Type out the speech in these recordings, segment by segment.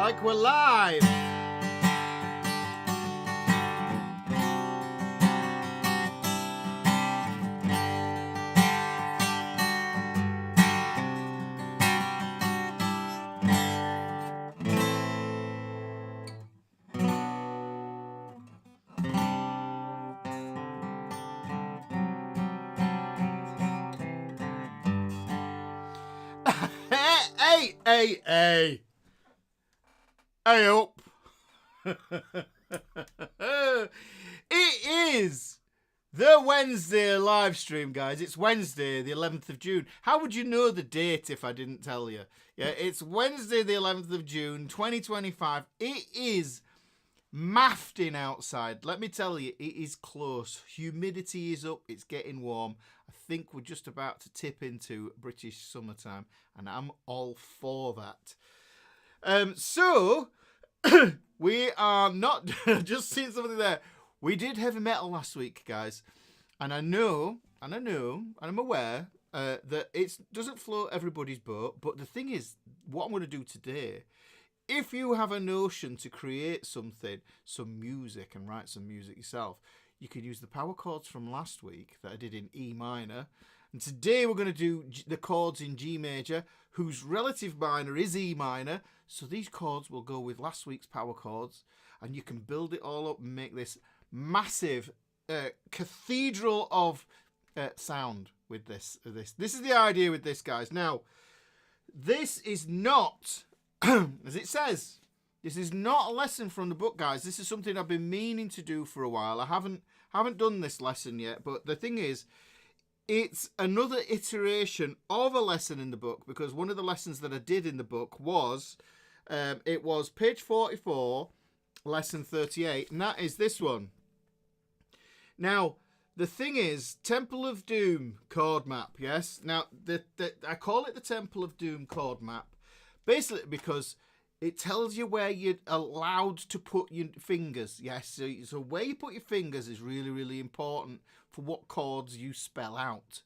like we're live. Hey. Eyup. It is the Wednesday live stream, guys. It's Wednesday, the 11th of June. How would you know the date if I didn't tell you? Yeah, it's Wednesday, the 11th of June, 2025. It is mafting outside. Let me tell you, it is close. Humidity is up. It's getting warm. I think we're just about to tip into British summertime, and I'm all for that. So we are not just seeing something there. We did heavy metal last week, guys, and I'm aware that it doesn't float everybody's boat. But the thing is, what I'm going to do today, if you have a notion to create something, some music, and write some music yourself, you could use the power chords from last week that I did in E minor. And today we're going to do the chords in G major, whose relative minor is E minor. So these chords will go with last week's power chords, and you can build it all up and make this massive cathedral of sound with this. This is the idea with this, guys. Now, this is not, as it says, this is not a lesson from the book, guys. This is something I've been meaning to do for a while. I haven't done this lesson yet, but the thing is, it's another iteration of a lesson in the book, because one of the lessons that I did in the book was, it was page 44, lesson 38, and that is this one. Now, the thing is, Temple of Doom chord map, yes? Now, I call it the Temple of Doom chord map, basically because it tells you where you're allowed to put your fingers, yes? So where you put your fingers is really, really important for what chords you spell out.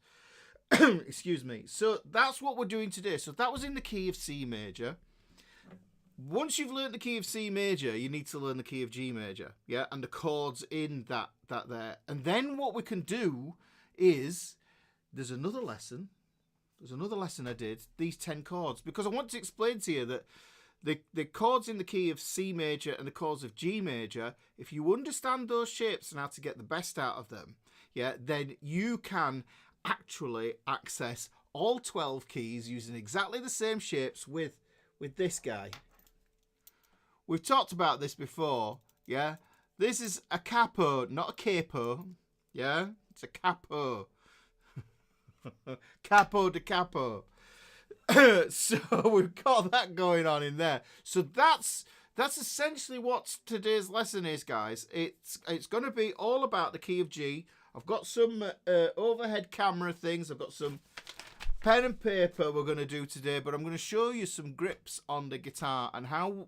Excuse me. So that's what we're doing today. So that was in the key of C major. Once you've learned the key of C major, you need to learn the key of G major, yeah, and the chords in that there. And then what we can do is, there's another lesson I did, these 10 chords, because I want to explain to you that the chords in the key of C major and the chords of G major, if you understand those shapes and how to get the best out of them, yeah, then you can actually access all 12 keys using exactly the same shapes with this guy. We've talked about this before, yeah? This is a capo, not a capo, yeah? It's a capo. Capo de capo. So we've got that going on in there. So that's essentially what today's lesson is, guys. It's going to be all about the key of G. I've got some overhead camera things. I've got some pen and paper we're going to do today, but I'm going to show you some grips on the guitar and how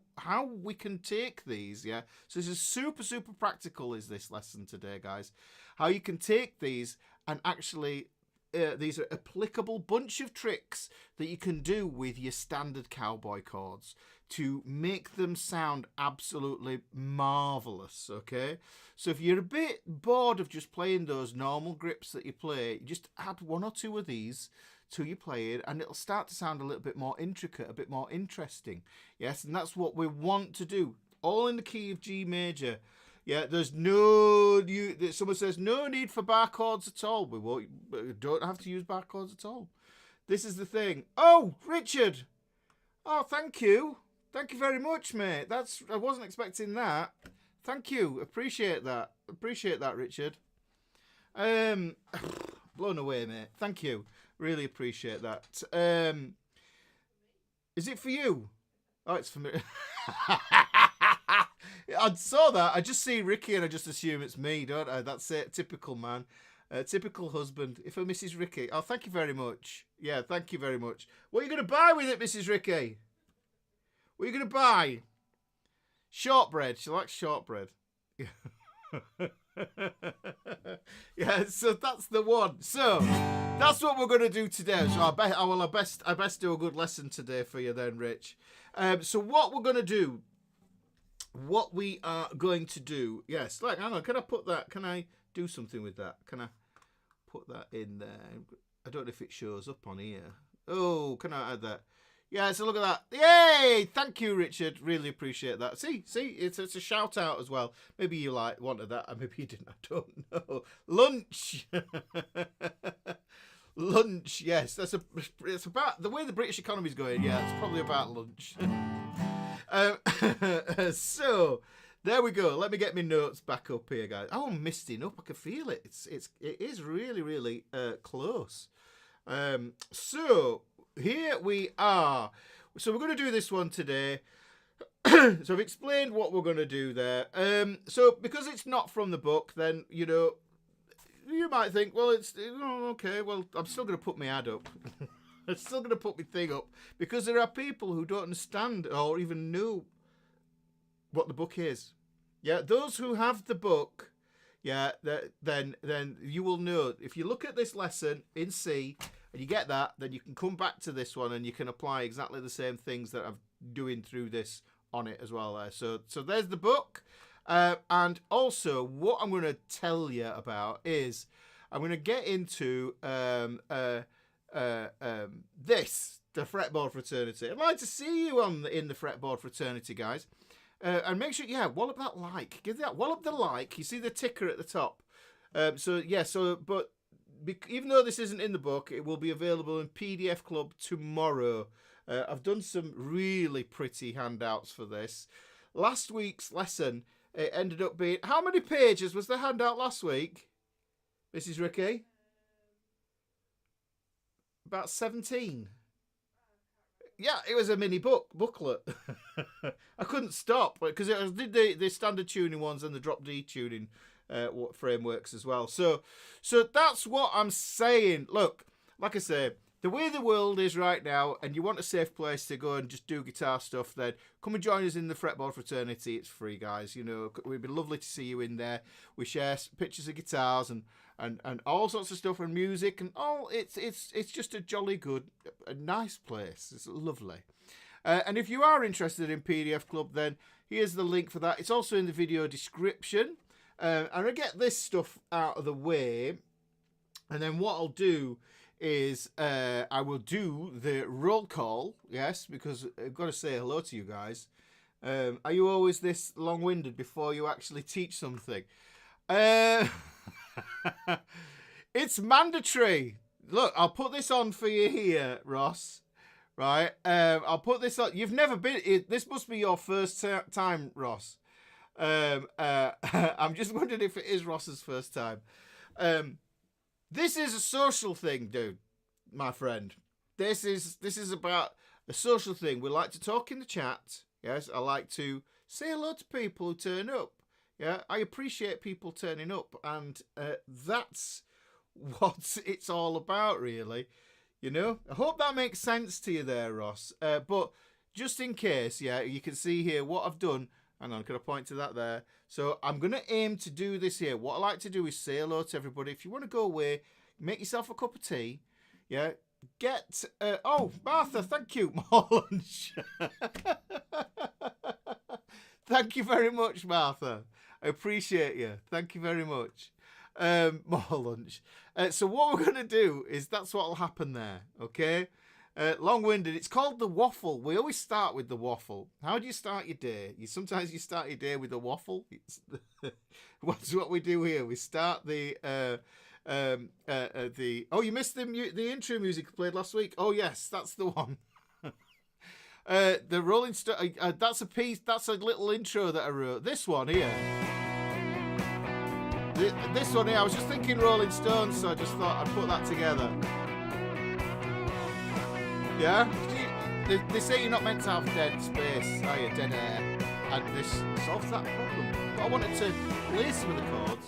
we can take these, yeah? So this is super, super practical, is this lesson today, guys. How you can take these and actually, these are applicable bunch of tricks that you can do with your standard cowboy chords to make them sound absolutely marvelous, okay? So if you're a bit bored of just playing those normal grips that you play, you just add one or two of these to your playing, and it'll start to sound a little bit more intricate, a bit more interesting. Yes, and that's what we want to do. All in the key of G major. Yeah, there's someone says no need for bar chords at all. We don't have to use bar chords at all. This is the thing. Oh, Richard. Oh, thank you. Thank you very much, mate. I wasn't expecting that. Thank you. Appreciate that. Appreciate that, Richard. Blown away, mate. Thank you. Really appreciate that. Is it for you? Oh, it's for me. I saw that. I just see Ricky and I just assume it's me, don't I? That's it. Typical man. Typical husband. If I Mrs. Ricky. Oh, thank you very much. Yeah, thank you very much. What are you going to buy with it, Mrs. Ricky? What are you going to buy? Shortbread. She likes shortbread. Yeah, so that's the one. So that's what we're going to do today. So I best do a good lesson today for you then, Rich. So what we're going to do, what we are going to do, yes, like, hang on, can I put that, can I do something with that? Can I put that in there? I don't know if it shows up on here. Oh, can I add that? Yeah, so look at that. Yay! Thank you, Richard. Really appreciate that. See, it's a shout out as well. Maybe you wanted that, and maybe you didn't. I don't know. Lunch. Lunch. Yes, it's about the way the British economy is going. Yeah, it's probably about lunch. So there we go. Let me get my notes back up here, guys. Oh, I'm misting up. I can feel it. It is really, really close. So here we are. So we're going to do this one today. So I've explained what we're going to do there. So because it's not from the book, then, you know, you might think, well, it's okay. Well, I'm still going to put my ad up. I'm still going to put my thing up because there are people who don't understand or even know what the book is. Yeah, those who have the book, yeah, then you will know. If you look at this lesson in C and you get that, then you can come back to this one and you can apply exactly the same things that I'm doing through this on it as well. So there's the book. And also, what I'm going to tell you about is I'm going to get into this, the fretboard fraternity. I'd like to see you in the fretboard fraternity, guys. And make sure, yeah, wallop that like. Give that, wallop the like. You see the ticker at the top. But even though this isn't in the book, it will be available in PDF Club tomorrow. I've done some really pretty handouts for this. Last week's lesson, it ended up being... How many pages was the handout last week, Mrs. Ricky? About 17. Yeah, it was a mini booklet. I couldn't stop because I did the standard tuning ones and the drop D tuning frameworks as well. So that's what I'm saying. Look, like I say, the way the world is right now, and you want a safe place to go and just do guitar stuff, then come and join us in the fretboard fraternity. It's free, guys. You know, it would be lovely to see you in there. We share pictures of guitars and all sorts of stuff and music and all. It's just a jolly good, a nice place. It's lovely. And if you are interested in PDF Club, then here's the link for that. It's also in the video description. And I get this stuff out of the way, and then what I'll do is I will do the roll call, yes, because I've got to say hello to you guys. Are you always this long-winded before you actually teach something? It's mandatory. Look, I'll put this on for you here, Ross. Right? I'll put this on. You've never been... This must be your first time, Ross. I'm just wondering if it is Ross's first time. This is a social thing, dude, my friend. This is about a social thing. We like to talk in the chat. Yes, I like to say hello to people who turn up. Yeah, I appreciate people turning up, and that's what it's all about, really. You know, I hope that makes sense to you there, Ross. But just in case, yeah, you can see here what I've done. Hang on, can I point to that there? So I'm going to aim to do this here. What I like to do is say hello to everybody. If you want to go away, make yourself a cup of tea. Yeah. Get... oh, Martha, thank you. More lunch. Thank you very much, Martha. I appreciate you. Thank you very much. More lunch. So what we're going to do is that's what will happen there. Okay? Long-winded. It's called the waffle. We always start with the waffle. How do you start your day? Sometimes you start your day with a waffle. What's what we do here? We start the oh, you missed the intro music I played last week. Oh yes, that's the one. The Rolling Stone. That's a piece. That's a little intro that I wrote. This one here. This one here. I was just thinking Rolling Stones, so I just thought I'd put that together. Yeah? They say you're not meant to have dead space, are you? Dead air. And this solves that problem. But I wanted to play some of the chords.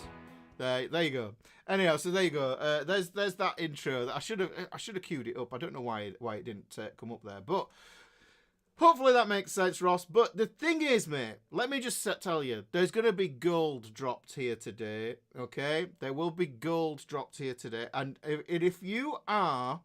There you go. Anyhow, so there you go. There's that intro. That I should have queued it up. I don't know why it didn't come up there. But Hopefully that makes sense, Ross. But the thing is, mate, let me just tell you, there's going to be gold dropped here today, okay? There will be gold dropped here today. And if you are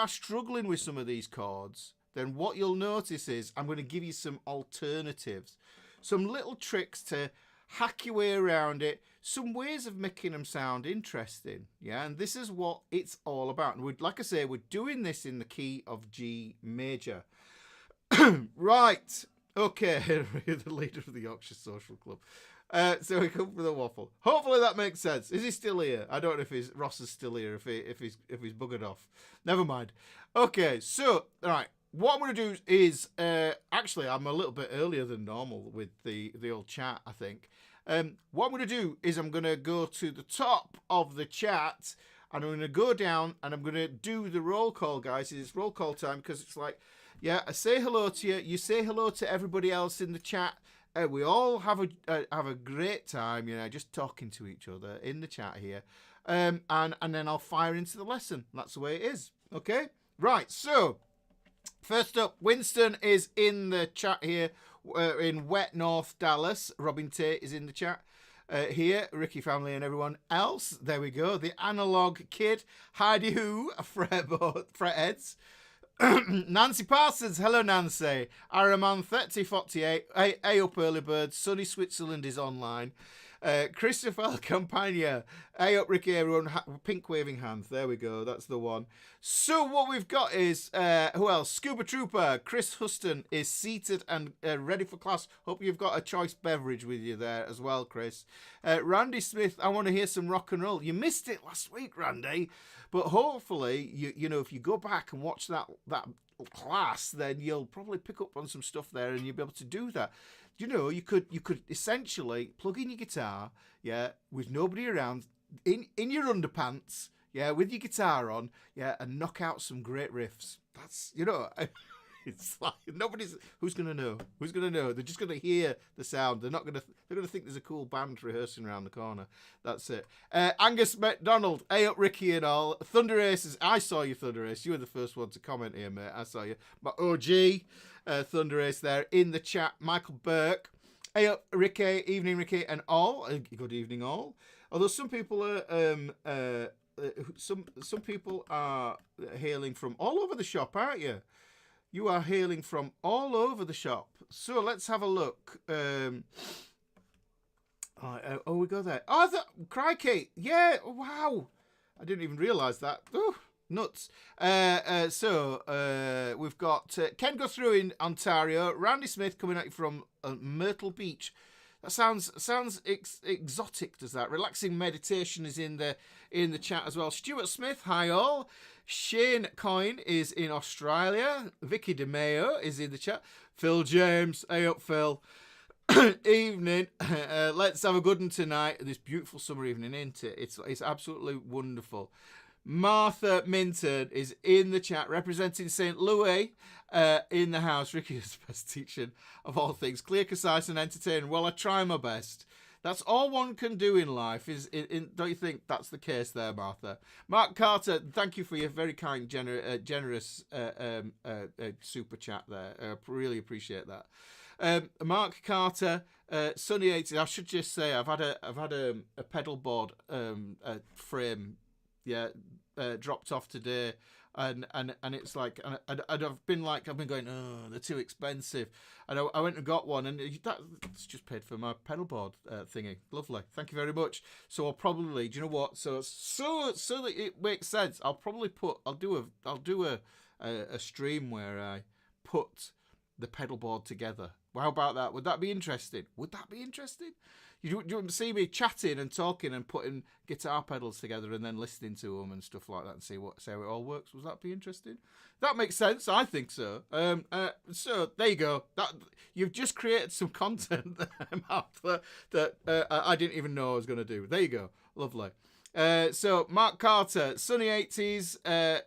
struggling with some of these chords, then what you'll notice is I'm going to give you some alternatives, some little tricks to hack your way around it, some ways of making them sound interesting, yeah? And this is what it's all about. And like I say, we're doing this in the key of G major. Right, okay, the leader of the Yorkshire Social Club. So we come for the Waffle. Hopefully that makes sense. Is he still here? I don't know if Ross is still here, if he's buggered off. Never mind. Okay, so, all right. What I'm going to do is, actually, I'm a little bit earlier than normal with the old chat, I think. What I'm going to do is I'm going to go to the top of the chat, and I'm going to go down, and I'm going to do the roll call, guys. It's roll call time, because it's like, yeah, I say hello to you. You say hello to everybody else in the chat. We all have a great time, you know, just talking to each other in the chat here. And then I'll fire into the lesson. That's the way it is. Okay? Right, so first up, Winston is in the chat here in Wet North Dallas. Robin Tate is in the chat here. Ricky family and everyone else. There we go. The analog kid. Heidi Who, FretHeads. Nancy Parsons, hello Nancy. Araman 3048, Eyup Early Bird, Sunny Switzerland is online. Christopher Campagna, Eyup Ricky, everyone, pink waving hands. There we go, that's the one. So what we've got is, who else? Scuba Trooper, Chris Huston is seated and ready for class. Hope you've got a choice beverage with you there as well, Chris. Randy Smith, I want to hear some rock and roll. You missed it last week, Randy. But hopefully, you know, if you go back and watch that class, then you'll probably pick up on some stuff there, and you'll be able to do that. You know, you could essentially plug in your guitar, yeah, with nobody around, in your underpants, yeah, with your guitar on, yeah, and knock out some great riffs. That's, you know, it's like who's gonna know? Who's gonna know? They're just gonna hear the sound. They're gonna think there's a cool band rehearsing around the corner. That's it. Angus McDonald, Eyup Ricky and all. Thunder Aces, I saw you, Thunder Ace. You were the first one to comment here, mate. I saw you. My OG, Thunder Ace there in the chat. Michael Burke, Eyup Ricky, evening Ricky and all. Good evening all. Although some people are some people are hailing from all over the shop, aren't you? You are hailing from all over the shop. So let's have a look. We go there. Oh, crikey. Yeah, wow. I didn't even realise that. Oh, nuts. So we've got Ken Guthrie in Ontario. Randy Smith coming at you from Myrtle Beach. That sounds exotic, does that? Relaxing meditation is in the chat as well. Stuart Smith, hi all. Shane Coyne is in Australia. Vicky DeMeo is in the chat. Phil James, hey up Phil. Evening. Let's have a good one tonight. This beautiful summer evening, isn't it? It's absolutely wonderful. Martha Minton is in the chat representing St. Louis in the house. Ricky is the best teaching of all things. Clear, concise and entertaining. Well, I try my best. That's all one can do in life. Don't you think that's the case there, Martha? Mark Carter, thank you for your very kind, generous super chat there. Really appreciate that. Mark Carter, Sunny 80. I should just say I've had a pedal board frame, dropped off today. And it's like, and I've been going, oh, they're too expensive. And I went and got one, and that's just paid for my pedal board thingy. Lovely, thank you very much. So I'll probably, do you know what? So that it makes sense, I'll do a stream where I put the pedal board together. Well, how about that? Would that be interesting? You want to see me chatting and talking and putting guitar pedals together and then listening to them and stuff like that and see how it all works? Would that be interesting? That makes sense. I think so. So there you go. You've just created some content that I didn't even know I was going to do. There you go. Lovely. So Mark Carter, sunny 80s.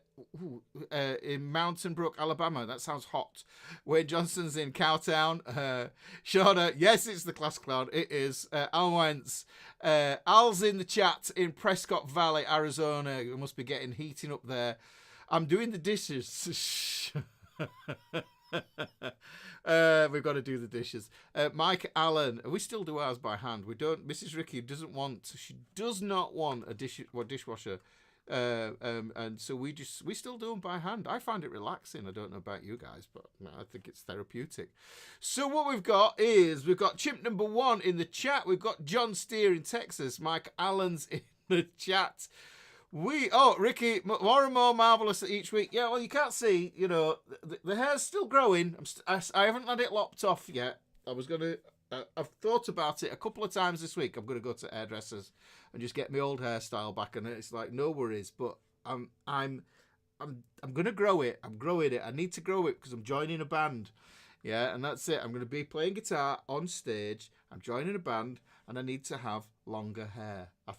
In Mountain Brook, Alabama. That sounds hot. Wade Johnson's in Cowtown. Shauna, yes, it's the class clown. It is. Al Wentz. Al's in the chat in Prescott Valley, Arizona. We must be heating up there. I'm doing the dishes. We've got to do the dishes. Mike Allen, we still do ours by hand. We don't. Mrs. Ricky she does not want a dishwasher, and so we still do them by hand. I find it relaxing. I don't know about you guys, but I think it's therapeutic. So what we've got chimp number 1 in the chat. We've got John Steer in Texas. Mike Allen's in the chat. Ricky, more and more marvellous each week. Yeah, well, you can't see, the hair's still growing. I haven't had it lopped off yet. I've thought about it a couple of times this week. I'm going to go to hairdressers and just get my old hairstyle back. And it's like, no worries. But I'm going to grow it. I'm growing it. I need to grow it because I'm joining a band. Yeah, and that's it. I'm going to be playing guitar on stage. I'm joining a band. And I need to have longer hair. I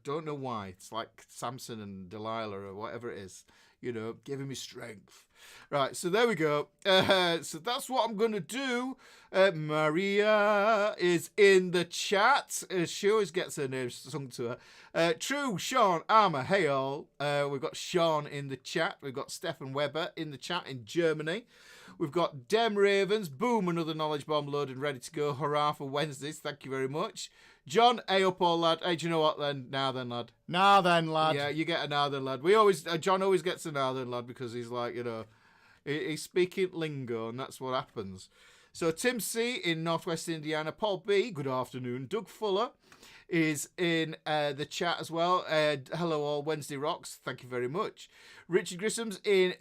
don't know why. It's like Samson and Delilah or whatever it is. Giving me strength. Right, so there we go. So that's what I'm going to do. Maria is in the chat. She always gets her name sung to her. True, Sean Armour, hey all. We've got Sean in the chat. We've got Stefan Weber in the chat in Germany. We've got Dem Ravens. Boom, another knowledge bomb loaded and ready to go. Hurrah for Wednesdays. Thank you very much. John, hey up all lad. Hey, do you know what then? Now then, lad. Now then, lad. Yeah, you get a now then, lad. John always gets a now then, lad, because he's like, he's speaking lingo and that's what happens. So Tim C in Northwest Indiana. Paul B, good afternoon. Doug Fuller is in the chat as well. Hello all, Wednesday rocks. Thank you very much. Richard Grissom's in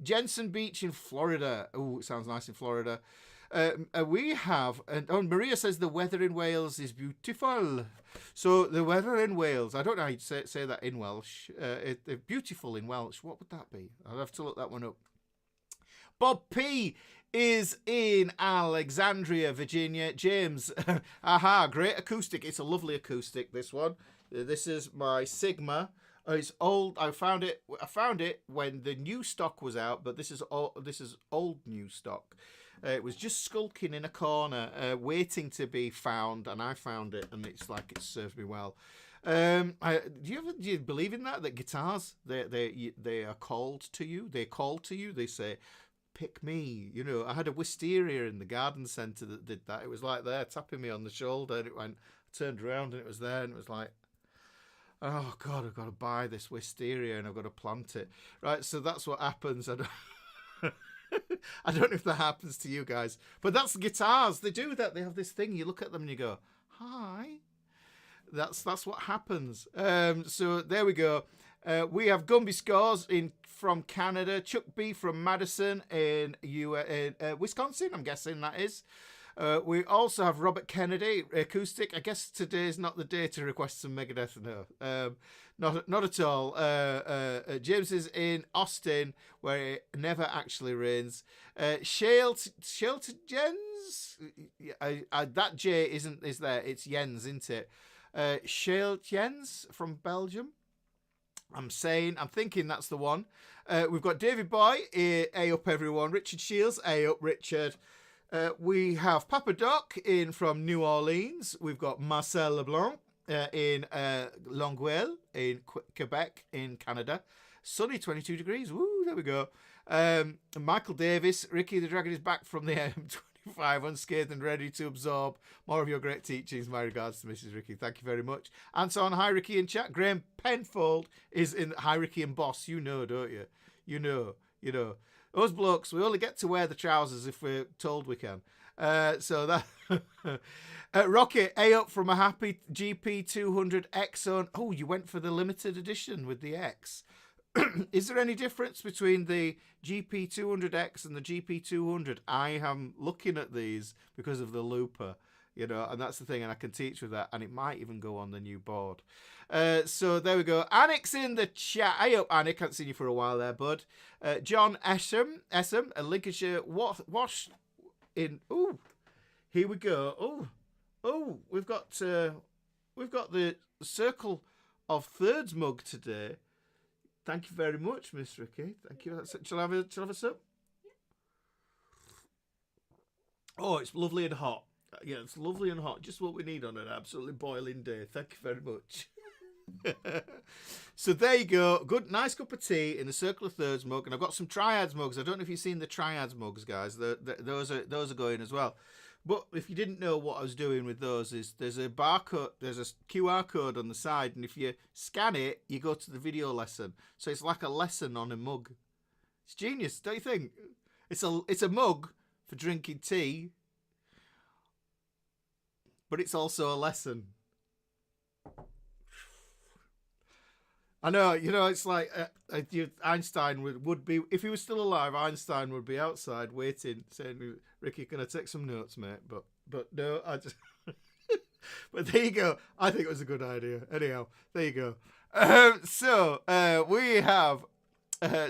Jensen Beach in Florida. Oh, it sounds nice in Florida. We have, Maria says the weather in Wales is beautiful. So the weather in Wales, I don't know how you say that in Welsh. Beautiful in Welsh. What would that be? I'll have to look that one up. Bob P is in Alexandria, Virginia. James, great acoustic. It's a lovely acoustic, this one. This is my Sigma. It's old. I found it when the new stock was out, but this is old new stock. It was just skulking in a corner, waiting to be found, and I found it, and it's like it served me well. Do you believe in that? That guitars they are called to you. They call to you. They say, "Pick me." I had a wisteria in the garden centre that did that. It was like there tapping me on the shoulder. And it went. I turned around and it was there, and it was like, oh God, I've got to buy this wisteria and I've got to plant it. Right, so that's what happens. I don't know if that happens to you guys, but that's the guitars. They do that. They have this thing. You look at them and you go, hi. That's what happens. So there we go. We have Gumby Scores from Canada. Chuck B from Madison in Wisconsin. I'm guessing that is. We also have Robert Kennedy, acoustic. I guess today's not the day to request some Megadeth. No, not at all. James is in Austin, where it never actually rains. Shelton Jens. That J is there. It's Jens, isn't it? Shelton Jens from Belgium. I'm thinking that's the one. We've got David Boy. A up everyone. Richard Shields. A up Richard. We have Papa Doc in from New Orleans. We've got Marcel Leblanc in Longueuil in Quebec in Canada. Sunny 22 degrees. Woo, there we go. Michael Davis. Ricky the Dragon is back from the M25 unscathed and ready to absorb more of your great teachings. My regards to Mrs. Ricky. Thank you very much. Anton, hi Ricky in chat. Graham Penfold is in Hi Ricky and Boss. You know, don't you? You know. Us blokes, we only get to wear the trousers if we're told we can. So that Rocket, A up from a happy GP200 X on. Oh, you went for the limited edition with the X. Is there any difference between the GP200X and the GP200? I am looking at these because of the looper, and that's the thing, and I can teach with that, and it might even go on the new board. So there we go. Annick's in the chat. Hey up, Annick. Haven't seen you for a while there, bud. John Esham, a Lincolnshire wash in. Ooh, here we go. Oh, we've got the Circle of Thirds mug today. Thank you very much, Miss Ricky. Thank you. Shall I have a sip? Oh, it's lovely and hot. Yeah, it's lovely and hot. Just what we need on an absolutely boiling day. Thank you very much. So there you go. Good, nice cup of tea in a circle of thirds mug, and I've got some triads mugs. I don't know if you've seen the triads mugs, guys. Those are going as well. But if you didn't know what I was doing with those, is there's a barcode, there's a QR code on the side, and if you scan it, you go to the video lesson. So it's like a lesson on a mug. It's genius, don't you think? It's a mug for drinking tea, but it's also a lesson. I know, it's like Einstein would be, if he was still alive, Einstein would be outside waiting, saying, Ricky, can I take some notes, mate? But no, I just... But there you go. I think it was a good idea. Anyhow, there you go. So we have...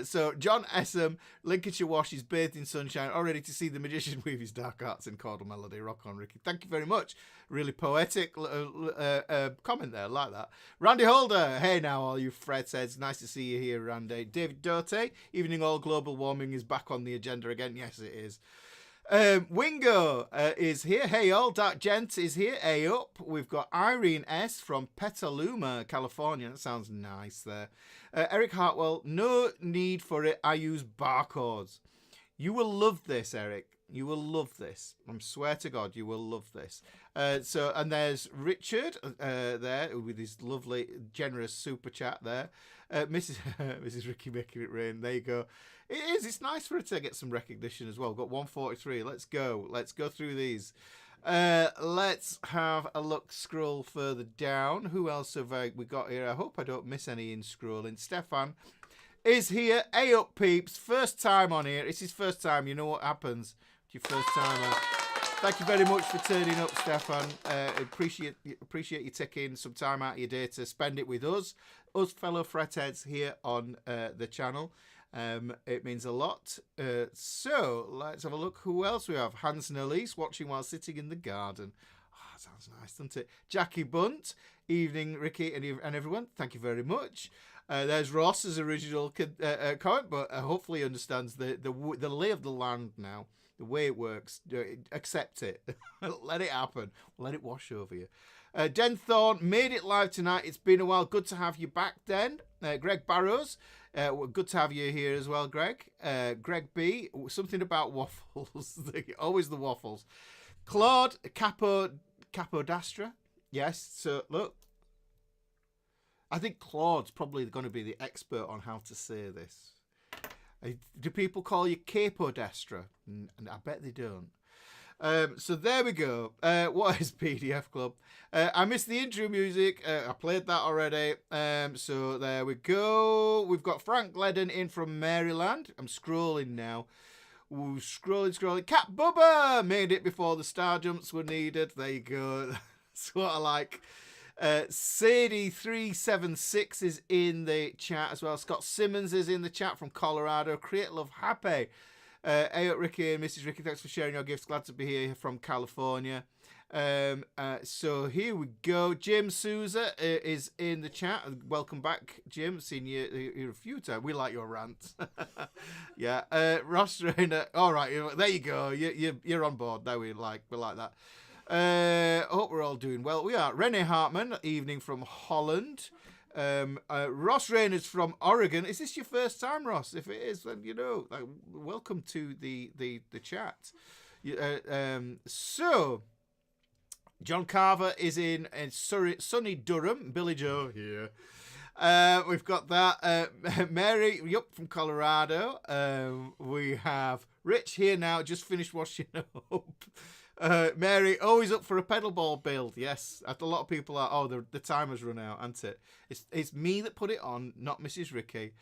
So John Essam, Lincolnshire Wash is bathed in sunshine, all ready to see the magician weave his dark arts in chordal melody. Rock on, Ricky. Thank you very much. Really poetic comment there, like that. Randy Holder, hey now all you FretHeads, nice to see you here, Randy. David Dote, evening all global warming is back on the agenda again. Yes, it is. Wingo is here. Hey all, Dark Gent is here. Eyup. We've got Irene S from Petaluma, California. That sounds nice there. Eric Hartwell, no need for it. I use barcodes. You will love this, Eric. You will love this. I swear to God, you will love this. And there's Richard there with his lovely, generous super chat there. Mrs. Ricky making it rain. There you go. It is. It's nice for it to get some recognition as well. We've got 143. Let's go. Let's go through these. Let's have a look, scroll further down. Who else have we got here? I hope I don't miss any in scrolling. Stefan is here. Hey up, peeps. First time on here. It's his first time. You know what happens. It's your first timer. Thank you very much for turning up, Stefan. Appreciate you taking some time out of your day to spend it with us fellow FretHeads here on the channel. It means a lot. So let's have a look who else we have. Hans Nelise watching while sitting in the garden. Oh, sounds nice, doesn't it? Jackie Bunt, evening Ricky and everyone. Thank you very much. There's Ross's original comment, but hopefully he understands the lay of the land now, the way it works. Accept it. Let it happen. Let it wash over you. Den Thorne made it live tonight. It's been a while. Good to have you back, Den. Greg Barrows. Good to have you here as well, Greg. Greg B. Something about waffles. Always the waffles. Claude Capodastra. Yes. So look, I think Claude's probably going to be the expert on how to say this. Do people call you Capodastra? And I bet they don't. So there we go. What is PDF Club? I missed the intro music. I played that already. So there we go. We've got Frank Gledden in from Maryland. I'm scrolling now. Ooh, scrolling. Cat Bubba made it before the star jumps were needed. There you go. That's what I like. Sadie376 is in the chat as well. Scott Simmons is in the chat from Colorado. Create Love Happy. Hey up, Ricky and Mrs. Ricky, thanks for sharing your gifts. Glad to be here from California. So here we go. Jim Souza is in the chat. Welcome back, Jim. Seen you here a few times. We like your rants. Yeah. Ross Rayner. All right. There you go. You're on board. There we like that. I hope we're all doing well. We are. Renee Hartman, evening from Holland. Ross Rayner's from Oregon. Is this your first time, Ross? If it is, then welcome to the chat. So John Carver is in sunny Durham. Billy Joe here. We've got that. Mary from Colorado. We have Rich here now. Just finished washing up. Mary, always up for a pedal ball build. Yes, a lot of people are. Oh, the timer's run out, hasn't it? It's me that put it on, not Mrs. Ricky.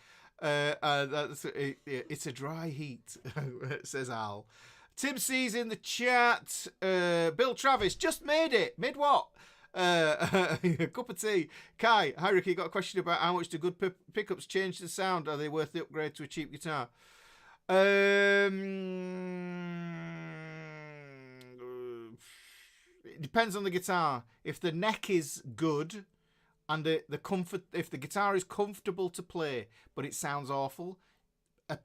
It's a dry heat, says Al. Tim C's in the chat. Bill Travis just made it. Made what? Cup of tea. Kai, hi Ricky. Got a question about how much do good pickups change the sound? Are they worth the upgrade to a cheap guitar? It depends on the guitar. If the neck is good and the comfort, if the guitar is comfortable to play but it sounds awful, a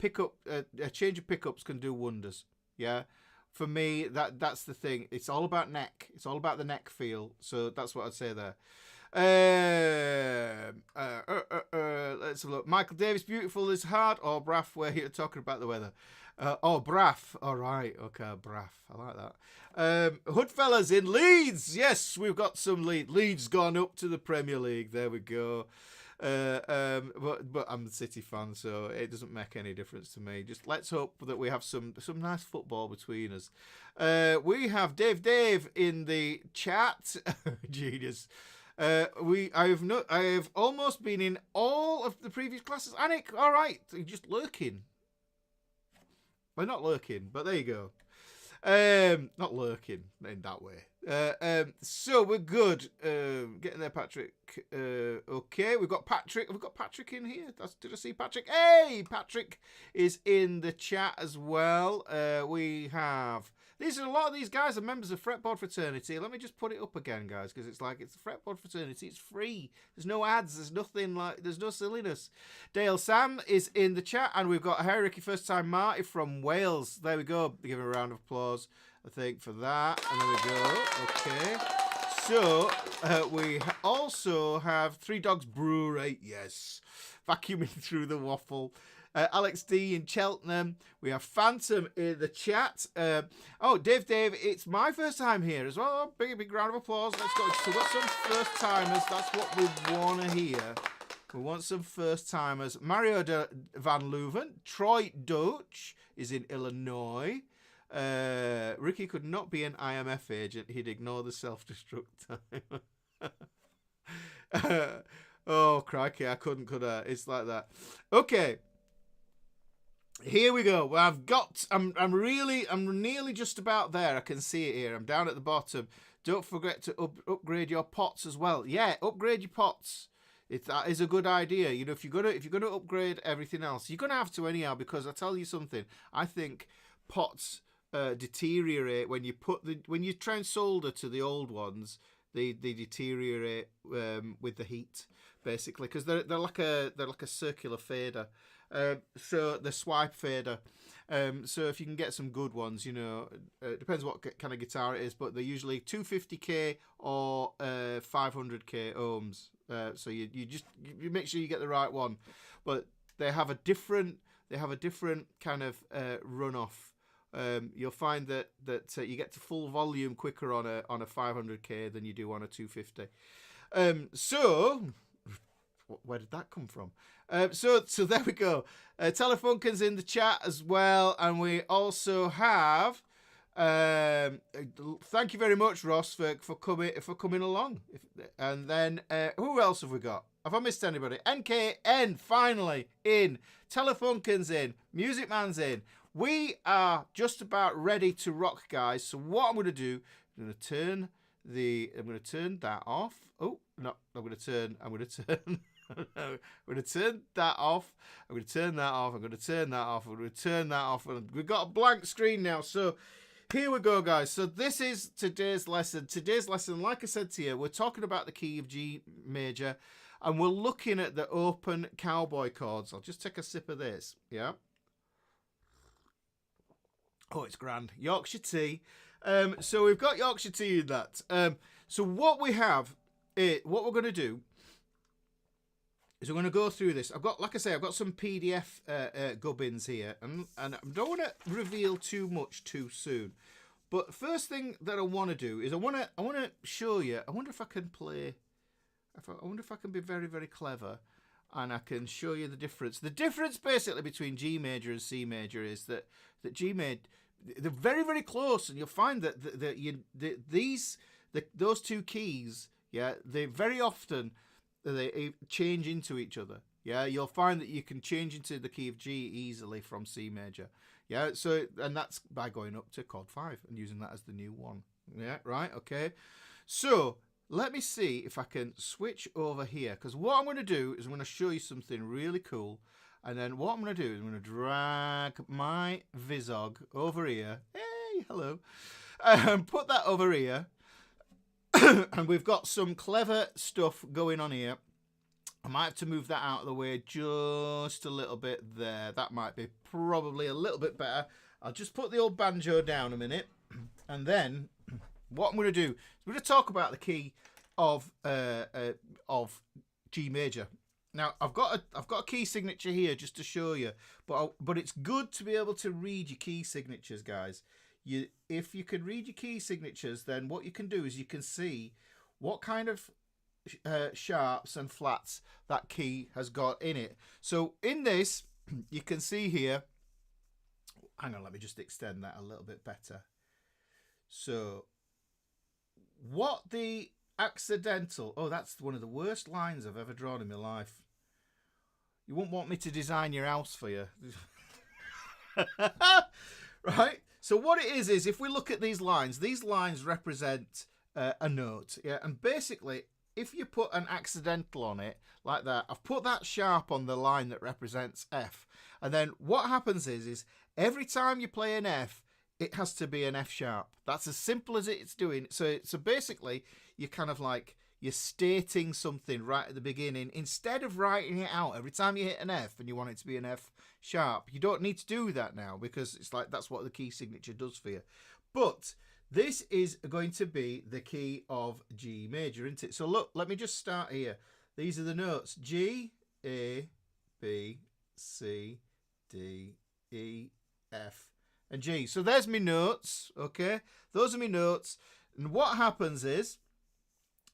change of pickups can do wonders. Yeah, for me that's the thing. It's all about neck. It's all about the neck feel. So that's what I'd say there. Let's have a look. Michael Davis, beautiful is hard. Or Braff, we're here talking about the weather. Braff. All right. Okay, Braff. I like that. Hoodfellas in Leeds. Yes, we've got some Leeds gone up to the Premier League. There we go. But I'm a City fan, so it doesn't make any difference to me. Just let's hope that we have some nice football between us. We have Dave in the chat. Genius. I have almost been in all of the previous classes. Anik, all right, just lurking. Well, not lurking, but there you go. Not lurking in that way. So we're good. Getting there, Patrick. Okay, we've got Patrick. Have we got Patrick in here? Did I see Patrick? Hey, Patrick is in the chat as well. We have. A lot of these guys are members of Fretboard Fraternity. Let me just put it up again, guys, because it's like it's the Fretboard Fraternity. It's free. There's no ads. There's nothing like. There's no silliness. Dale Sam is in the chat, and we've got Harry Ricky First Time Marty from Wales. There we go. Give him a round of applause, I think, for that. And there we go. Okay. So we also have Three Dogs Brewery. Yes, vacuuming through the waffle. Alex D in Cheltenham. We have Phantom in the chat. Dave, it's my first time here as well. Big round of applause. Let's go. So we've got some first timers. That's what we want to hear. We want some first timers. Mario Van Leuven. Troy Deutsch is in Illinois. Ricky could not be an IMF agent. He'd ignore the self-destruct time. Oh, crikey. I couldn't, could I? It's like that. Okay. Here we go. Well, I'm nearly just about there. I can see it here. I'm down at the bottom. Don't forget to upgrade your pots as well. Yeah, upgrade your pots. That is a good idea. You know, if you're gonna upgrade everything else, you're gonna have to anyhow. Because I tell you something, I think pots deteriorate when you try and solder to the old ones. They deteriorate with the heat, basically, because they're like a circular fader. So the swipe fader. So if you can get some good ones, you know, it depends what kind of guitar it is, but they're usually 250k or 500k ohms. So you make sure you get the right one, but they have a different kind of runoff. You'll find that you get to full volume quicker on a 500k than you do on a 250. So where did that come from? So there we go. Telefunken's in the chat as well, and we also have. Thank you very much, Ross, for coming along. And then who else have we got? Have I missed anybody? NKN finally in. Telefunken's in. Music Man's in. We are just about ready to rock, guys. So what I'm going to do, I'm going to turn that off. Oh no, I'm going to turn. I'm going to turn that off. I'm going to turn that off. I'm going to turn that off. I'm going to turn that off. And we've got a blank screen now. So here we go, guys. So this is today's lesson. Today's lesson, like I said to you, we're talking about the key of G major, and we're looking at the open cowboy chords. I'll just take a sip of this. Yeah. Oh, it's grand. Yorkshire tea. So we've got Yorkshire tea in that. So what we have, what we're going to do is we're going to go through this. I've got some PDF gubbins here, and I don't want to reveal too much too soon. But first thing that I want to do is I want to show you. I wonder if I can play. I wonder if I can be very, very clever, and I can show you the difference. The difference basically between G major and C major is that G major, they're very, very close, and you'll find that those two keys, yeah, they very often they change into each other. Yeah, you'll find that you can change into the key of G easily from C major. Yeah, so and that's by going up to chord 5 and using that as the new one. Yeah, right, okay. So let me see if I can switch over here, because what I'm going to do is I'm going to show you something really cool. And then what I'm going to do is I'm going to drag my Vizog over here. Hey, hello. Put that over here. And we've got some clever stuff going on here. I might have to move that out of the way just a little bit there. That might be probably a little bit better. I'll just put the old banjo down a minute. And then what I'm going to do is we're going to talk about the key of G major. Now I've got a key signature here just to show you, but it's good to be able to read your key signatures, guys. If you can read your key signatures, then what you can do is you can see what kind of sharps and flats that key has got in it. So in this, you can see here. Hang on, let me just extend that a little bit better. So what the accidental, oh, that's one of the worst lines I've ever drawn in my life. You wouldn't want me to design your house for you. Right? So what it is if we look at these lines represent a note. Yeah, and basically, if you put an accidental on it like that, I've put that sharp on the line that represents F. And then what happens is every time you play an F, it has to be an F sharp. That's as simple as it's doing. So basically, you're kind of like, you're stating something right at the beginning. Instead of writing it out every time you hit an F and you want it to be an F sharp, you don't need to do that now, because it's like that's what the key signature does for you. But this is going to be the key of G major, isn't it? So look, let me just start here. These are the notes: G, A, B, C, D, E, F, and G. So there's my notes, okay? Those are my notes. And what happens is,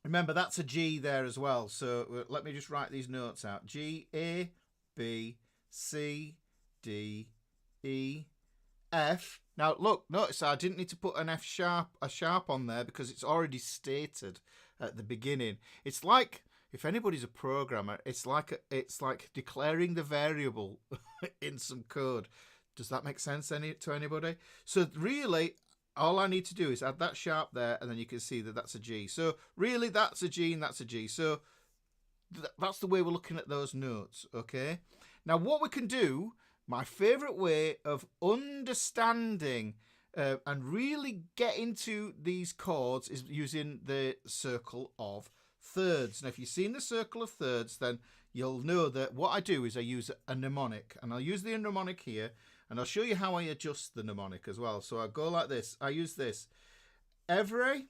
remember, that's a G there as well. So let me just write these notes out. G, A, B, C, D, E, F. Now, look, notice I didn't need to put a sharp on there because it's already stated at the beginning. It's like, if anybody's a programmer, it's like declaring the variable in some code. Does that make sense to anybody? So really, all I need to do is add that sharp there, and then you can see that that's a G. So really, that's a G and that's a G. So that's the way we're looking at those notes, okay? Now, what we can do, my favourite way of understanding and really get into these chords is using the circle of thirds. Now, if you've seen the circle of thirds, then you'll know that what I do is I use a mnemonic, and I'll use the mnemonic here, and I'll show you how I adjust the mnemonic as well. So I go like this. I use this. Every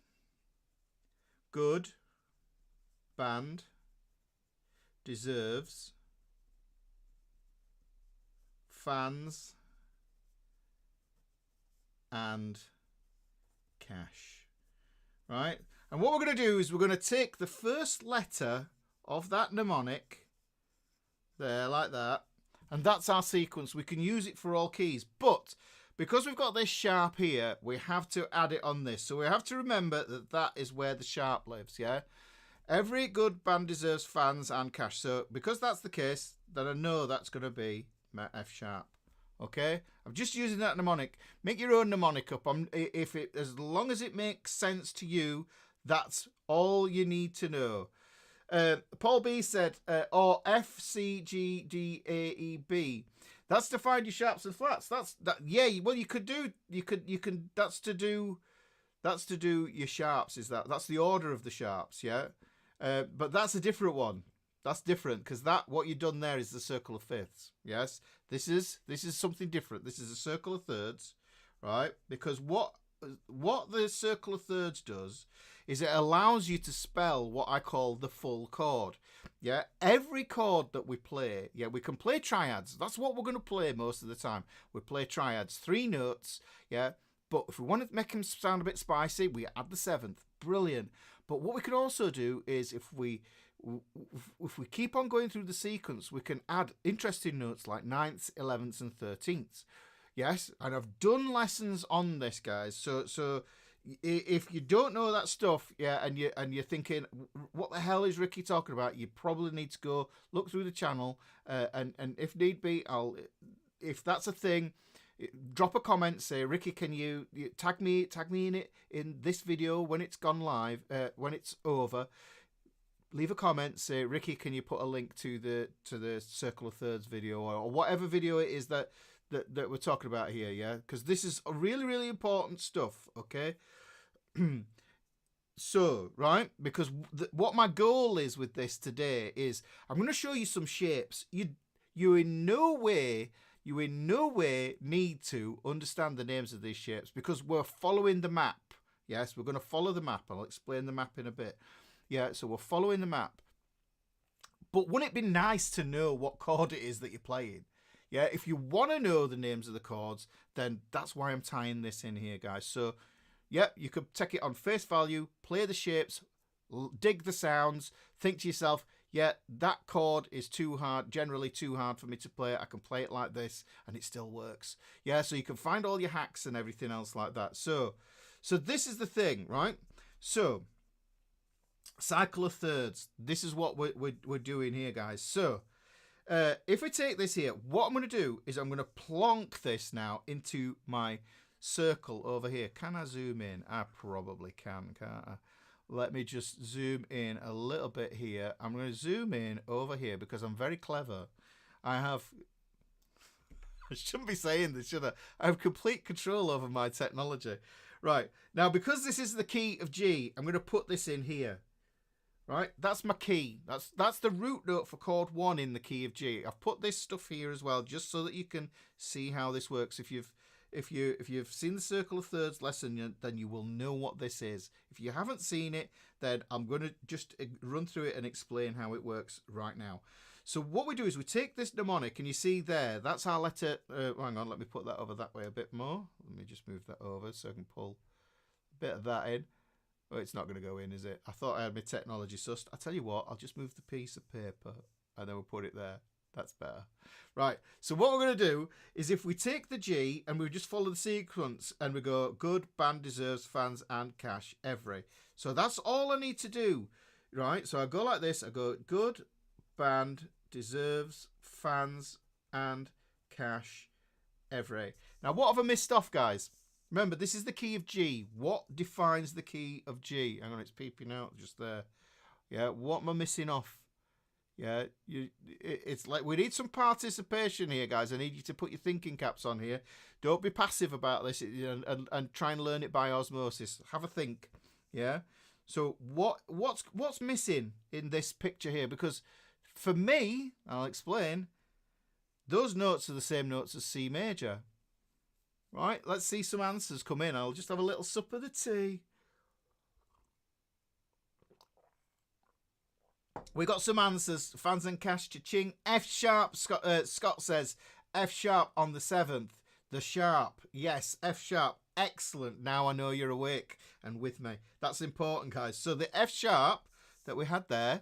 good band deserves fans and cash. Right? And what we're going to do is we're going to take the first letter of that mnemonic there, like that, and that's our sequence. We can use it for all keys, but because we've got this sharp here, we have to add it on this. So we have to remember that that is where the sharp lives, yeah? Every good band deserves fans and cash. So because that's the case, then I know that's going to be my F sharp. Okay? I'm just using that mnemonic. Make your own mnemonic up. As long as it makes sense to you, that's all you need to know. Paul B said, or F, C, G, D, A, E, B. That's to find your sharps and flats. Yeah, well, you could, that's to do your sharps, that's the order of the sharps, yeah? But that's a different one. That's different, because what you've done there is the circle of fifths. Yes, this is something different. This is a circle of thirds, right? Because what the circle of thirds does is it allows you to spell what I call the full chord. Yeah, every chord that we play, yeah, we can play triads. That's what we're going to play most of the time. We play triads, 3 notes, yeah. But if we want to make them sound a bit spicy, we add the 7th. Brilliant. But what we can also do is if we keep on going through the sequence, we can add interesting notes like 9ths, 11ths, and 13ths. Yes, and I've done lessons on this, guys. So if you don't know that stuff, yeah, and you're thinking, what the hell is Ricky talking about? You probably need to go look through the channel, and if need be, if that's a thing, drop a comment, say, Ricky, can you tag me in it in this video when it's gone live, when it's over. Leave a comment, say, Ricky, can you put a link to the circle of thirds video, or whatever video it is that we're talking about here, yeah? Because this is a really, really important stuff, okay? So, right, because what my goal is with this today is I'm going to show you some shapes. You in no way need to understand the names of these shapes, because we're following the map. Yes, we're going to follow the map. I'll explain the map in a bit. Yeah, so we're following the map. But wouldn't it be nice to know what chord it is that you're playing? Yeah, if you want to know the names of the chords, then that's why I'm tying this in here, guys. So, yeah, you could take it on face value, play the shapes, dig the sounds, think to yourself, yeah, that chord is too hard, generally too hard for me to play. I can play it like this, and it still works. Yeah, so you can find all your hacks and everything else like that. So this is the thing, right? So, cycle of thirds. This is what we're doing here, guys. So, if we take this here, what I'm going to do is I'm going to plonk this now into my circle over here. Can I zoom in? I probably can, can't I? Let me just zoom in a little bit here. I'm going to zoom in over here because I'm very clever. I shouldn't be saying this, should I? I have complete control over my technology. Right, now because this is the key of G, I'm going to put this in here. Right, that's my key. That's the root note for chord 1 in the key of G. I've put this stuff here as well, just so that you can see how this works. If you've seen the circle of thirds lesson, then you will know what this is. If you haven't seen it, then I'm going to just run through it and explain how it works right now. So what we do is we take this mnemonic, and you see there, that's our letter. Hang on, let me put that over that way a bit more. Let me just move that over so I can pull a bit of that in. Oh, it's not going to go in, is it? I thought I had my technology sussed. I tell you what, I'll just move the piece of paper and then we'll put it there. That's better. Right, so what we're going to do is if we take the G and we just follow the sequence and we go good, band deserves, fans and cash, every. So that's all I need to do, right? So I go like this. I go good, band deserves, fans and cash, every. Now, what have I missed off, guys? Remember, this is the key of G. What defines the key of G? Hang on, it's peeping out just there. Yeah, what am I missing off? Yeah, it's like we need some participation here, guys. I need you to put your thinking caps on here. Don't be passive about this and try and learn it by osmosis. Have a think. Yeah. So what's missing in this picture here? Because for me, I'll explain. Those notes are the same notes as C major. Right, let's see some answers come in. I'll just have a little sup of the tea. We got some answers. Fans and cash, cha-ching. F sharp, Scott says. F sharp on the 7th. The sharp. Yes, F sharp. Excellent. Now I know you're awake and with me. That's important, guys. So the F sharp that we had there,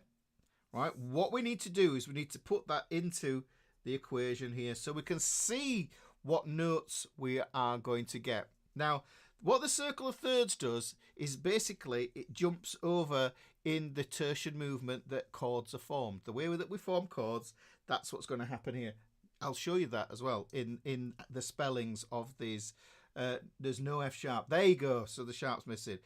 right, what we need to do is we need to put that into the equation here so we can see what notes we are going to get. Now, what the circle of thirds does is basically it jumps over in the tertian movement that chords are formed. The way that we form chords, that's what's going to happen here. I'll show you that as well in the spellings of these. There's no F sharp. There you go. So the sharp's missing.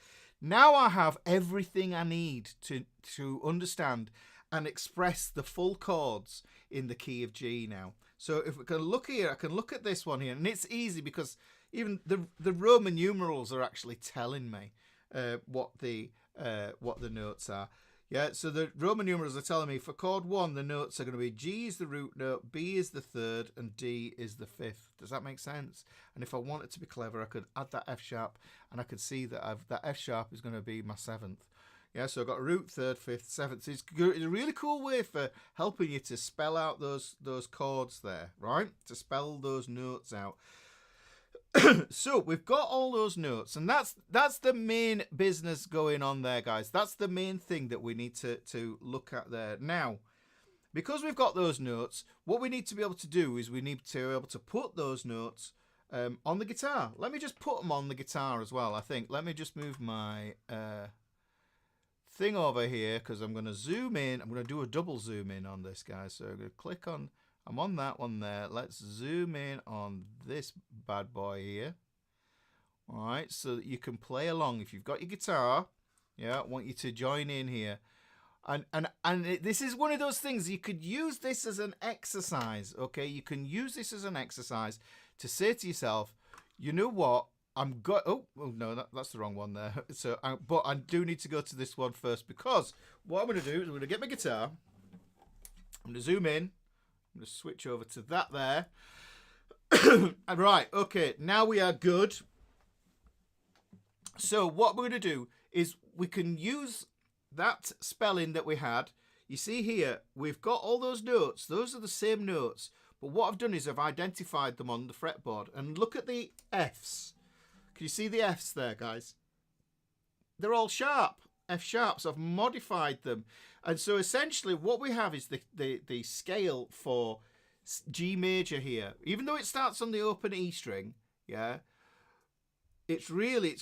Now I have everything I need to understand and express the full chords in the key of G now. So if we can look here, I can look at this one here, and it's easy because even the Roman numerals are actually telling me what the notes are. Yeah, so the Roman numerals are telling me for chord 1, the notes are going to be G is the root note, B is the 3rd, and D is the 5th. Does that make sense? And if I wanted to be clever, I could add that F sharp, and I could see that that F sharp is going to be my 7th. Yeah, so I've got root, 3rd, 5th, 7th. It's a really cool way for helping you to spell out those chords there, right? To spell those notes out. So we've got all those notes, and that's the main business going on there, guys. That's the main thing that we need to look at there. Now, because we've got those notes, what we need to be able to do is we need to be able to put those notes on the guitar. Let me just put them on the guitar as well, I think. Let me just move my thing over here because I'm going to zoom in. I'm going to do a double zoom in on this, guys. So I'm going to click on... I'm on that one there. Let's zoom in on this bad boy here. All right, so that you can play along. If you've got your guitar, yeah, I want you to join in here. This is one of those things, you could use this as an exercise, okay? You can use this as an exercise to say to yourself, you know what? Oh no, that's the wrong one there. So, but I do need to go to this one first because what I'm going to do is I'm going to get my guitar. I'm going to zoom in. I'm going to switch over to that there. Right, okay, now we are good. So what we're going to do is we can use that spelling that we had, you see here, we've got all those notes. Those are the same notes. But what I've done is I've identified them on the fretboard. And look at the Fs. Can you see the Fs there, guys? They're all sharp. F sharp. So I've modified them. And so essentially what we have is the scale for G major here. Even though it starts on the open E string, yeah, it's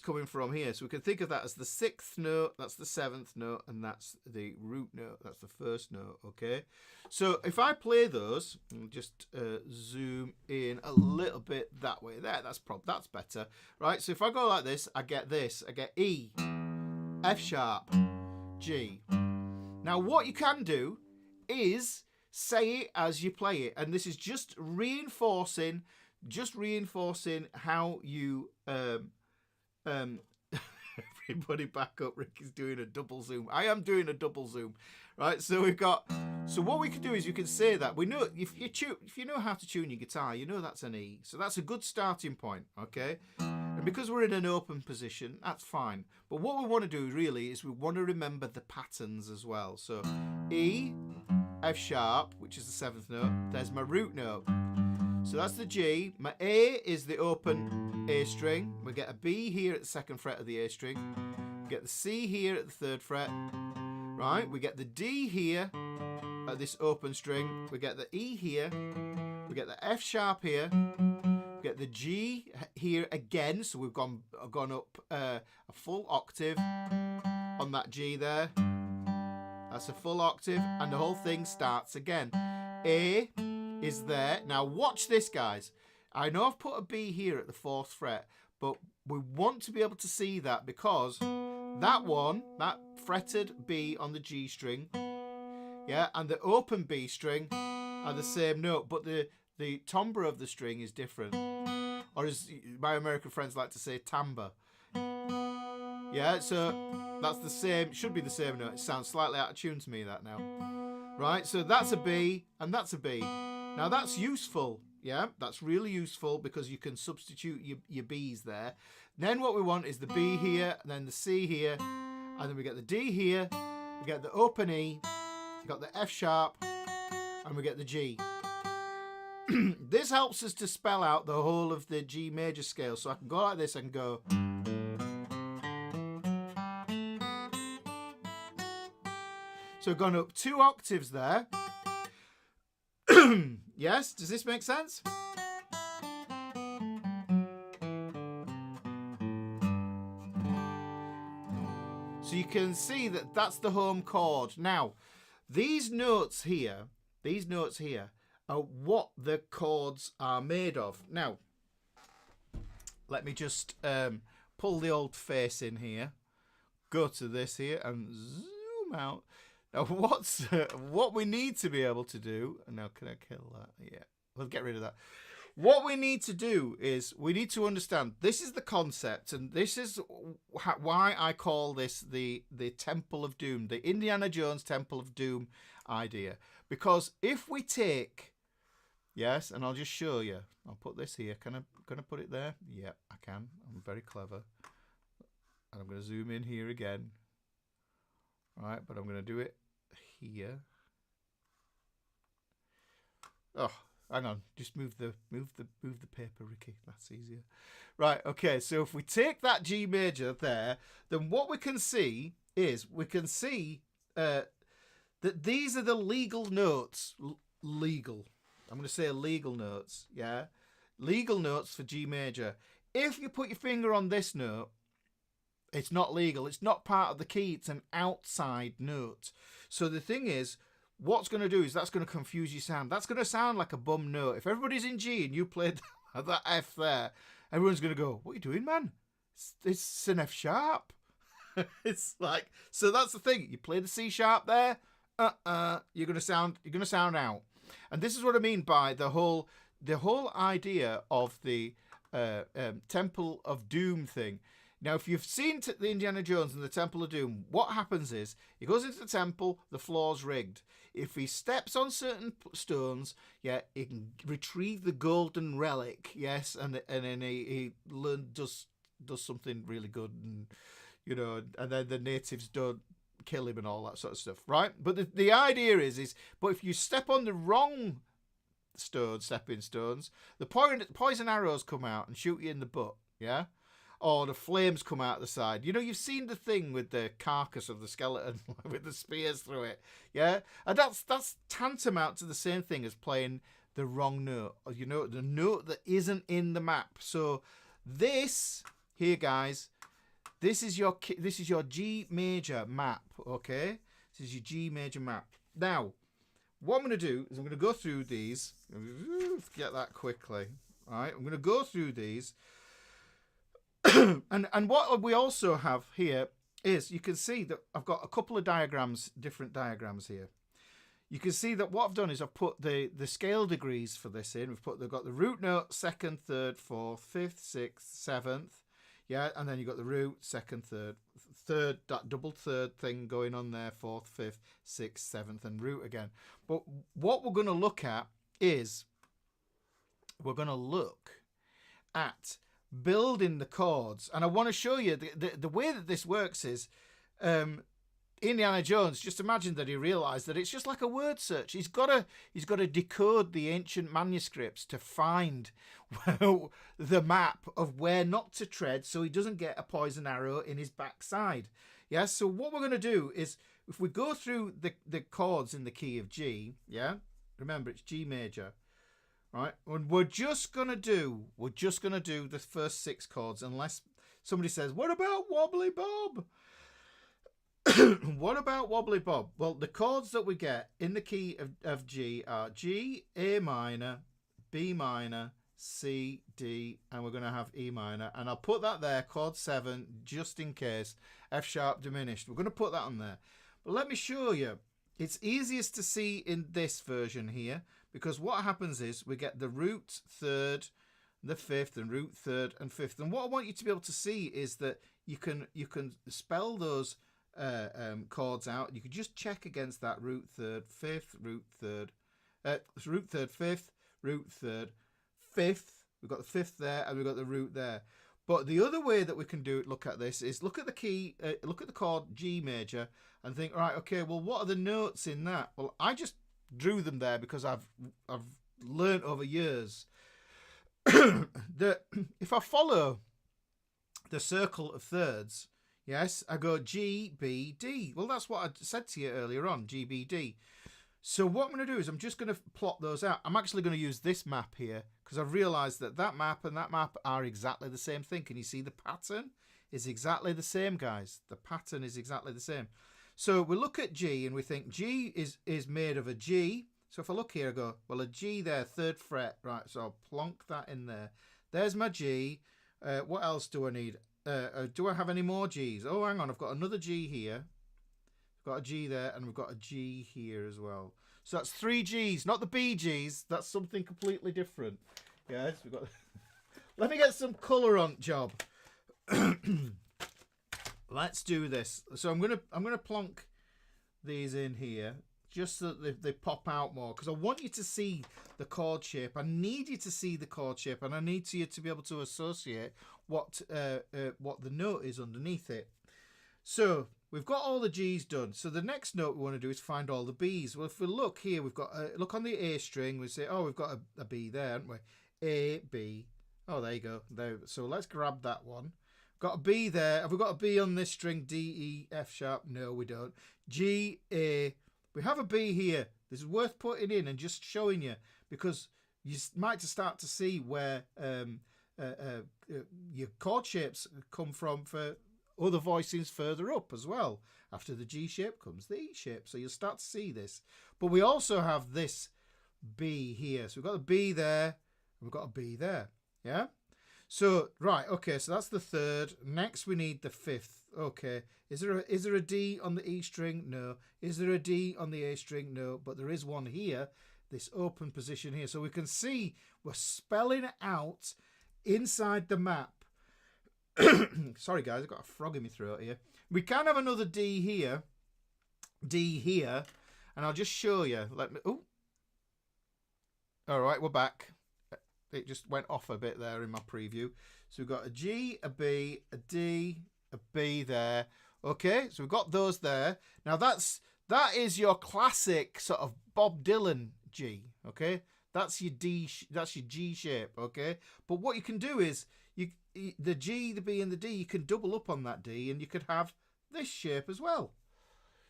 coming from here. So we can think of that as the 6th note, that's the 7th note, and that's the root note. That's the first note, okay? So if I play those, I'll just zoom in a little bit that way. There, that's better. Right, so if I go like this, I get this. I get E, F sharp, G. Now what you can do is say it as you play it. And this is just reinforcing how you everybody back up. Rick is doing a double zoom. I am doing a double zoom. Right, so what we can do is you can say that. We know if you know how to tune your guitar, you know that's an E. So that's a good starting point, okay? And because we're in an open position, that's fine. But what we want to do really is we want to remember the patterns as well. So E, F sharp, which is the 7th note. There's my root note. So that's the G. My A is the open A string. We get a B here at the 2nd fret of the A string. We get the C here at the 3rd fret. Right? We get the D here at this open string. We get the E here. We get the F sharp here. We get the G here again. So we've gone up a full octave on that G there. That's a full octave, and the whole thing starts again. A is there. Now watch this, guys. I know I've put a B here at the 4th fret, but we want to be able to see that because that fretted B on the G string, yeah, and the open B string are the same note, but the timbre of the string is different. Or as my American friends like to say, timbre. Yeah, so that's the same, should be the same note. It sounds slightly out of tune to me, that now. Right, so that's a B and that's a B. Now that's useful, yeah, that's really useful because you can substitute your B's there. Then what we want is the B here, and then the C here, and then we get the D here, we get the open E, we got the F sharp, and we get the G. This helps us to spell out the whole of the G major scale. So I can go like this, I can go. So I've gone up 2 octaves there. Yes, does this make sense? So you can see that that's the home chord. Now, these notes here are what the chords are made of. Now, let me just pull the old face in here, go to this here and zoom out. Now, what we need to be able to do, now can I kill that? Yeah, we'll get rid of that. What we need to do is we need to understand, this is the concept, and this is why I call this the Temple of Doom, the Indiana Jones Temple of Doom idea. Because if we take, yes, and I'll just show you, I'll put this here. Can I put it there? Yeah, I can. I'm very clever. And I'm going to zoom in here again. All right, but I'm going to do it here. Oh, hang on. Just move the paper, Ricky. That's easier. Right. Okay. So if we take that G major there, then what we can see is that these are the legal notes. Legal. I'm going to say legal notes. Yeah. Legal notes for G major. If you put your finger on this note, it's not legal. It's not part of the key. It's an outside note. So the thing is, what's going to do is that's going to confuse your sound. That's going to sound like a bum note. If everybody's in G and you played that F there, everyone's going to go, "What are you doing, man? It's an F sharp." It's like, so that's the thing. You play the C sharp there, you're going to sound out. And this is what I mean by the whole idea of the Temple of Doom thing. Now, if you've seen the Indiana Jones and the Temple of Doom, what happens is he goes into the temple, the floor's rigged. If he steps on certain stones, yeah, he can retrieve the golden relic, yes, and then he does something really good, and and then the natives don't kill him and all that sort of stuff, right? But the idea is, but if you step on the wrong stepping stones, the poison arrows come out and shoot you in the butt, yeah? Or the flames come out the side. You know, you've seen the thing with the carcass of the skeleton with the spears through it, yeah? And that's tantamount to the same thing as playing the wrong note, or, you know, the note that isn't in the map. So this here, guys, this is your G major map, okay? This is your G major map. Now, what I'm going to do is I'm going to go through these. Get that quickly. All right, I'm going to go through these. and what we also have here is, you can see that I've got a couple of diagrams, different diagrams here. You can see that what I've done is I've put the scale degrees for this in. They've got the root note, second, third, fourth, fifth, sixth, seventh. Yeah, and then you've got the root, second, third, that double third thing going on there, fourth, fifth, sixth, seventh, and root again. But what we're going to look at is, we're going to look at building the chords. And I want to show you the way that this works is, Indiana Jones, just imagine that he realised that it's just like a word search. He's got to decode the ancient manuscripts to find the map of where not to tread, so he doesn't get a poison arrow in his backside. Yeah. So what we're going to do is, if we go through the chords in the key of G, yeah. Remember, it's G major, right? And we're just gonna do the first 6 chords, unless somebody says, "What about Wobbly Bob?" What about Wobbly Bob? Well, the chords that we get in the key of G are G, A minor, B minor, C, D, and we're going to have E minor. And I'll put that there, chord 7, just in case. F sharp diminished. We're going to put that on there. But let me show you. It's easiest to see in this version here, because what happens is we get the root third, the fifth, and root third and fifth. And what I want you to be able to see is that you can spell those chords out. You could just check against that: root third, fifth, root third, fifth, root third, fifth. We've got the fifth there, and we've got the root there. But the other way that we can look at this is look at the key, look at the chord G major, and think, right, okay, well, what are the notes in that? Well, I just drew them there because I've learnt over years that if I follow the circle of thirds, yes, I go G, B, D. Well, that's what I said to you earlier on, G, B, D. So what I'm going to do is I'm just going to plot those out. I'm actually going to use this map here because I've realised that that map and that map are exactly the same thing. Can you see the pattern is exactly the same, guys? The pattern is exactly the same. So we look at G and we think G is made of a G. So if I look here, I go, well, a G there, 3rd fret. Right, so I'll plonk that in there. There's my G. What else do I need? Do I have any more G's? Oh, hang on. I've got another G here. I've got a G there, and we've got a G here as well. So that's 3 G's, not the B G's. That's something completely different. Yes, we've got. Let me get some colour on job. Let's do this. So I'm gonna plonk these in here just so that they pop out more, because I want you to see the chord shape. I need you to see the chord shape, and I need you to be able to associate what the note is underneath it. So we've got all the G's done. So the next note we want to do is find all the B's. Well, if we look here, we've got look on the A string. We say, oh, we've got a B there, haven't we? A, B. Oh, there you go. There. So let's grab that one. Got a B there. Have we got a B on this string? D, E, F sharp? No, we don't. G, A. We have a B here. This is worth putting in and just showing you, because you might start to see where your chord shapes come from for other voicings further up as well. After the G shape comes the E shape. So you'll start to see this. But we also have this B here. So we've got a B there, and we've got a B there. Yeah? So, right, okay, so that's the 3rd. Next we need the 5th. Okay. Is there a D on the E string? No. Is there a D on the A string? No. But there is one here, this open position here. So we can see we're spelling it out inside the map. Sorry guys, I've got a frog in my throat here. We can have another D here, and I'll just show you. Let me. Oh, all right, we're back. It just went off a bit there in my preview. So we've got a G, a B, a D, a B there. Okay, so we've got those there. Now that is your classic sort of Bob Dylan G. Okay, that's your D. That's your G shape. Okay, but what you can do is the G, the B, and the D. You can double up on that D, and you could have this shape as well.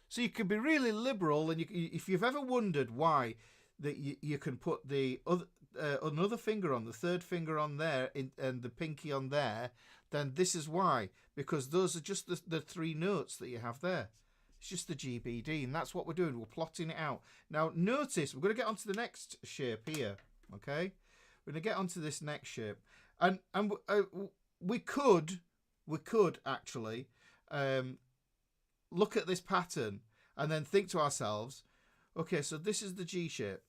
So you can be really liberal, and if you've ever wondered why that you can put the other another finger on, the third finger on there, and the pinky on there, then this is why. Because those are just the three notes that you have there. It's just the G, B, D, and that's what we're doing. We're plotting it out. Now, notice, we're going to get onto the next shape here, okay? We're going to get onto this next shape. And we could actually look at this pattern and then think to ourselves, okay, so this is the G shape.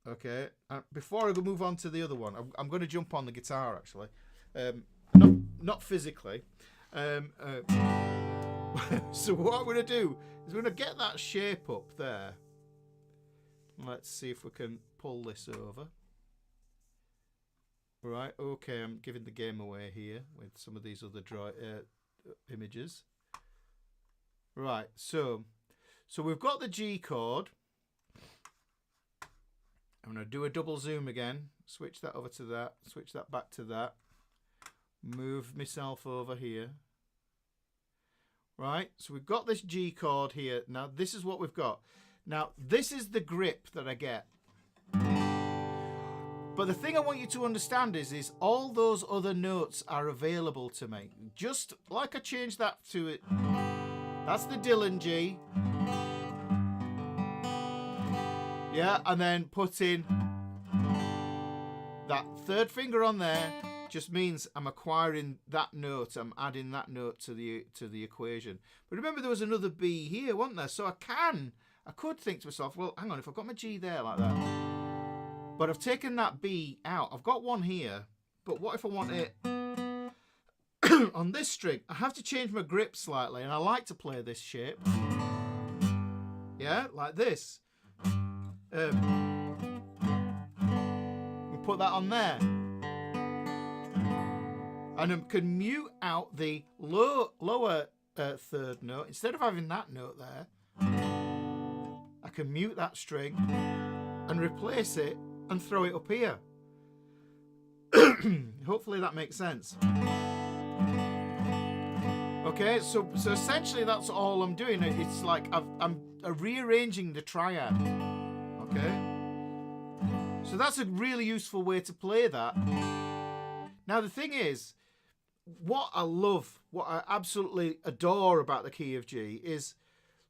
Okay, before I move on to the other one, I'm going to jump on the guitar actually, not physically. So what I'm going to do is we're going to get that shape up there. Let's see if we can pull this over. Right, okay, I'm giving the game away here with some of these other images. Right, so we've got the G chord. I'm going to do a double zoom again, switch that over to that, switch that back to that, move myself over here. Right, so we've got this G chord here. Now, this is what we've got. Now, this is the grip that I get. But the thing I want you to understand is all those other notes are available to me. Just like I changed that to it. That's the Dylan G. Yeah, and then put in that third finger on there just means I'm acquiring that note. I'm adding that note to the equation. But remember, there was another B here, wasn't there? So I could think to myself, well, hang on, if I've got my G there like that, but I've taken that B out. I've got one here, but what if I want it on this string? I have to change my grip slightly, and I like to play this shape. Yeah, like this. We put that on there. And I can mute out the lower third note. Instead of having that note there, I can mute that string and replace it and throw it up here. Hopefully that makes sense. Okay, so essentially that's all I'm doing. It's like I'm rearranging the triad. Okay, so that's a really useful way to play that. Now the thing is, what I love, what I absolutely adore about the key of G is,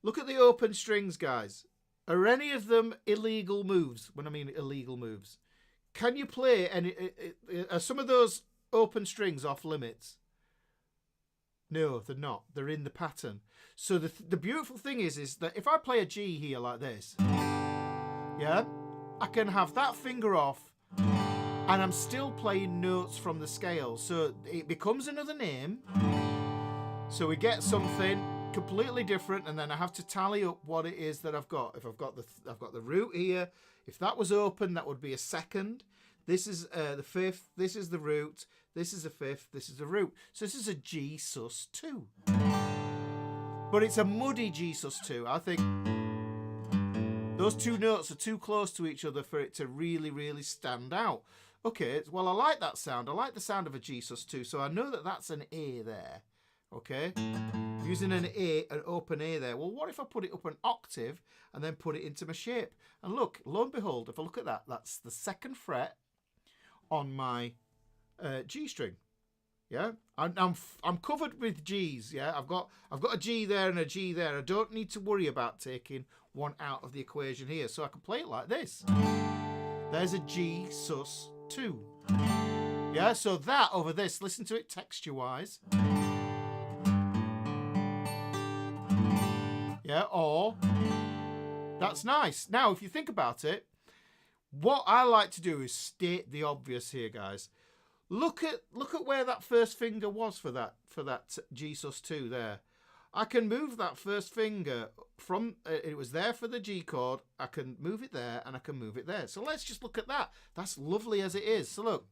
look at the open strings, guys. Are any of them illegal moves? When I mean illegal moves, can you play any? Are some of those open strings off limits? No, they're not. They're in the pattern. So the beautiful thing is that if I play a G here like this, yeah, I can have that finger off and I'm still playing notes from the scale. So it becomes another name. So we get something completely different, and then I have to tally up what it is that I've got. If I've got the root here, if that was open, that would be a second. This is the fifth, this is the root, this is the fifth, this is the root. So this is a G sus2. But it's a muddy G sus2. I think those two notes are too close to each other for it to really, really stand out. Okay, well, I like that sound. I like the sound of a G sus2, so I know that that's an A there. Okay, using an open A there. Well, what if I put it up an octave and then put it into my shape? And look, lo and behold, if I look at that, that's the second fret on my G string. Yeah, I'm covered with G's. Yeah, I've got a G there and a G there. I don't need to worry about taking one out of the equation here, so I can play it like this. There's a G sus2. Yeah, so that over this, listen to it texture-wise. Yeah, or that's nice. Now, if you think about it, what I like to do is state the obvious here, guys. Look at where that first finger was for that G sus2 there. I can move that first finger from it was there for the G chord. I can move it there and I can move it there. So let's just look at that. That's lovely as it is. So look.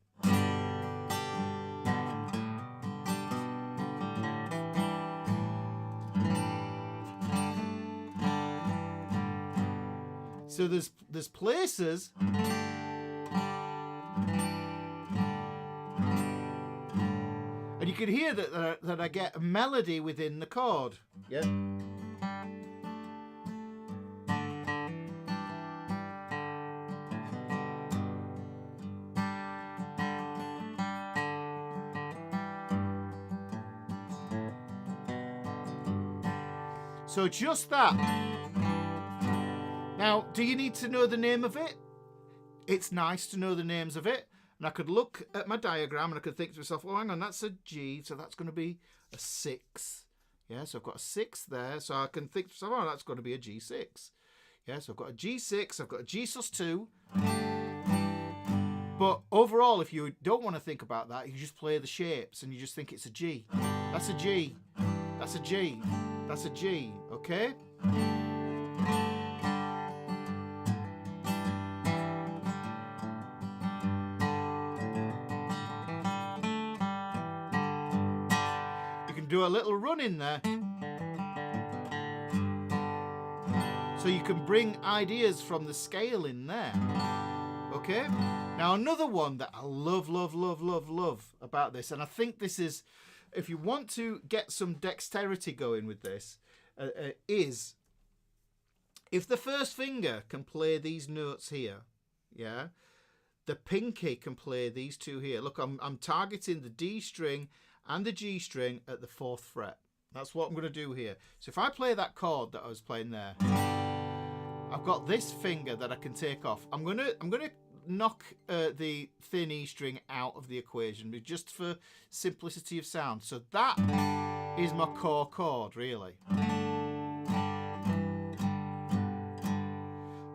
So there's places. And you can hear that I get a melody within the chord. Yeah. So just that. Now, do you need to know the name of it? It's nice to know the names of it. And I could look at my diagram and I could think to myself, oh, hang on, that's a G, so that's going to be a 6. Yeah, so I've got a 6 there. So I can think to myself, oh, that's going to be a G6. Yeah, so I've got a G6, I've got a G sus2. But overall, if you don't want to think about that, you just play the shapes and you just think it's a G. That's a G. That's a G. That's a G, okay? You can do a little run in there. So you can bring ideas from the scale in there, okay? Now another one that I love about this, and I think this is, if you want to get some dexterity going with this, is if the first finger can play these notes here, yeah, the pinky can play these two here. Look, I'm targeting the D string and the G string at the 4th fret. That's what I'm going to do here. So if I play that chord that I was playing there, I've got this finger that I can take off. I'm gonna knock the thin E string out of the equation, but just for simplicity of sound. So that is my core chord, really.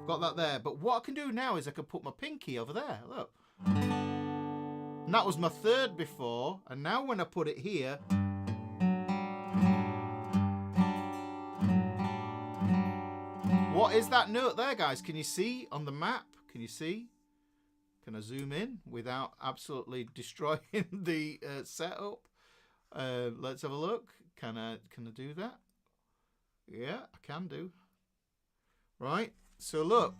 Got that there. But what I can do now is I can put my pinky over there. Look. And that was my 3rd before. And now when I put it here, what is that note there, guys? Can you see on the map? Can you see? Can I zoom in without absolutely destroying the setup? Let's have a look. Can I do that? Yeah, I can do. Right. So look.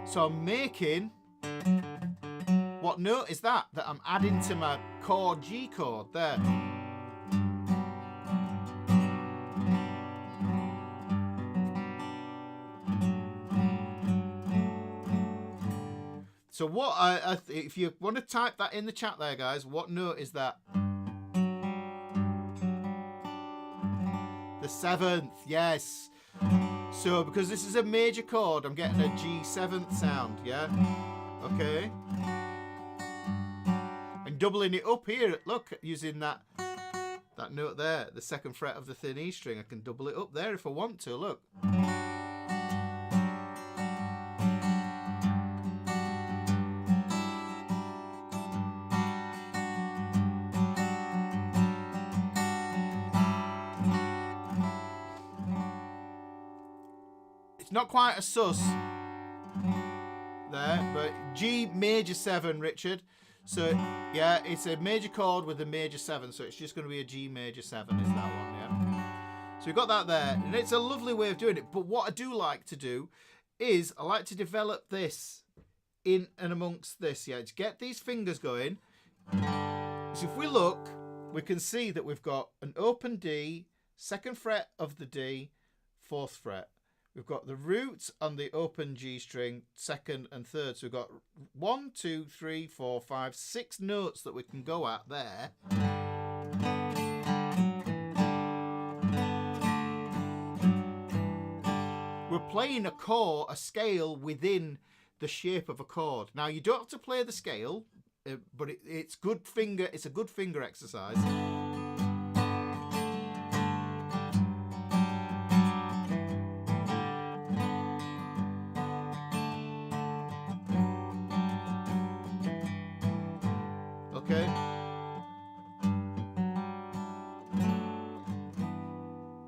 So I'm making. What note is that I'm adding to my chord G chord there? So what if you want to type that in the chat there, guys, what note is that? The 7th, yes. So because this is a major chord, I'm getting a G7th sound, yeah? Okay. And doubling it up here, look, using that note there, the 2nd fret of the thin E string, I can double it up there if I want to, look. Not quite a sus there, but G major 7, Richard. So yeah, it's a major chord with a major 7, so it's just going to be a G major 7 is that one, yeah. So we've got that there, and it's a lovely way of doing it. But what I do like to do is I like to develop this in and amongst this, yeah, to get these fingers going. So if we look, we can see that we've got an open D, 2nd fret of the D, 4th fret. We've got the root on the open G string, 2nd and 3rd. So we've got 1, 2, 3, 4, 5, 6 notes that we can go at there. We're playing a scale within the shape of a chord. Now you don't have to play the scale, but it's good finger. It's a good finger exercise.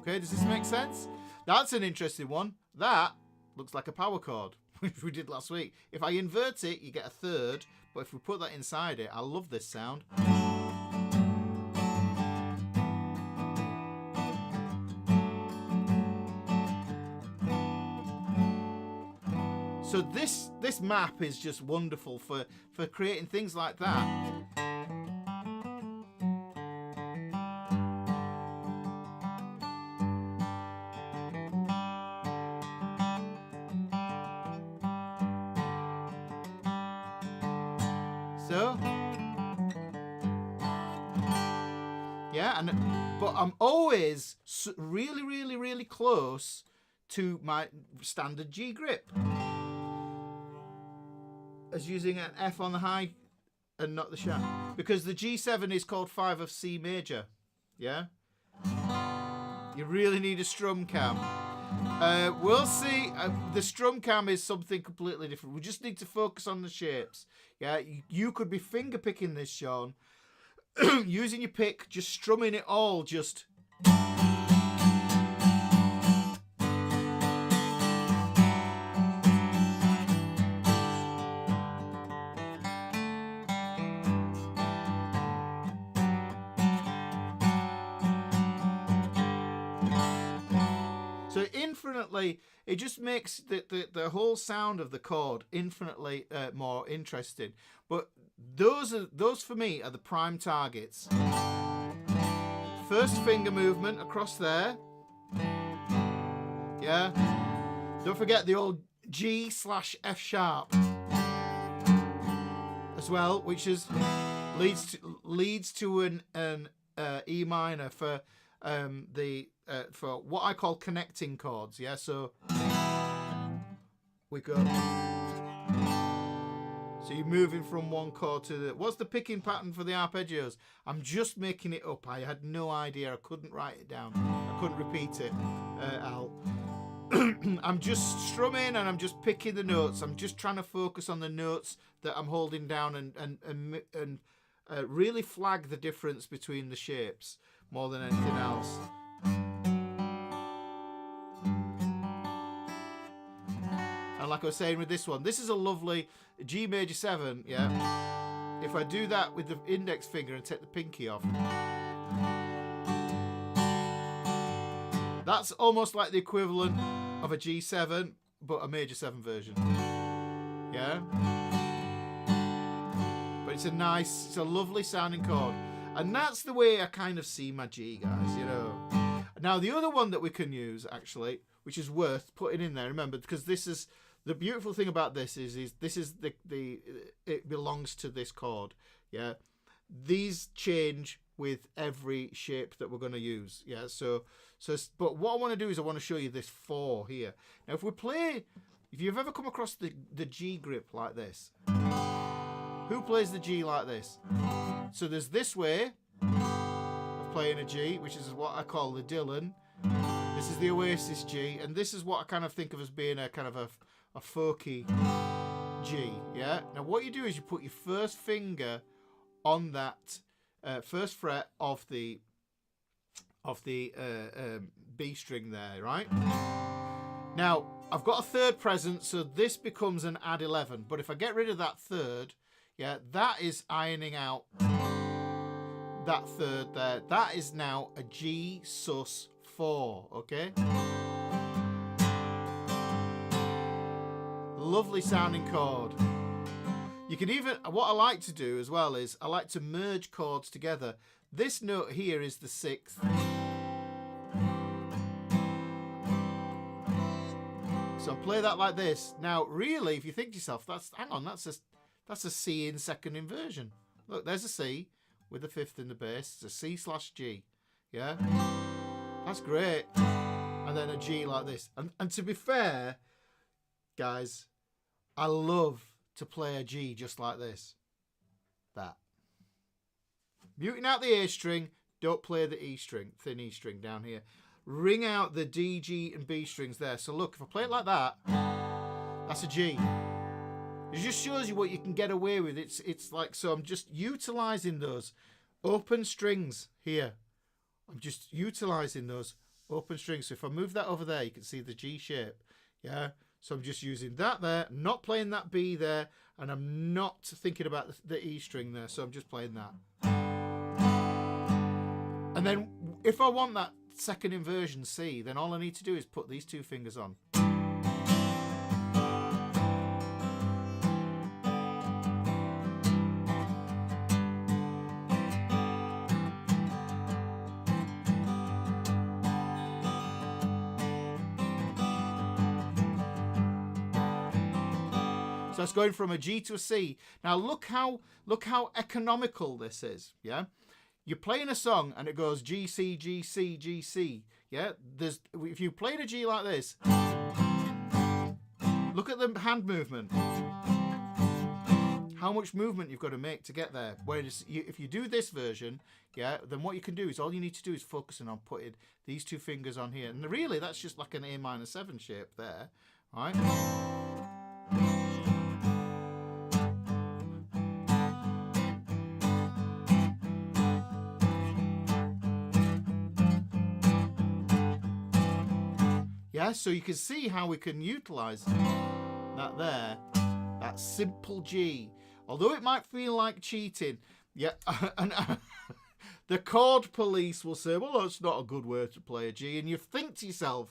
Okay, does this make sense? That's an interesting one. That looks like a power chord, which we did last week. If I invert it, you get a 3rd, but if we put that inside it, I love this sound. So this map is just wonderful for creating things like that. So yeah, but I'm always really, really, really close to my standard G grip, as using an F on the high and not the sharp, because the G7 is called 5 of C major. Yeah, you really need a strum cam. We'll see. The strum cam is something completely different. We just need to focus on the shapes. Yeah, you could be finger picking this, Sean, using your pick, just strumming it all, just. So infinitely, it just makes the whole sound of the chord infinitely more interesting. But those for me are the prime targets. First finger movement across there. Yeah. Don't forget the old G/F sharp as well, which is leads to an E minor for for what I call connecting chords. Yeah, so we go. So you're moving from one chord to the. What's the picking pattern for the arpeggios? I'm just making it up. I had no idea. I couldn't write it down. I couldn't repeat it, Al. I'm just strumming and I'm just picking the notes. I'm just trying to focus on the notes that I'm holding down and really flag the difference between the shapes more than anything else. And like I was saying with this one, this is a lovely G major 7, yeah? If I do that with the index finger and take the pinky off, that's almost like the equivalent of a G7, but a major 7 version. Yeah? But it's a lovely sounding chord. And that's the way I kind of see my G, guys, you know. Now, the other one that we can use, actually, which is worth putting in there, remember, because this is, the beautiful thing about this is it belongs to this chord, yeah? These change with every shape that we're going to use, yeah? But what I want to do is I want to show you this 4 here. Now, if you've ever come across the G grip like this, who plays the G like this? So there's this way of playing a G, which is what I call the Dylan. This is the Oasis G, and this is what I kind of think of as being a kind of a folky G, yeah? Now what you do is you put your first finger on that first fret of the B string there, right? Now, I've got a third present, so this becomes an add 11, but if I get rid of that third, yeah, that is ironing out that third there. That is now a G sus 4, okay? Lovely sounding chord. You can even, what I like to do as well is I like to merge chords together. This note here is the 6th. So play that like this. Now, really, if you think to yourself, that's a C in second inversion. Look, there's a C with the 5th in the bass. It's a C/G. Yeah? That's great. And then a G like this. And to be fair, guys, I love to play a G just like this. That. Muting out the A string, don't play the E string, thin E string down here. Ring out the D, G, and B strings there. So look, if I play it like that, that's a G. It just shows you what you can get away with. It's like, so I'm just utilizing those open strings here. I'm just utilizing those open strings. So if I move that over there, you can see the G shape. Yeah. So I'm just using that there, not playing that B there, and I'm not thinking about the E string there. So I'm just playing that. And then if I want that second inversion C, then all I need to do is put these 2 fingers on. So it's going from a G to a C. Now look how economical this is. Yeah, you're playing a song and it goes G C G C G C. Yeah, if you played a G like this, look at the hand movement. How much movement you've got to make to get there. Whereas if you do this version, yeah, then what you can do is all you need to do is focusing on putting these two fingers on here. And really, that's just like an A minor 7 shape there, right? Yeah, so you can see how we can utilize that there, that simple G. Although it might feel like cheating, yeah, and the chord police will say, well, that's not a good way to play a G. And you think to yourself,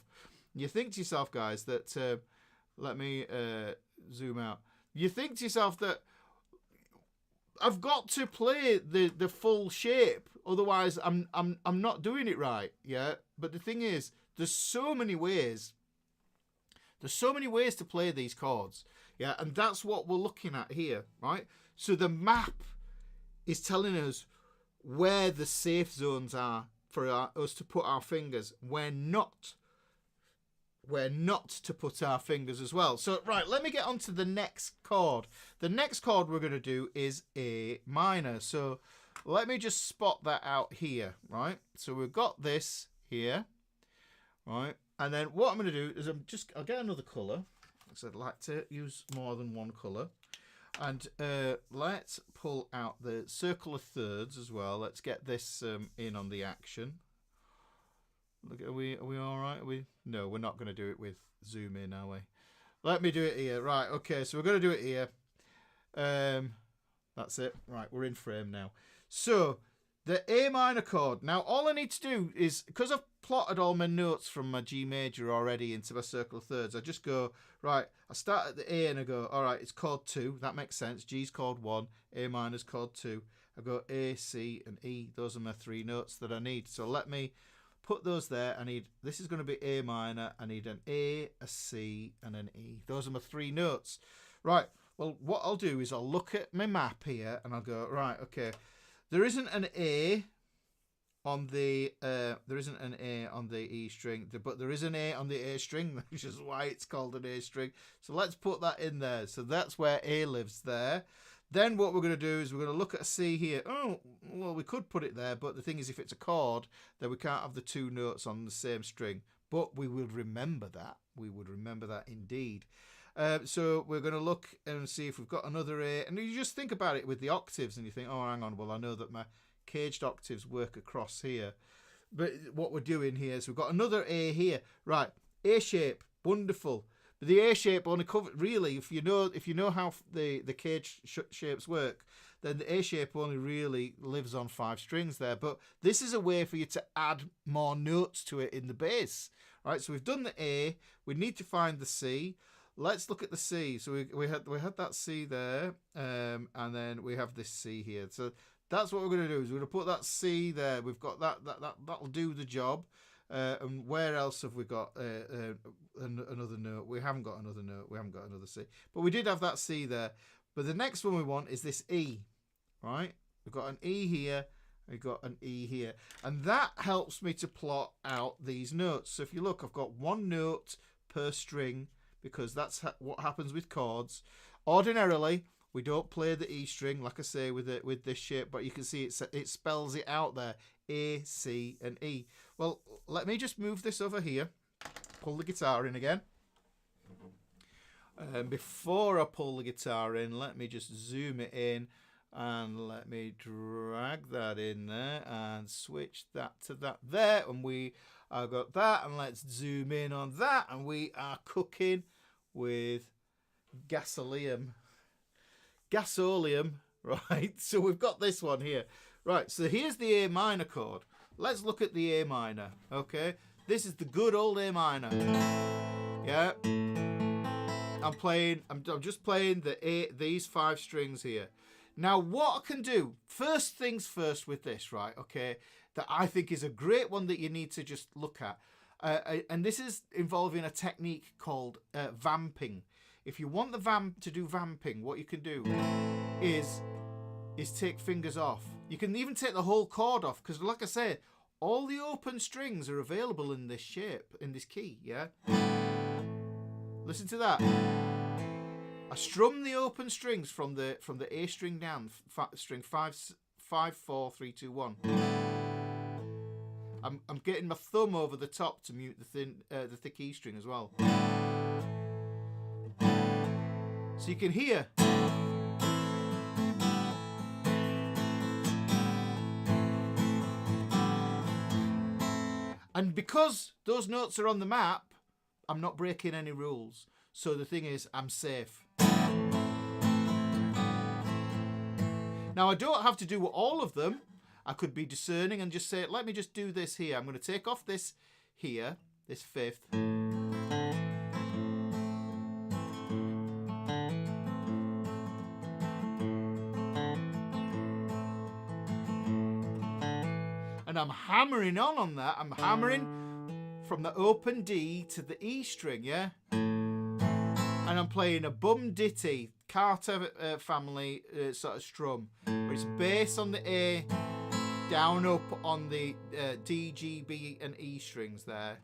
guys, that, let me zoom out. You think to yourself that I've got to play the full shape, otherwise I'm not doing it right, yeah? But the thing is, there's so many ways. There's so many ways to play these chords. Yeah, and that's what we're looking at here, right? So the map is telling us where the safe zones are for us to put our fingers. Where not to put our fingers as well. So, right, let me get on to the next chord. The next chord we're going to do is A minor. So let me just spot that out here, right? So we've got this here, right? And then what I'm going to do is I'll get another colour. So I'd like to use more than one colour. And let's pull out the circle of thirds as well. Let's get this in on the action. Look, are we all right? No, we're not going to do it with zoom in, are we? Let me do it here. Right, okay, so we're going to do it here. That's it. Right, we're in frame now. So the A minor chord. Now, all I need to do is, because I've plotted all my notes from my G major already into my circle of thirds, I just go, right, I start at the A and I go, all right, it's chord 2. That makes sense. G's chord 1, A minor's chord 2. I go A, C, and E. Those are my 3 notes that I need. So let me put those there. This is going to be A minor. I need an A, a C, and an E. Those are my 3 notes. Right, well, what I'll do is I'll look at my map here and I'll go, right, okay, there isn't an A on the E string, but there is an A on the A string, which is why it's called an A string. So let's put that in there. So that's where A lives there. Then what we're going to do is we're going to look at a C here. Oh, well, we could put it there, but the thing is, if it's a chord, then we can't have the 2 notes on the same string. But we will remember that. We would remember that indeed. So we're going to look and see if we've got another A. And you just think about it with the octaves and you think, oh, hang on, well, I know that my caged octaves work across here. But what we're doing here is we've got another A here. Right, A shape, wonderful. But the A shape only covers, really, if you know how the cage shapes work, then the A shape only really lives on 5 strings there. But this is a way for you to add more notes to it in the bass. Right, so we've done the A. We need to find the C. Let's look at the C. So we had that C there, and then we have this C here. So that's what we're going to do. Is we're going to put that C there. We've got that'll do the job. And where else have we got another note? We haven't got another note. We haven't got another C. But we did have that C there. But the next one we want is this E, right? We've got an E here. We've got an E here. And that helps me to plot out these notes. So if you look, I've got 1 note per string because that's what happens with chords. Ordinarily, we don't play the E string, like I say, with this shape, but you can see it spells it out there. A, C, and E. Well, let me just move this over here. Pull the guitar in again. Before I pull the guitar in, let me just zoom it in and let me drag that in there and switch that to that there. And I've got that, and let's zoom in on that, and we are cooking with gasoline, right? So we've got this one here. Right, so here's the A minor chord. Let's look at the A minor, okay? This is the good old A minor. Yeah. I'm just playing these 5 strings here. Now, what I can do, first things first with this, right, okay, that I think is a great one that you need to just look at. And this is involving a technique called vamping. If you want the vamp to do vamping, what you can do is take fingers off. You can even take the whole chord off, because like I said, all the open strings are available in this shape, in this key, yeah? Listen to that. I strum the open strings from the A string down, string 5, 4, 3, 2, 1. I'm getting my thumb over the top to mute the thick E string as well. So you can hear. And because those notes are on the map, I'm not breaking any rules. So the thing is, I'm safe. Now, I don't have to do all of them. I could be discerning and just say, let me just do this here. I'm going to take off this here, this fifth. And I'm hammering on that. I'm hammering from the open D to the E string, yeah? And I'm playing a bum ditty, Carter family sort of strum, where it's bass on the A, down up on the D, G, B and E strings there.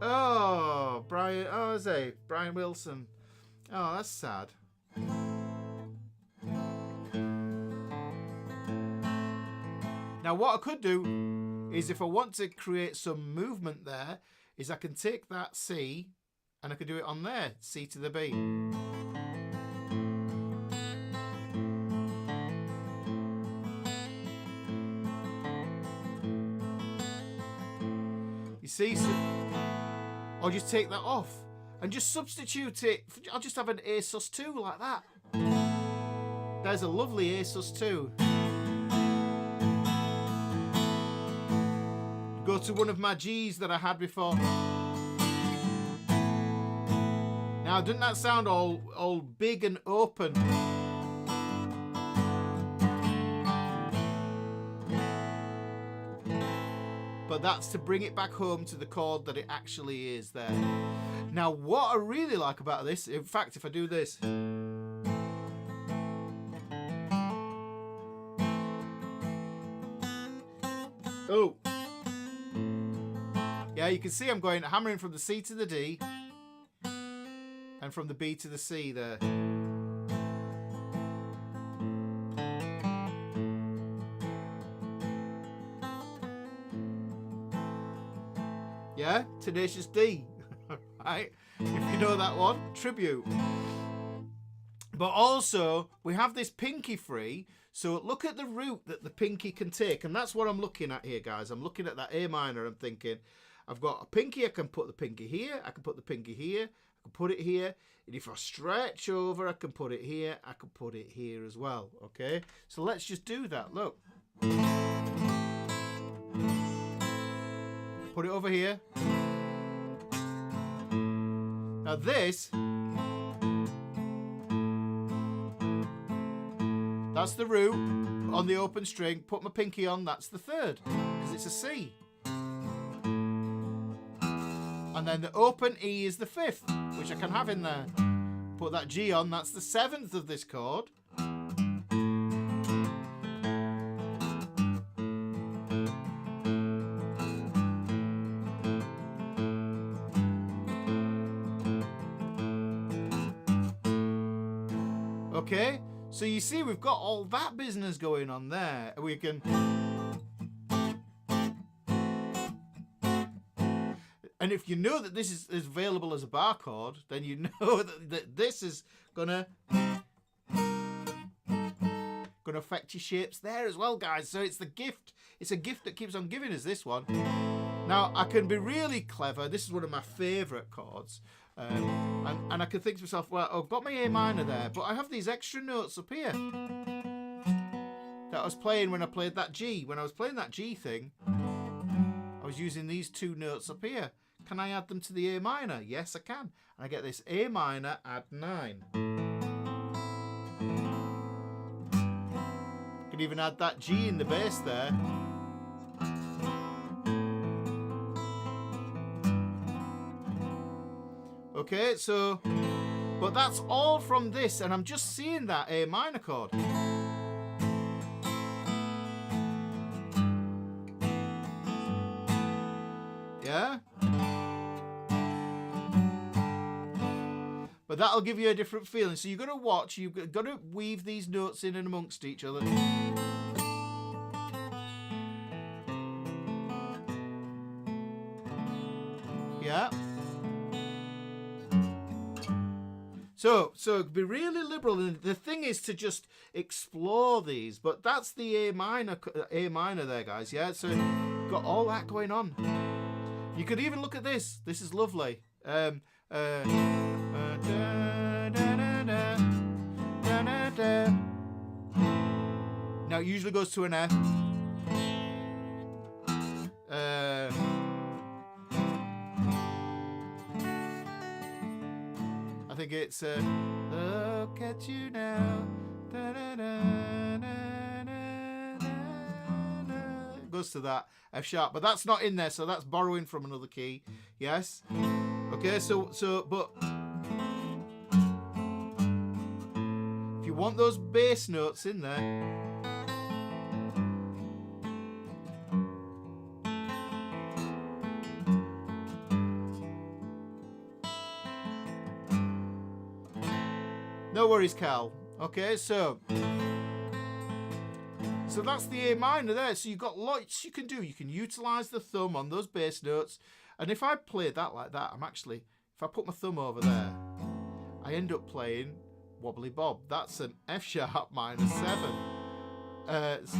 Oh, Brian, oh, is he? Brian Wilson. Oh, that's sad. Now, what I could do is, if I want to create some movement there, is I can take that C and I can do it on there, C to the B. You see? So, or just take that off and just substitute it. I'll just have an A sus2 like that. There's a lovely A sus2. Go to one of my G's that I had before. Now, doesn't that sound all big and open? But that's to bring it back home to the chord that it actually is there. Now, what I really like about this, in fact, if I do this. Oh. Yeah, you can see I'm going hammering from the C to the D and from the B to the C there. Yeah, Tenacious D, right? If you know that one, tribute. But also, we have this pinky free, so look at the route that the pinky can take, and that's what I'm looking at here, guys. I'm looking at that A minor, I'm thinking, I've got a pinky, I can put the pinky here, I can put the pinky here, I can put it here, and if I stretch over, I can put it here, I can put it here as well, okay? So let's just do that, look. Put it over here. Now this, that's the root on the open string. Put my pinky on, that's the third, because it's a C. And then the open E is the fifth, which I can have in there. Put that G on, that's the seventh of this chord. Okay, so you see we've got all that business going on there. We can... And if you know that this is available as a bar chord, then you know that this is gonna affect your shapes there as well, guys. So it's the gift. It's a gift that keeps on giving us, this one. Now, I can be really clever. This is one of my favourite chords. And I can think to myself, well, I've got my A minor there, but I have these extra notes up here that I was playing when I played that G. When I was playing that G thing, I was using these two notes up here. Can I add them to the A minor? Yes, I can. And I get this A minor, add 9. Can can even add that G in the bass there. Okay, so, but that's all from this, and I'm just seeing that A minor chord. Yeah? But that'll give you a different feeling. So you've got to watch, you've got to weave these notes in and amongst each other. Yeah? So be really liberal, and the thing is to just explore these. But that's the A minor there, guys. Yeah, so you've got all that going on. You could even look at this. This is lovely. Now it usually goes to an F. I think it's look at you now. It goes to that F sharp, but that's not in there, so that's borrowing from another key. Yes. Okay, so but if you want those bass notes in there, no worries, Cal. Okay, so that's the A minor there. So you've got lots you can do. You can utilize the thumb on those bass notes. And if I play that like that, if I put my thumb over there, I end up playing Wobbly Bob. That's an F sharp minor 7. It's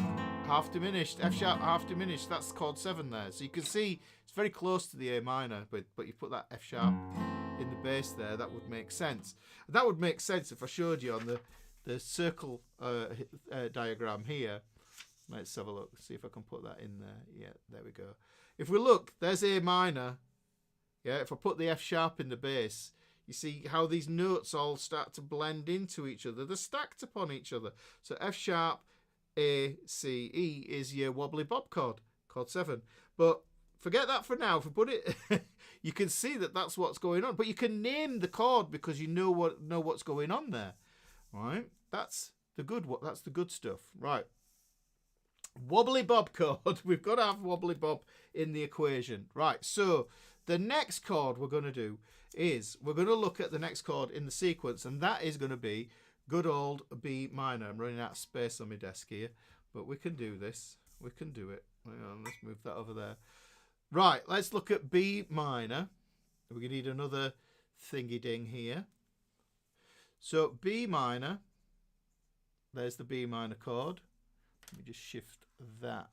half diminished. F sharp half diminished. That's chord 7 there. So you can see it's very close to the A minor, but you put that F sharp in the bass there. That would make sense. That would make sense if I showed you on the circle diagram here. Let's have a look. See if I can put that in there. Yeah, there we go. If we look, there's A minor. Yeah, if I put the F sharp in the bass, you see how these notes all start to blend into each other. They're stacked upon each other. So F sharp, A, C, E is your Wobbly Bob chord, chord 7. But forget that for now. If we put it, you can see that that's what's going on. But you can name the chord because you know what's going on there. Right? That's the good stuff. Right. Wobbly Bob chord. We've got to have Wobbly Bob in the equation. Right, so the next chord we're going to do is we're going to look at the next chord in the sequence, and that is going to be good old B minor. I'm running out of space on my desk here, but we can do this. We can do it. Hang on, let's move that over there. Right, let's look at B minor. We're going to need another thingy ding here. So B minor, there's the B minor chord. Let me just shift that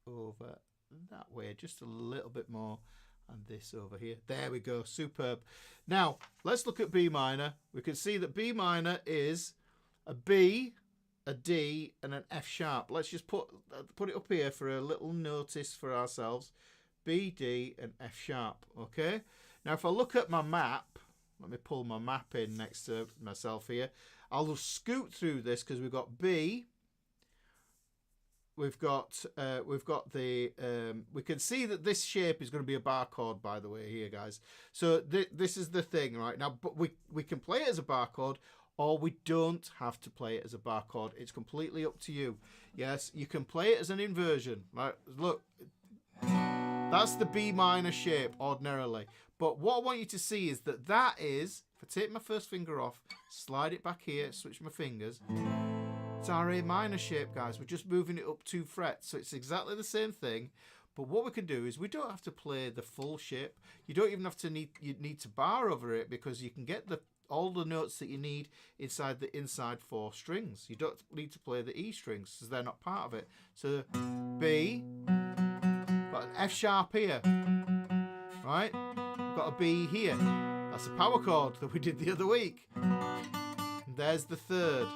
over that way just a little bit more, and this over here. There we go. Superb. Now let's look at B minor. We can see that B minor is a B, a D, and an F sharp. Let's just put it up here for a little notice for ourselves. B, D, and F sharp. Okay. Now if I look at my map, let me pull my map in next to myself here. I'll scoot through this because we've got B. We've got the we can see that this shape is going to be a bar chord, by the way, here, guys. So this is the thing right now, but we can play it as a bar chord, or we don't have to play it as a bar chord. It's completely up to you. Yes, you can play it as an inversion. Right, look, that's the B minor shape ordinarily. But what I want you to see is that is, if I take my first finger off, slide it back here, switch my fingers, it's our A minor shape, guys. We're just moving it up 2 frets. So it's exactly the same thing. But what we can do is we don't have to play the full shape. You don't even have to need to bar over it, because you can get all the notes that you need inside the inside 4 strings. You don't need to play the E strings because they're not part of it. So B, got an F sharp here, right? We've got a B here. That's a power chord that we did the other week. And there's the 3rd.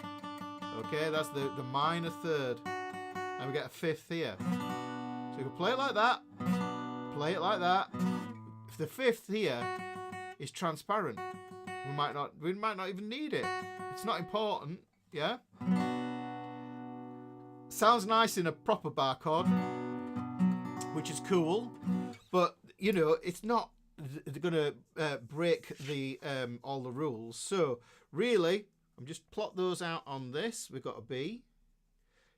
Okay, that's the minor 3rd. And we get a 5th here. So you can play it like that. Play it like that. If the 5th here is transparent, we might not even need it. It's not important, yeah? sounds nice in a proper bar chord, which is cool, but you know, it's not gonna break the all the rules. So really, I'm just plot those out on this. We've got a B,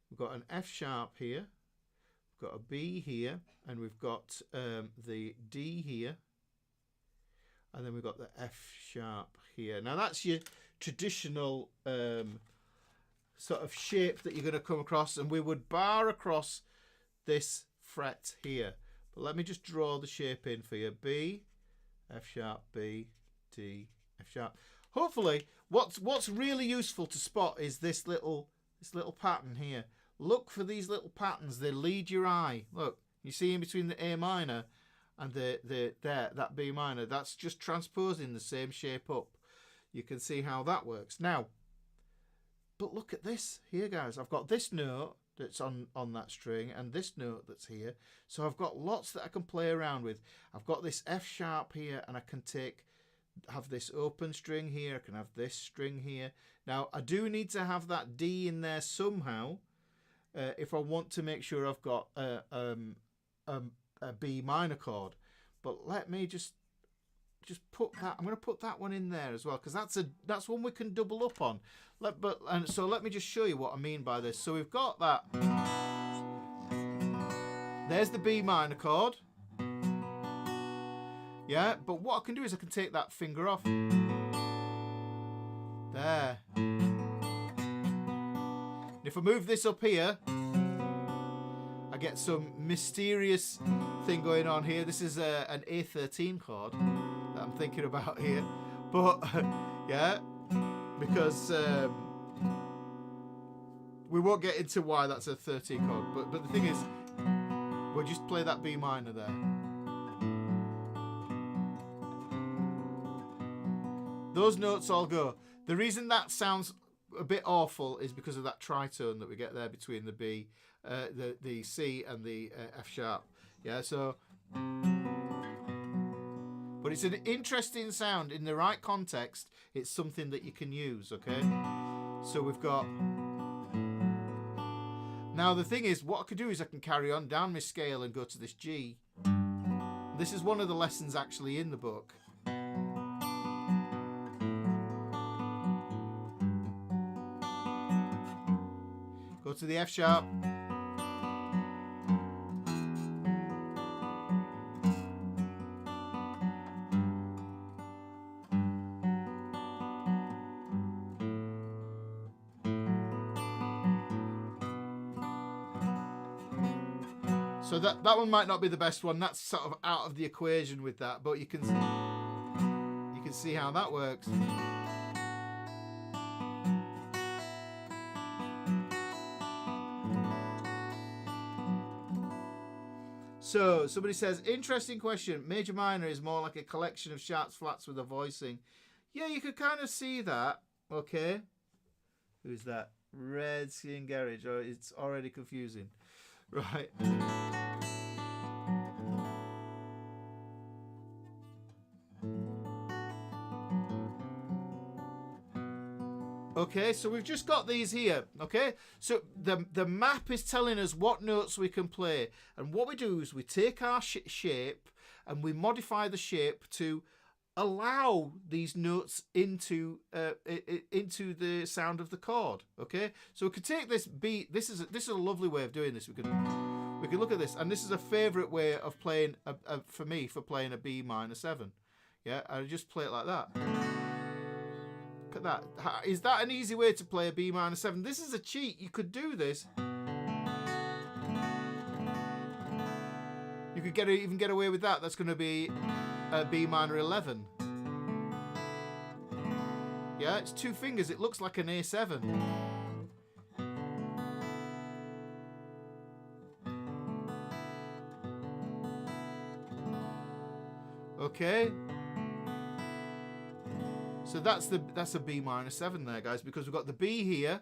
we've got an F sharp here, we've got a B here, and we've got the D here, and then we've got the F sharp here. Now that's your traditional sort of shape that you're going to come across, and we would bar across this fret here. But let me just draw the shape in for you. B, F sharp, B, D, F sharp. Hopefully, what's really useful to spot is this little pattern here. Look for these little patterns. They lead your eye. Look, you see in between the A minor and that B minor. That's just transposing the same shape up. You can see how that works. Now, but look at this here, guys. I've got this note that's on that string and this note that's here. So I've got lots that I can play around with. I've got this F sharp here, and I can have this open string here. I can have this string here. Now, I do need to have that D in there somehow if I want to make sure I've got a B minor chord. But let me just put that. I'm going to put that one in there as well, because that's one we can double up on. So let me just show you what I mean by this. So we've got that. There's the B minor chord. Yeah, but what I can do is I can take that finger off. There. And if I move this up here, I get some mysterious thing going on here. This is an A13 chord that I'm thinking about here. But, yeah, because we won't get into why that's a 13 chord. But the thing is, we'll just play that B minor there. Those notes all go. The reason that sounds a bit awful is because of that tritone that we get there between the B, the C and the F sharp. Yeah, so, but it's an interesting sound in the right context. It's something that you can use. Okay, so we've got. Now the thing is, what I could do is I can carry on down my scale and go to this G. This is one of the lessons actually in the book. Go to the F sharp. So that one might not be the best one. That's sort of out of the equation with that, but you can see how that works. So somebody says, interesting question. Major minor is more like a collection of sharps flats with a voicing. Yeah, you could kind of see that. Okay. Who's that? Red Skin Garage. Oh, it's already confusing. Right. Okay, so we've just got these here. Okay, so the map is telling us what notes we can play, and what we do is we take our shape and we modify the shape to allow these notes into the sound of the chord. Okay, so we could take this B. This is a lovely way of doing this. We can look at this, and this is a favourite way of playing for me for playing a B minor 7. Yeah, I just play it like that. Look at that. Is that an easy way to play a B minor 7? This is a cheat. You could do this. You could even get away with that. That's going to be a B minor 11. Yeah, it's 2 fingers. It looks like an A7. Okay. So that's a B minor 7 there, guys, because we've got the B here,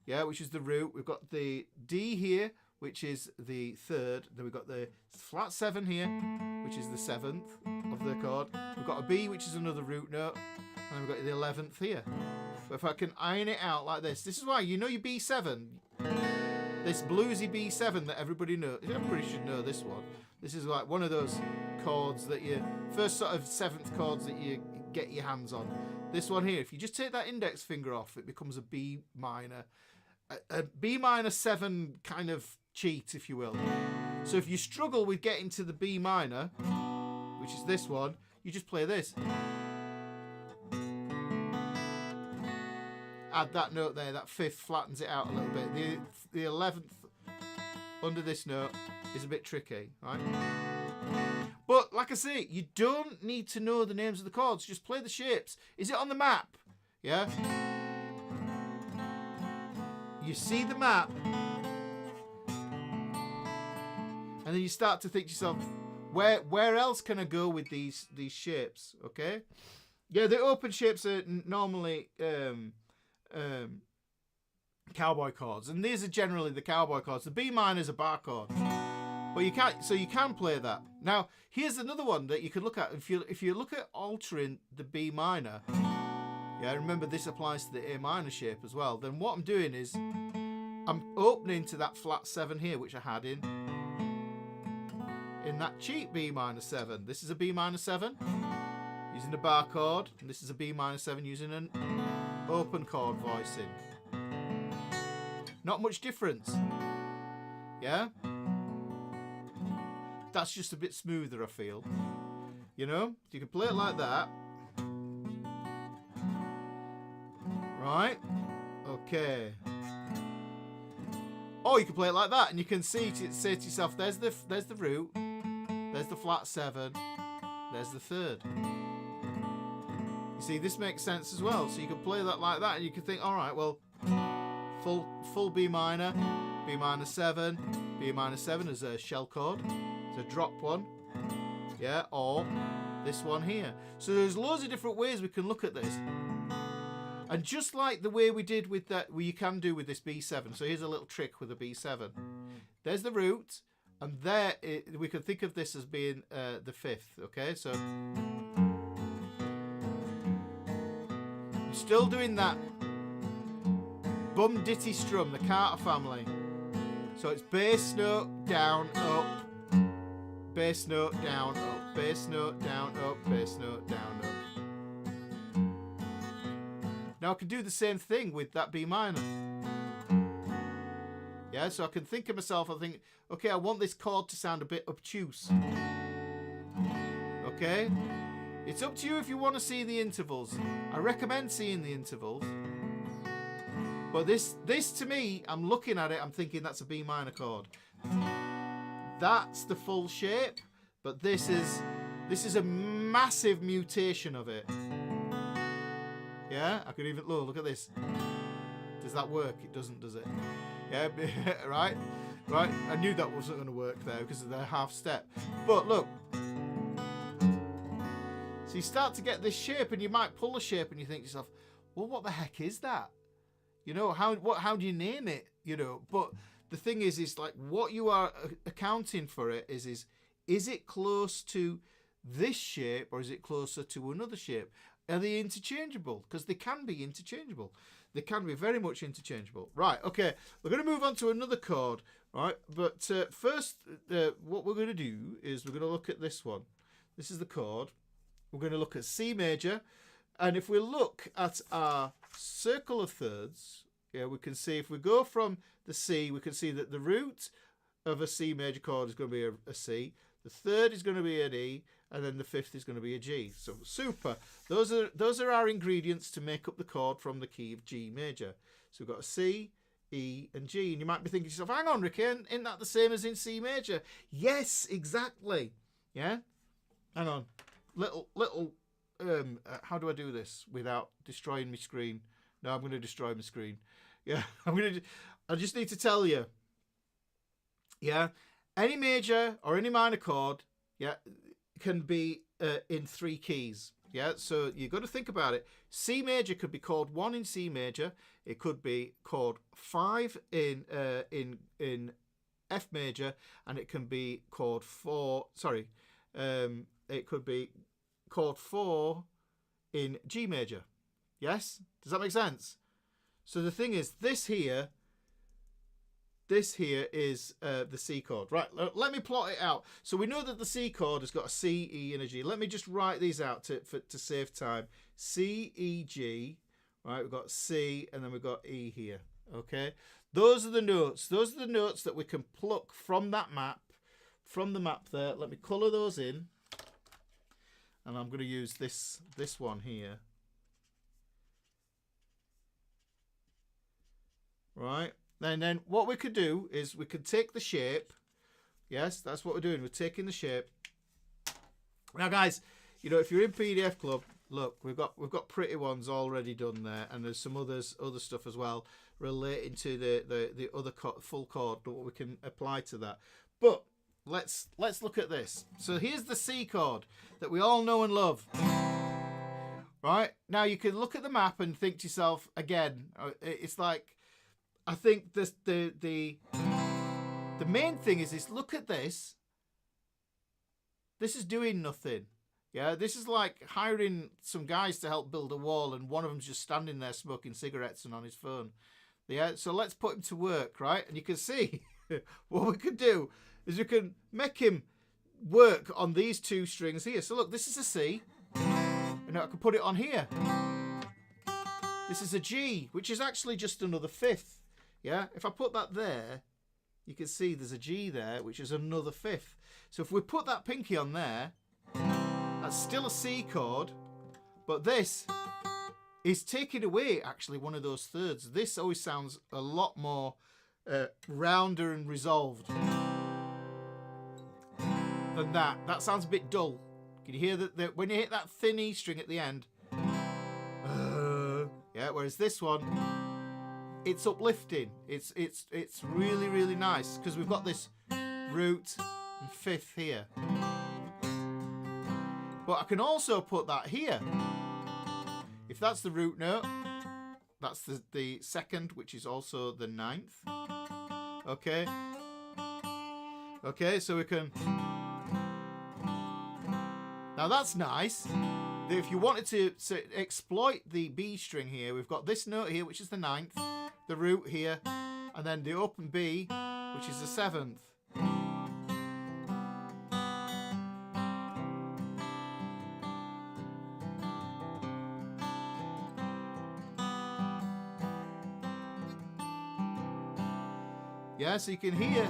yeah, which is the root. We've got the D here, which is the 3rd. Then we've got the flat 7 here, which is the 7th of the chord. We've got a B, which is another root note, and then we've got the 11th here. But if I can iron it out like this is why, you know, your B7. this bluesy B7 that everybody knows. Everybody should know this one. This is like one of those chords that you, first sort of 7th chords that you get your hands on. This one here, if you just take that index finger off, it becomes a B minor. A B minor 7 kind of cheat, if you will. So if you struggle with getting to the B minor, which is this one, you just play this. Add that note there, that 5th flattens it out a little bit. The 11th under this note is a bit tricky, right? But like I say, you don't need to know the names of the chords, just play the shapes. Is it on the map? Yeah? You see the map, and then you start to think to yourself, where else can I go with these shapes? Okay? Yeah, the open shapes are normally cowboy chords, and these are generally the cowboy chords. The B minor is a bar chord, but you can play that. Now here's another one that you could look at. If you look at altering the B minor, yeah, remember this applies to the A minor shape as well. Then what I'm doing is I'm opening to that flat 7 here, which I had in that cheap B minor 7. This is a B minor 7 using a bar chord, and this is a B minor 7 using an open chord voicing. Not much difference. Yeah? That's just a bit smoother, I feel. You know? You can play it like that. Right? Okay. Or you can play it like that, and you can say to yourself, there's the root, there's the flat 7, there's the 3rd. You see, this makes sense as well. So you can play that like that, and you can think, all right, well, full B minor, B minor 7, B minor 7 is a shell chord, it's a drop one, yeah, or this one here. So there's loads of different ways we can look at this. And just like the way we did with that, you can do with this B7. So here's a little trick with a B7. There's the root, and there we can think of this as being the 5th. Okay, so I'm still doing that bum ditty strum, the Carter family. So it's bass note down up, bass note down up, bass note down up, bass note down up. Now I can do the same thing with that B minor. Yeah, so I can think of myself, I think, okay, I want this chord to sound a bit obtuse. Okay? It's up to you if you want to see the intervals. I recommend seeing the intervals. But this to me, I'm looking at it, I'm thinking that's a B minor chord. That's the full shape, but this is a massive mutation of it. Yeah, I could even look at this. Does that work? It doesn't, does it? Yeah, right. I knew that wasn't going to work there because of the half step. But look, so you start to get this shape, and you might pull a shape, and you think to yourself, well, what the heck is that? You know, how do you name it? You know, but the thing is like what you are accounting for it is it close to this shape, or is it closer to another shape? Are they interchangeable? Because they can be interchangeable. They can be very much interchangeable. Right, okay. We're going to move on to another chord, right? But first, what we're going to do is we're going to look at this one. This is the chord. We're going to look at C major. And if we look at our circle of thirds, yeah, we can see if we go from the C, we can see that the root of a C major chord is going to be a C. The 3rd is going to be an E, and then the 5th is going to be a G. So super. Those are our ingredients to make up the chord from the key of G major. So we've got a C, E, and G. And you might be thinking to yourself, hang on, Ricky, isn't that the same as in C major? Yes, exactly. Yeah? Hang on. Little how do I do this without destroying my screen? No, I'm going to destroy my screen. Yeah, I just need to tell you. Yeah? Any major or any minor chord, yeah, can be in 3 keys. Yeah, so you've got to think about it. C major could be chord 1 in C major. It could be chord 5 in F major, and it can be chord 4. Sorry, it could be chord 4 in G major. Yes, does that make sense? So the thing is, this here this here is the C chord. Right, let me plot it out. So we know that the C chord has got a C, E, and a G. Let me just write these out to save time. C, E, G. Right, we've got C, and then we've got E here. Okay, those are the notes. Those are the notes that we can pluck from that map, from the map there. Let me colour those in. And I'm going to use this one here. Right. And then what we could do is we could take the shape. Yes, that's what we're doing. We're taking the shape. Now, guys, you know, if you're in PDF Club, look, we've got pretty ones already done there, and there's some other stuff as well relating to the other full chord, what we can apply to that. But let's look at this. So here's the C chord that we all know and love. Right now, you can look at the map and think to yourself again. It's like, I think the main thing is look at this. This is doing nothing. Yeah, this is like hiring some guys to help build a wall, and one of them's just standing there smoking cigarettes and on his phone. Yeah, so let's put him to work, right? And you can see what we could do is we can make him work on these two strings here. So look, this is a C, and I can put it on here. This is a G, which is actually just another fifth. Yeah, if I put that there, you can see there's a G there, which is another fifth. So if we put that pinky on there, that's still a C chord, but this is taking away actually one of those thirds. This always sounds a lot more rounder and resolved than that. That sounds a bit dull. Can you hear that when you hit that thin E string at the end? Yeah, whereas this one, it's uplifting. It's really, really nice because we've got this root and fifth here. But I can also put that here. If that's the root note, that's the second, which is also the ninth. Okay. Okay, so we can... Now that's nice. If you wanted to exploit the B string here, we've got this note here, which is the ninth, the root here, and then the open B, which is the seventh. Yeah, so you can hear.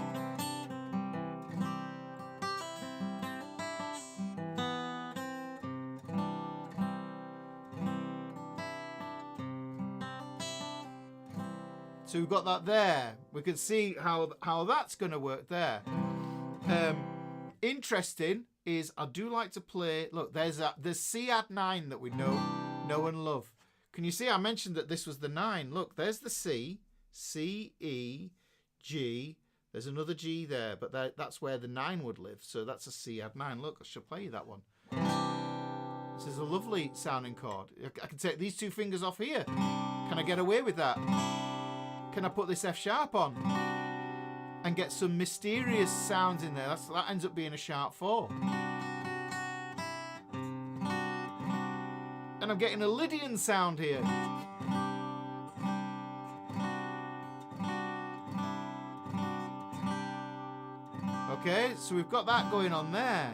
So we've got that there. We can see how that's going to work there. Interesting is I do like to play. Look, there's C add 9 that we know and love. Can you see? I mentioned that this was the 9. Look, there's the C, E, G. There's another G there, but that's where the 9 would live. So that's a C add 9. Look, I should play you that one. This is a lovely sounding chord. I can take these two fingers off here. Can I get away with that? Can I put this F sharp on and get some mysterious sounds in there? That ends up being a sharp 4. And I'm getting a Lydian sound here. Okay, so we've got that going on there.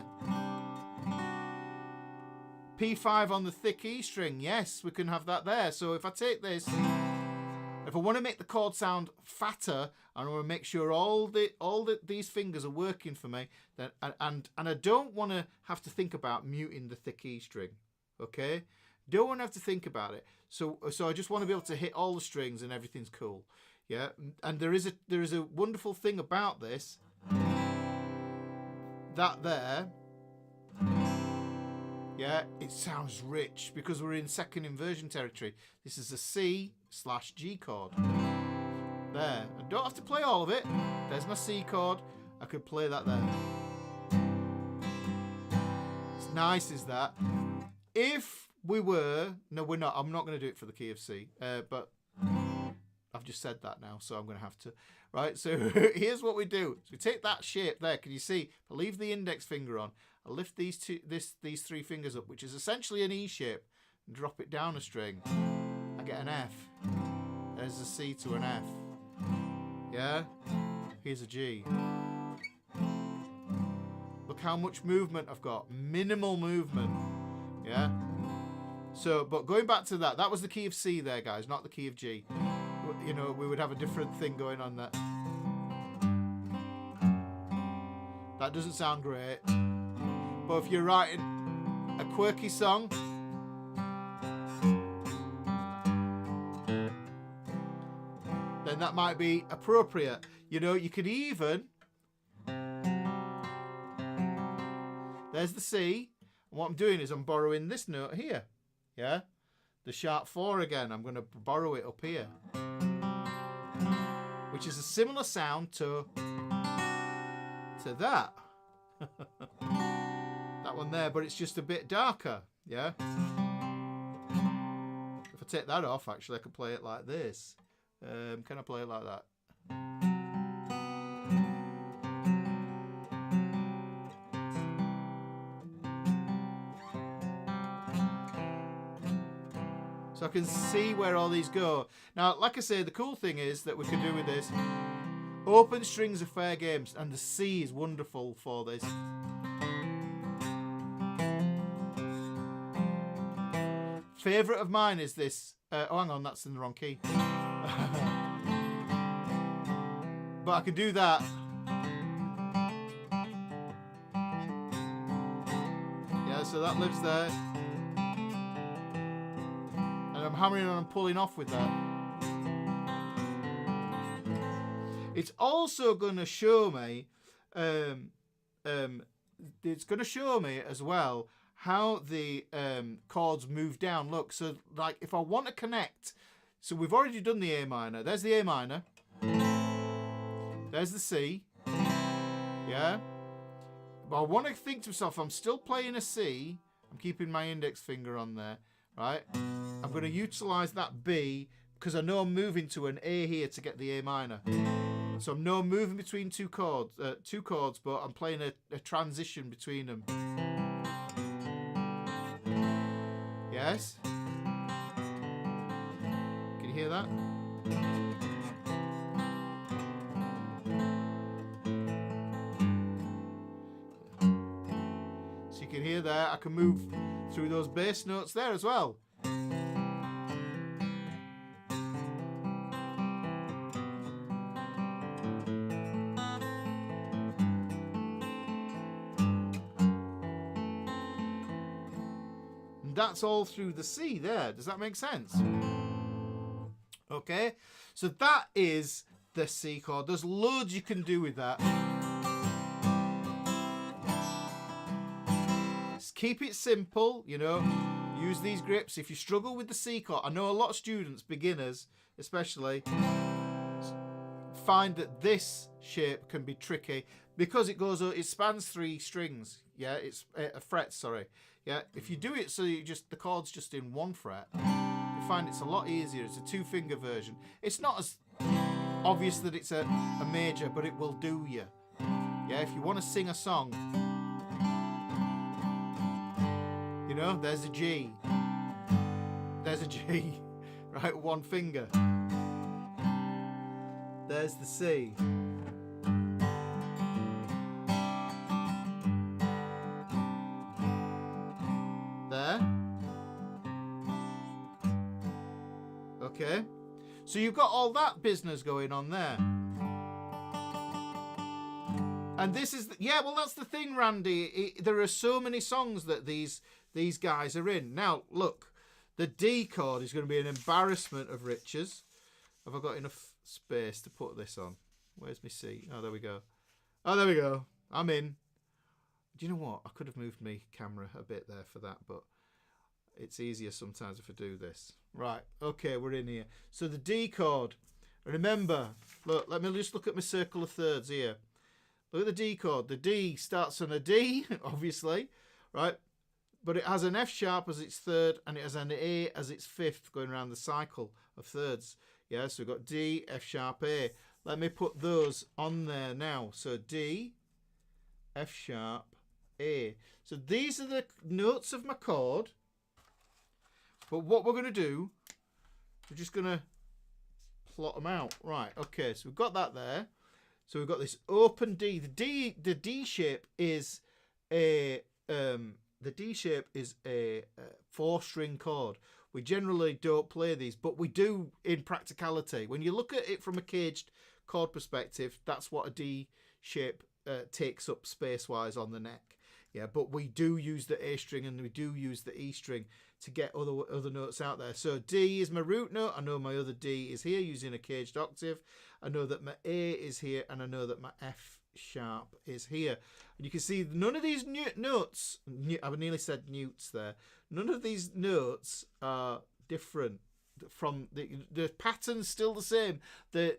P5 on the thick E string. Yes, we can have that there. So if I take this, if I want to make the chord sound fatter, and I want to make sure all these fingers are working for me, then and I don't want to have to think about muting the thick E string. Okay, don't want to have to think about it. So I just want to be able to hit all the strings and everything's cool. Yeah, and there is a wonderful thing about this. That there, yeah, it sounds rich because we're in second inversion territory. This is a C/G chord. There, I don't have to play all of it. There's my C chord. I could play that there. It's nice, is that? If we were, no, we're not. I'm not going to do it for the key of C, but I've just said that now, so I'm going to have to. Right, so here's what we do. So we take that shape there. Can you see? I leave the index finger on. I lift these three fingers up, which is essentially an E shape, and drop it down a string. I get an F. There's a C to an F. Yeah? Here's a G. Look how much movement I've got. Minimal movement. Yeah? So, but going back to that, that was the key of C there, guys, not the key of G. You know, we would have a different thing going on there. That doesn't sound great. But if you're writing a quirky song, then that might be appropriate. You know, you could even... There's the C. And what I'm doing is I'm borrowing this note here. Yeah? The sharp 4 again. I'm going to borrow it up here. Which is a similar sound to that. That one there, but it's just a bit darker. Yeah? If I take that off, actually, I could play it like this. Can I play it like that? So I can see where all these go. Now, like I say, the cool thing is that we can do with this, open strings are fair games, and the C is wonderful for this. Favourite of mine is this. Oh, hang on, that's in the wrong key. But I can do that. Yeah, so that lives there. And I'm hammering on and pulling off with that. It's also going to show me, it's going to show me as well how the chords move down. Look, so like if I want to connect, so we've already done the A minor. There's the A minor. There's the C. Yeah. But I want to think to myself, I'm still playing a C. I'm keeping my index finger on there, right? I'm going to utilize that B because I know I'm moving to an A here to get the A minor. So I'm now moving between two chords, but I'm playing a transition between them. Yes? Can you hear that? So you can hear there, I can move through those bass notes there as well. That's all through the C there. Does that make sense? Okay, so that is the C chord. There's loads you can do with that. Just keep it simple, you know. Use these grips. If you struggle with the C chord, I know a lot of students, beginners especially, find that this shape can be tricky because it spans 3 strings. Yeah, it's frets, sorry. Yeah, if you do it so the chord's just in 1 fret, you find it's a lot easier. It's a 2-finger version. It's not as obvious that it's a major, but it will do you. Yeah, if you want to sing a song, you know, there's a G. There's a G, right? 1 finger. There's the C. There. Okay. So you've got all that business going on there. And this is... yeah, well, that's the thing, Randy. There are so many songs that these guys are in. Now, look. The D chord is going to be an embarrassment of riches. Have I got enough space to put this on? Where's my C? Oh, there we go. Oh, there we go. I'm in. Do you know what? I could have moved my camera a bit there for that, but it's easier sometimes if I do this. Right, okay, we're in here. So the D chord. Remember, look, let me just look at my circle of thirds here. Look at the D chord. The D starts on a D, obviously, right? But it has an F sharp as its third, and it has an A as its fifth, going around the cycle of thirds. Yeah, so we've got D, F sharp, A. Let me put those on there now. So D, F sharp, A. So these are the notes of my chord. But what we're going to do, we're just going to plot them out. Right, okay, so we've got that there. So we've got this open D. The D shape is a 4-string chord. We generally don't play these, but we do in practicality. When you look at it from a caged chord perspective, that's what a D shape takes up space-wise on the neck. Yeah, but we do use the A string and we do use the E string to get other notes out there. So D is my root note. I know my other D is here using a caged octave. I know that my A is here, and I know that my F sharp is here. And you can see none of these notes, I nearly said newts there, none of these notes are different from the pattern's still the same. The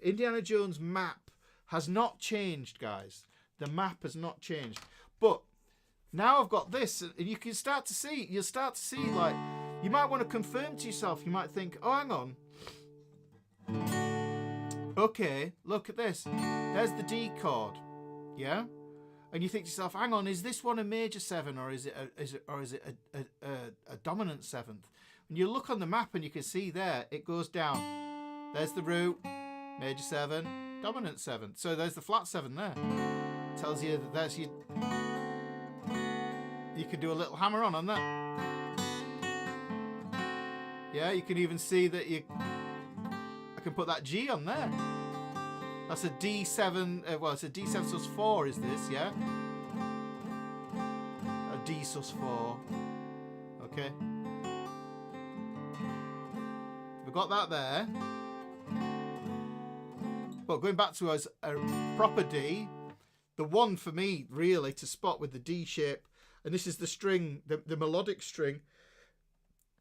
Indiana Jones map has not changed, guys. The map has not changed. But now I've got this, and you can start to see, you'll start to see, like, you might want to confirm to yourself, you might think, oh, hang on. Okay, look at this. There's the D chord, yeah? And you think to yourself, hang on, is this one a major 7 or is it a dominant 7th? When you look on the map and you can see there, it goes down. There's the root, major 7, dominant 7th. So there's the flat 7 there. Tells you that that's your... You can do a little hammer on that. Yeah, you can even see that I can put that G on there. That's a D7, well, it's a D7 sus 4 is this, yeah? A D sus 4. Okay. We've got that there. But going back to us, a proper D, the one for me, really, to spot with the D shape, and this is the string, the melodic string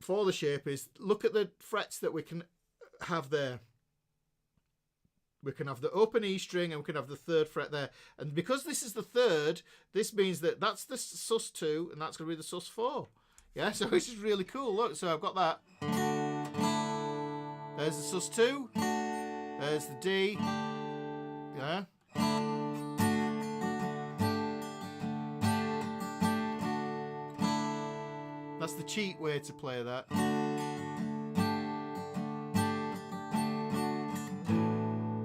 for the shape, is look at the frets that we can have there. We can have the open E string and we can have the 3rd fret there. And because this is the 3rd, this means that that's the sus 2 and that's going to be the sus 4. Yeah, so this is really cool. Look, so I've got that. There's the sus 2. There's the D. Yeah. That's the cheat way to play that.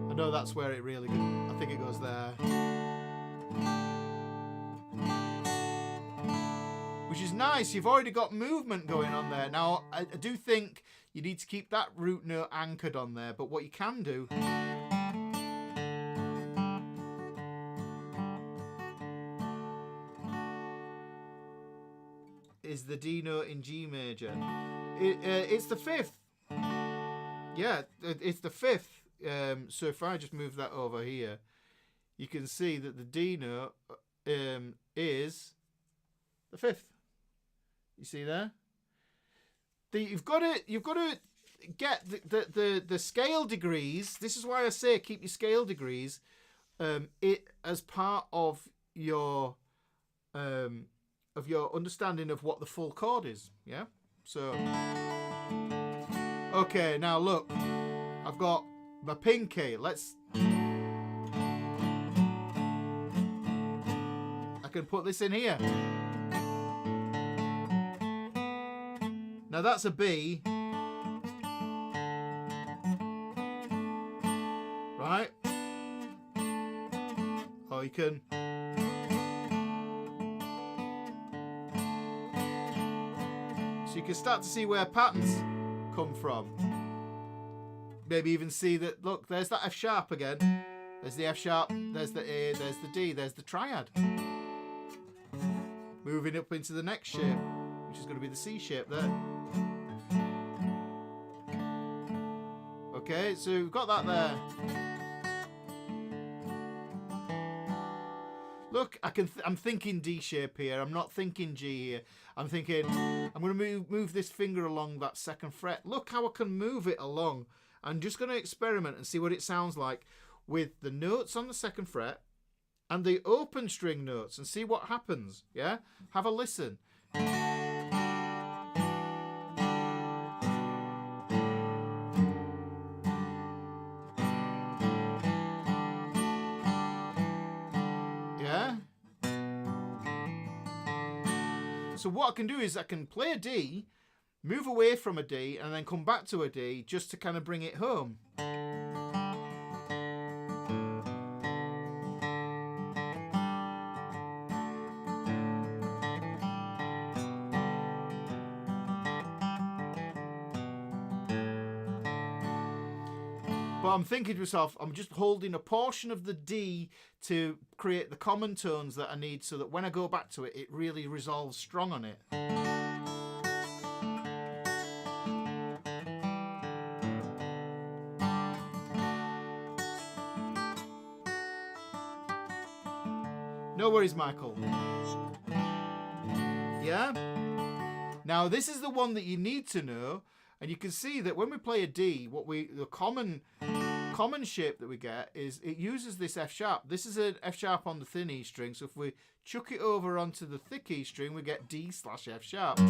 I know that's where it really goes. I think it goes there. Which is nice. You've already got movement going on there. Now, I do think you need to keep that root note anchored on there. But what you can do is the D note in G major. It's the 5th. Yeah, it's the 5th. So if I just move that over here, you can see that the D note is the 5th. You see there? You've got to get the scale degrees. This is why I say keep your scale degrees it as part of your understanding of what the full chord is. Yeah. So okay, now look, I've got my pinky. I can put this in here. Now that's a B. Right? Or you can... So you can start to see where patterns come from. Maybe even see that, look, there's that F sharp again. There's the F sharp, there's the A, there's the D, there's the triad. Moving up into the next shape, which is going to be the C shape there. Okay, so we've got that there. Look, I'm thinking D shape here. I'm not thinking G here. I'm thinking I'm going to move this finger along that 2nd fret. Look how I can move it along. I'm just going to experiment and see what it sounds like with the notes on the 2nd fret and the open string notes and see what happens. Yeah? Have a listen. Yeah? So what I can do is I can play a D, move away from a D, and then come back to a D just to kind of bring it home. But I'm thinking to myself, I'm just holding a portion of the D to create the common tones that I need so that when I go back to it, it really resolves strong on it. No worries, Michael. Yeah? Now, this is the one that you need to know. And you can see that when we play a D, the common shape that we get is it uses this F sharp. This is an F sharp on the thin E string. So if we chuck it over onto the thick E string, we get D/F sharp. So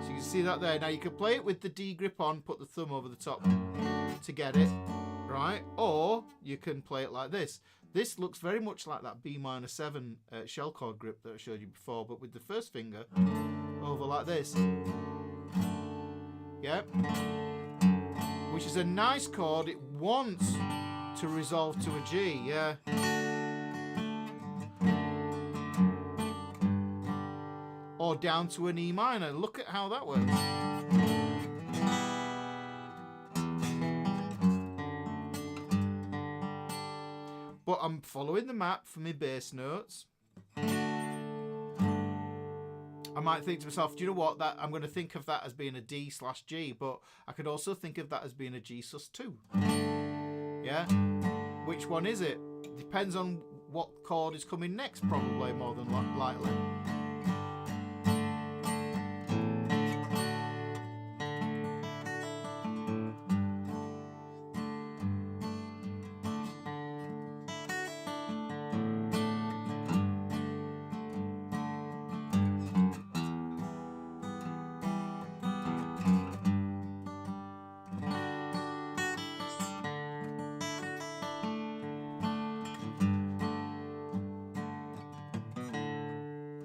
you can see that there. Now you can play it with the D grip on, put the thumb over the top to get it, right? Or you can play it like this. This looks very much like that B-7 shell chord grip that I showed you before, but with the first finger over like this. Yep. Which is a nice chord. It wants to resolve to a G, yeah. Or down to an E minor. Look at how that works. But I'm following the map for my bass notes. I might think to myself, do you know what? That I'm going to think of that as being a D/G, but I could also think of that as being a G sus2. Yeah? Which one is it? Depends on what chord is coming next, probably, more than likely.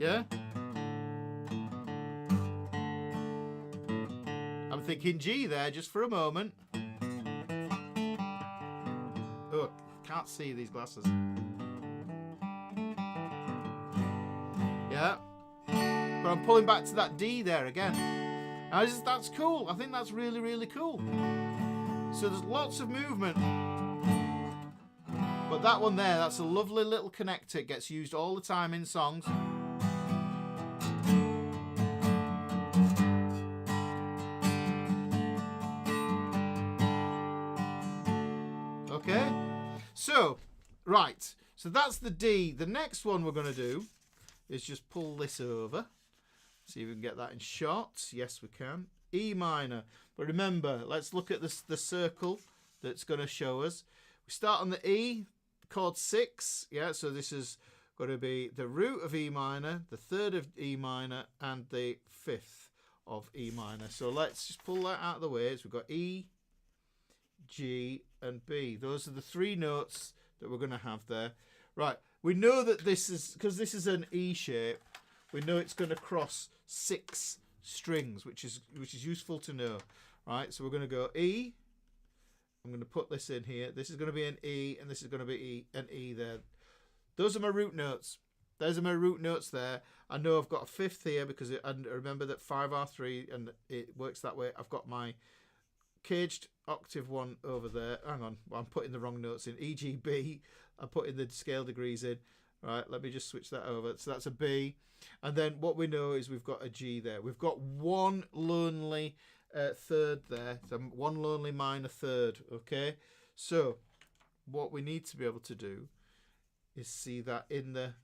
Yeah? I'm thinking G there just for a moment. Oh, can't see these glasses. Yeah? But I'm pulling back to that D there again. That's cool. I think that's really, really cool. So there's lots of movement. But that one there, that's a lovely little connector. It gets used all the time in songs. Okay, so, right, so that's the D. The next one we're going to do is just pull this over. See if we can get that in shot. Yes, we can. E minor. But remember, let's look at the circle that's going to show us. We start on the E, chord 6. Yeah, so this is going to be the root of E minor, the third of E minor, and the fifth of E minor. So let's just pull that out of the way. So we've got E, G, and B. Those are the three notes that we're going to have there. Right, we know that this is, because this is an E shape, we know it's going to cross 6 strings, which is useful to know. Right, so we're going to go E. I'm going to put this in here. This is going to be an E, and this is going to be an E there. Those are my root notes. Those are my root notes there. I know I've got a fifth here because I remember that 5R3, and it works that way. I've got my caged octave one over there. Hang on, I'm putting the wrong notes in. E, G, B. I'm putting the scale degrees in. Right, let me just switch that over. So that's a B. And then what we know is we've got a G there. We've got one lonely third there. So one lonely minor third. Okay, so what we need to be able to do is see that in the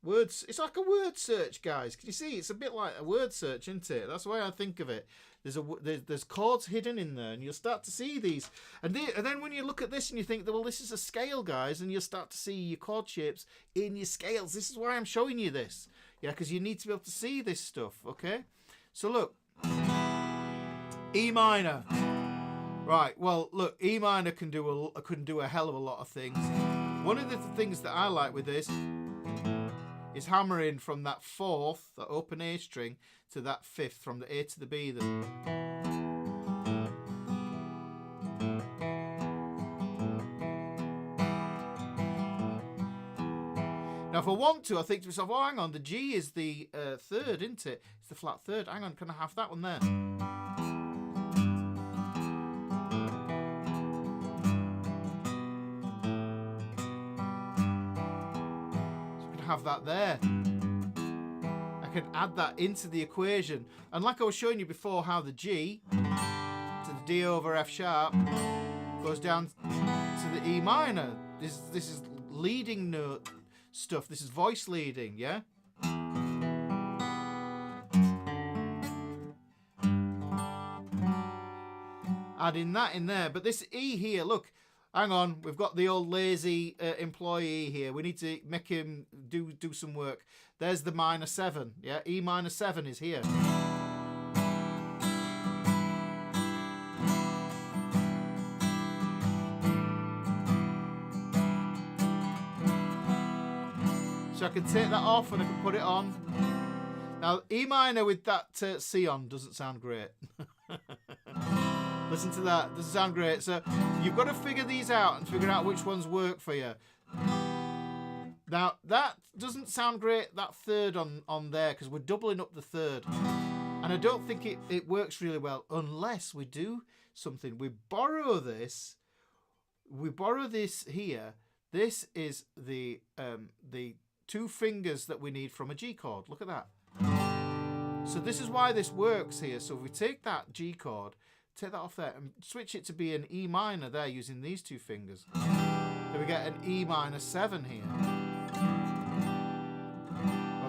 words. It's like a word search, guys. Can you see? It's a bit like a word search, isn't it? That's the way I think of it. There's chords hidden in there, and you'll start to see these. And then when you look at this and you think, well, this is a scale, guys, and you'll start to see your chord shapes in your scales. This is why I'm showing you this. Yeah, because you need to be able to see this stuff, okay? So look, E minor. Right, well, look, E minor can do a hell of a lot of things. One of the things that I like with this is hammering from that fourth, that open A string, to that fifth, from the A to the B. Now, if I want to, I think to myself, oh, hang on, the G is the third, isn't it? It's the flat third. Hang on, can I have that one there? have that there. I can add that into the equation. And like I was showing you before, how the G to the D over F sharp goes down to the E minor. This is leading note stuff. This is voice leading, yeah? Adding that in there. But this E here, look, hang on, we've got the old lazy employee here. We need to make him do some work. There's the minor 7, yeah? E minor 7 is here. So I can take that off and I can put it on. Now, E minor with that C on doesn't sound great. Listen to that. Doesn't sound great. So you've got to figure these out and figure out which ones work for you. Now, that doesn't sound great, that third on there, because we're doubling up the third. And I don't think it works really well unless we do something. We borrow this. We borrow this here. This is the 2 fingers that we need from a G chord. Look at that. So this is why this works here. So if we take that G chord, take that off there and switch it to be an E minor there using these 2 fingers. Then we get an E minor 7 here.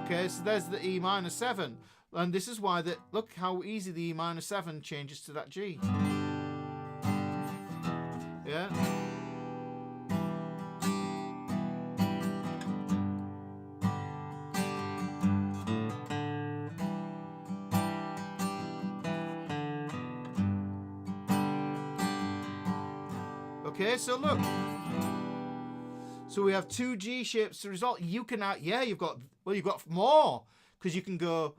Okay, so there's the E minor 7. And this is why that, look how easy the E minor 7 changes to that G. Yeah. Okay, so look. So we have 2 G shapes to result. You can you've got more, because you can go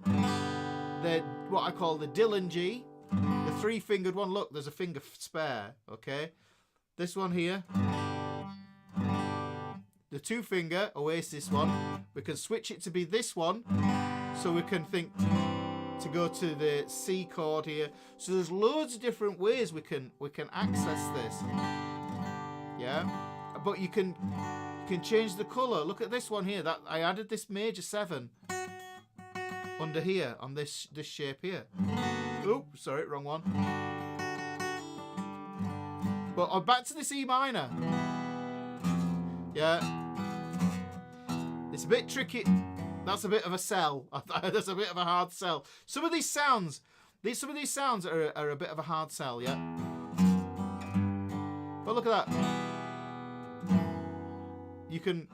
what I call the Dylan G, the 3-fingered one. Look, there's a finger spare. Okay, this one here, the 2-finger Oasis one. We can switch it to be this one, so we can think to go to the C chord here. So there's loads of different ways we can access this. Yeah, but you can change the colour. Look at this one here. That I added this major 7 under here on this shape here. Oh, sorry, wrong one. But back to this E minor. Yeah, it's a bit tricky. That's a bit of a sell. That's a bit of a hard sell. Some of these sounds are a bit of a hard sell. Yeah. But look at that. You can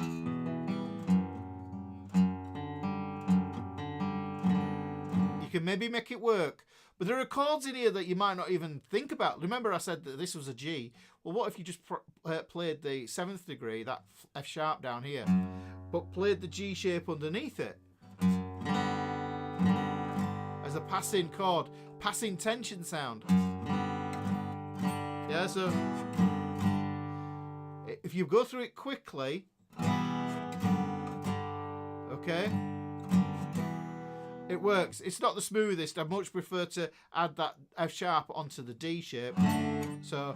maybe make it work. But there are chords in here that you might not even think about. Remember I said that this was a G. Well, what if you just played the 7th degree, that F sharp down here, but played the G shape underneath it as a passing chord, passing tension sound. Yeah, so if you go through it quickly, okay, it works. It's not the smoothest. I much prefer to add that F sharp onto the D shape. So,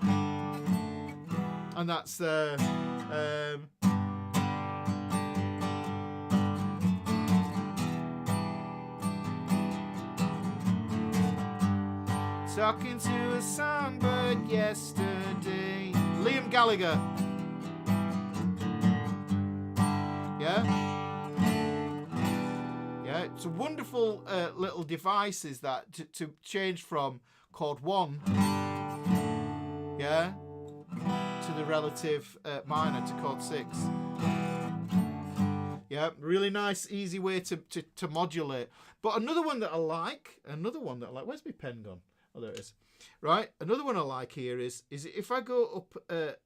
and that's talking to a songbird yesterday. Liam Gallagher. Yeah? Yeah, it's a wonderful little devices that to change from chord 1, yeah, to the relative minor to chord 6. Yeah, really nice, easy way to modulate. But another one that I like, where's my pen gone? Oh, there it is. Right, another one I like here is if I go up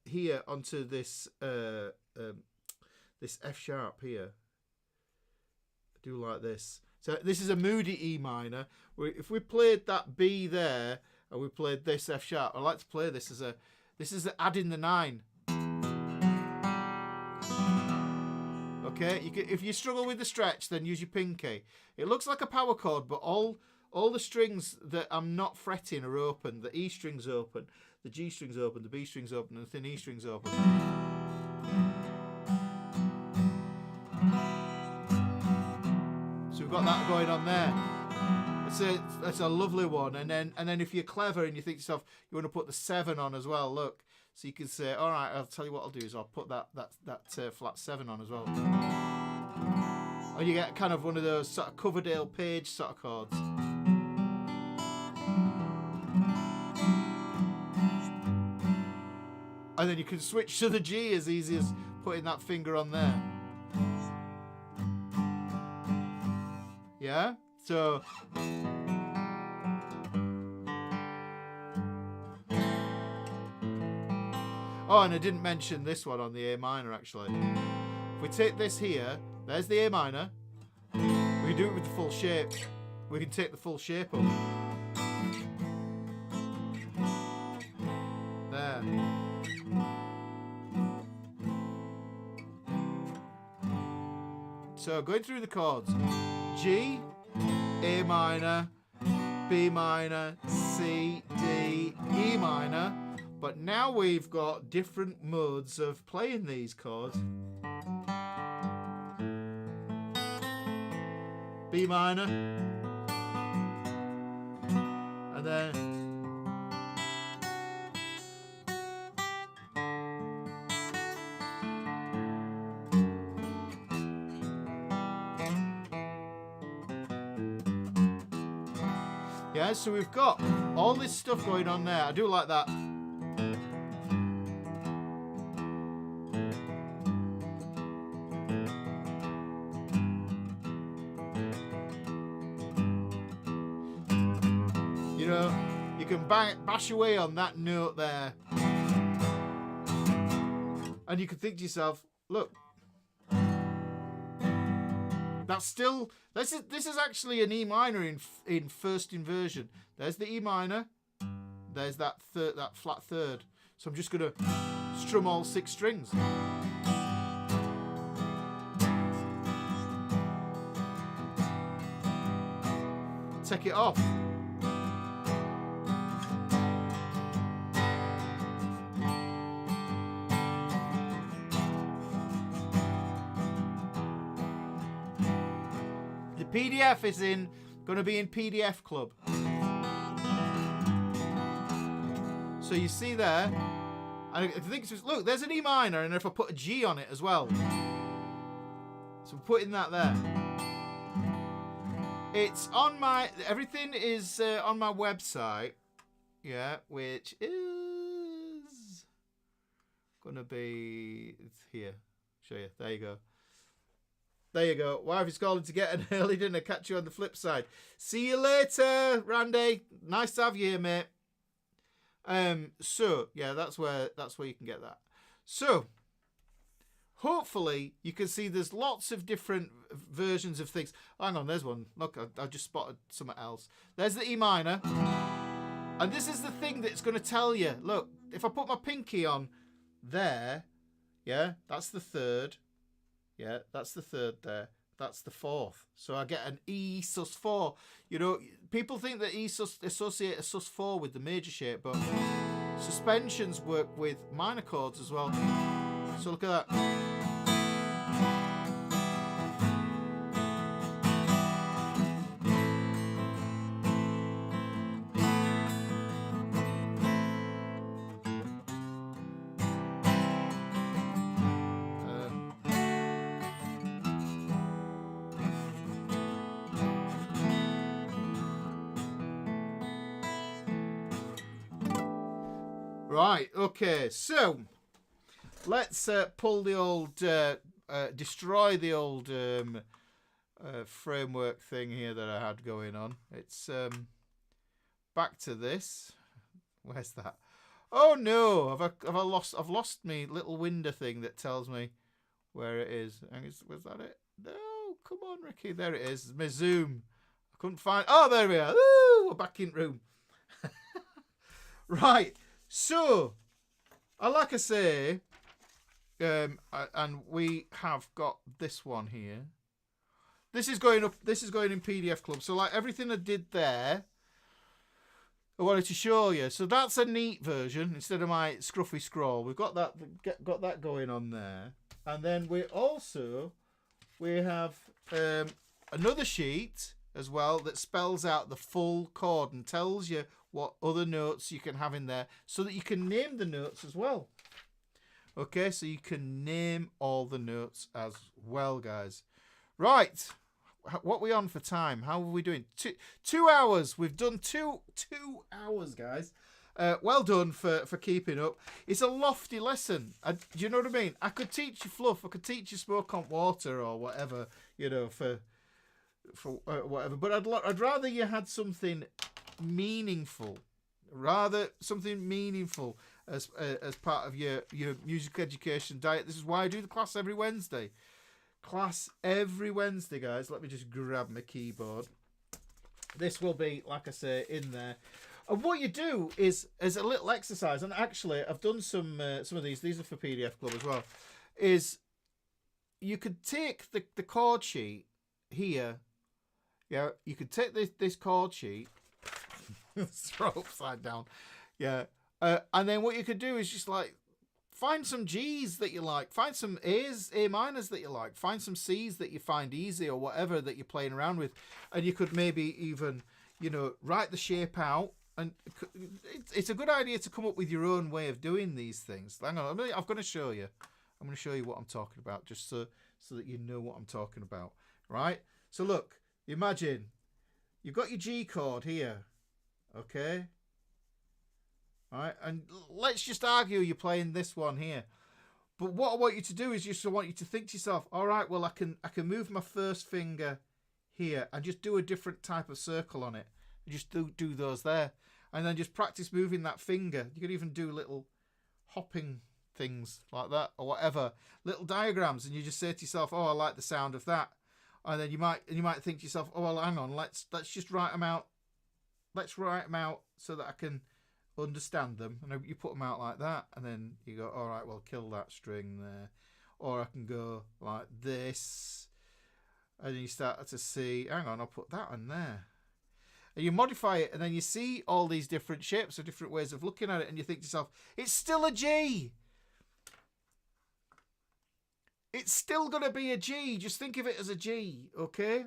here onto this this F sharp here, I do like this. So this is a moody E minor. If we played that B there and we played this F sharp, I like to play this as adding the 9. Okay, if you struggle with the stretch, then use your pinky. It looks like a power chord, but all the strings that I'm not fretting are open. The E string's open, the G string's open, the B string's open, and the thin E string's open. that going on there. It's a lovely one. And then if you're clever and you think to yourself, you want to put the 7 on as well, look. So you can say, all right, I'll tell you what I'll do is I'll put that flat 7 on as well. Or you get kind of one of those sort of Coverdale Page sort of chords. And then you can switch to the G as easy as putting that finger on there. Yeah? So... Oh, and I didn't mention this one on the A minor, actually. If we take this here, there's the A minor. We can do it with the full shape. We can take the full shape up. There. So, going through the chords. G, A minor, B minor, C, D, E minor. But now we've got different modes of playing these chords. B minor. And then... Yeah, so we've got all this stuff going on there. I do like that. You know, you can bash away on that note there. And you can think to yourself, look, that's still, this is actually an E minor in first inversion. There's the E minor, there's that flat third. So I'm just going to strum all 6 strings. Take it off. PDF is going to be in PDF Club. So you see there, and I think look, there's an E minor, and if I put a G on it as well, so I'm putting that there. It's on my, everything is on my website, yeah, which is gonna be, it's here. Show you. There you go. There you go. Wife is calling to get an early dinner. Catch you on the flip side. See you later, Randy. Nice to have you here, mate. So yeah, that's where you can get that. So hopefully you can see there's lots of different versions of things. Hang on, there's one. Look, I just spotted something else. There's the E minor, and this is the thing that's going to tell you. Look, if I put my pinky on there, yeah, that's the 3rd. Yeah, that's the 3rd there. That's the 4th. So I get an E sus4. You know, people think that associate a sus4 with the major shape, but suspensions work with minor chords as well. So look at that. Right, okay, so let's pull the old, destroy the old framework thing here that I had going on. It's back to this. Where's that? Oh no, I've lost me little window thing that tells me where it is. Was that it? No, come on, Ricky. There it is. My Zoom. I couldn't find. Oh, there we are. Woo, we're back in room. Right. So, like I say, and we have got this one here. This is going up. This is going in PDF Club. So, like everything I did there, I wanted to show you. So that's a neat version instead of my scruffy scroll. We've got that going on there, and then we have another sheet as well that spells out the full chord and tells you what other notes you can have in there so that you can name the notes as well. Okay, so you can name all the notes as well, guys. Right, what are we on for time? How are we doing? 2 hours. We've done two hours, guys. Well done for keeping up. It's a lofty lesson. Do you know what I mean? I could teach you fluff. I could teach you smoke on water or whatever, you know, for whatever. But I'd rather you had something meaningful. Something meaningful as part of your music education diet. This is why I do the class every Wednesday. Class every Wednesday, guys. Let me just grab my keyboard. This will be, like I say, in there. And what you do is a little exercise, and actually I've done some of these. These are for PDF Club as well. Is you could take the chord sheet here. Yeah, you could take this chord sheet, throw it upside down. Yeah, and then what you could do is just like find some G's that you like, find some A's, A minors that you like, find some C's that you find easy or whatever that you're playing around with, and you could maybe even, you know, write the shape out. And it's a good idea to come up with your own way of doing these things. Hang on, I'm going to show you. I'm going to show you what I'm talking about, just so that you know what I'm talking about. Right? So look, imagine you've got your G chord here. Okay? All right? And let's just argue you're playing this one here. But what I want you to do is just I want you to think to yourself, all right, well, I can move my first finger here and just do a different type of circle on it. Just do those there. And then just practice moving that finger. You could even do little hopping things like that or whatever. Little diagrams, and you just say to yourself, oh, I like the sound of that. And then you might think to yourself, oh, well, hang on, let's just write them out. Let's write them out so that I can understand them. And you put them out like that. And then you go, all right, well, kill that string there. Or I can go like this. And then you start to see, hang on, I'll put that on there. And you modify it, and then you see all these different shapes or different ways of looking at it, and you think to yourself, it's still a G. It's still going to be a G. Just think of it as a G, okay?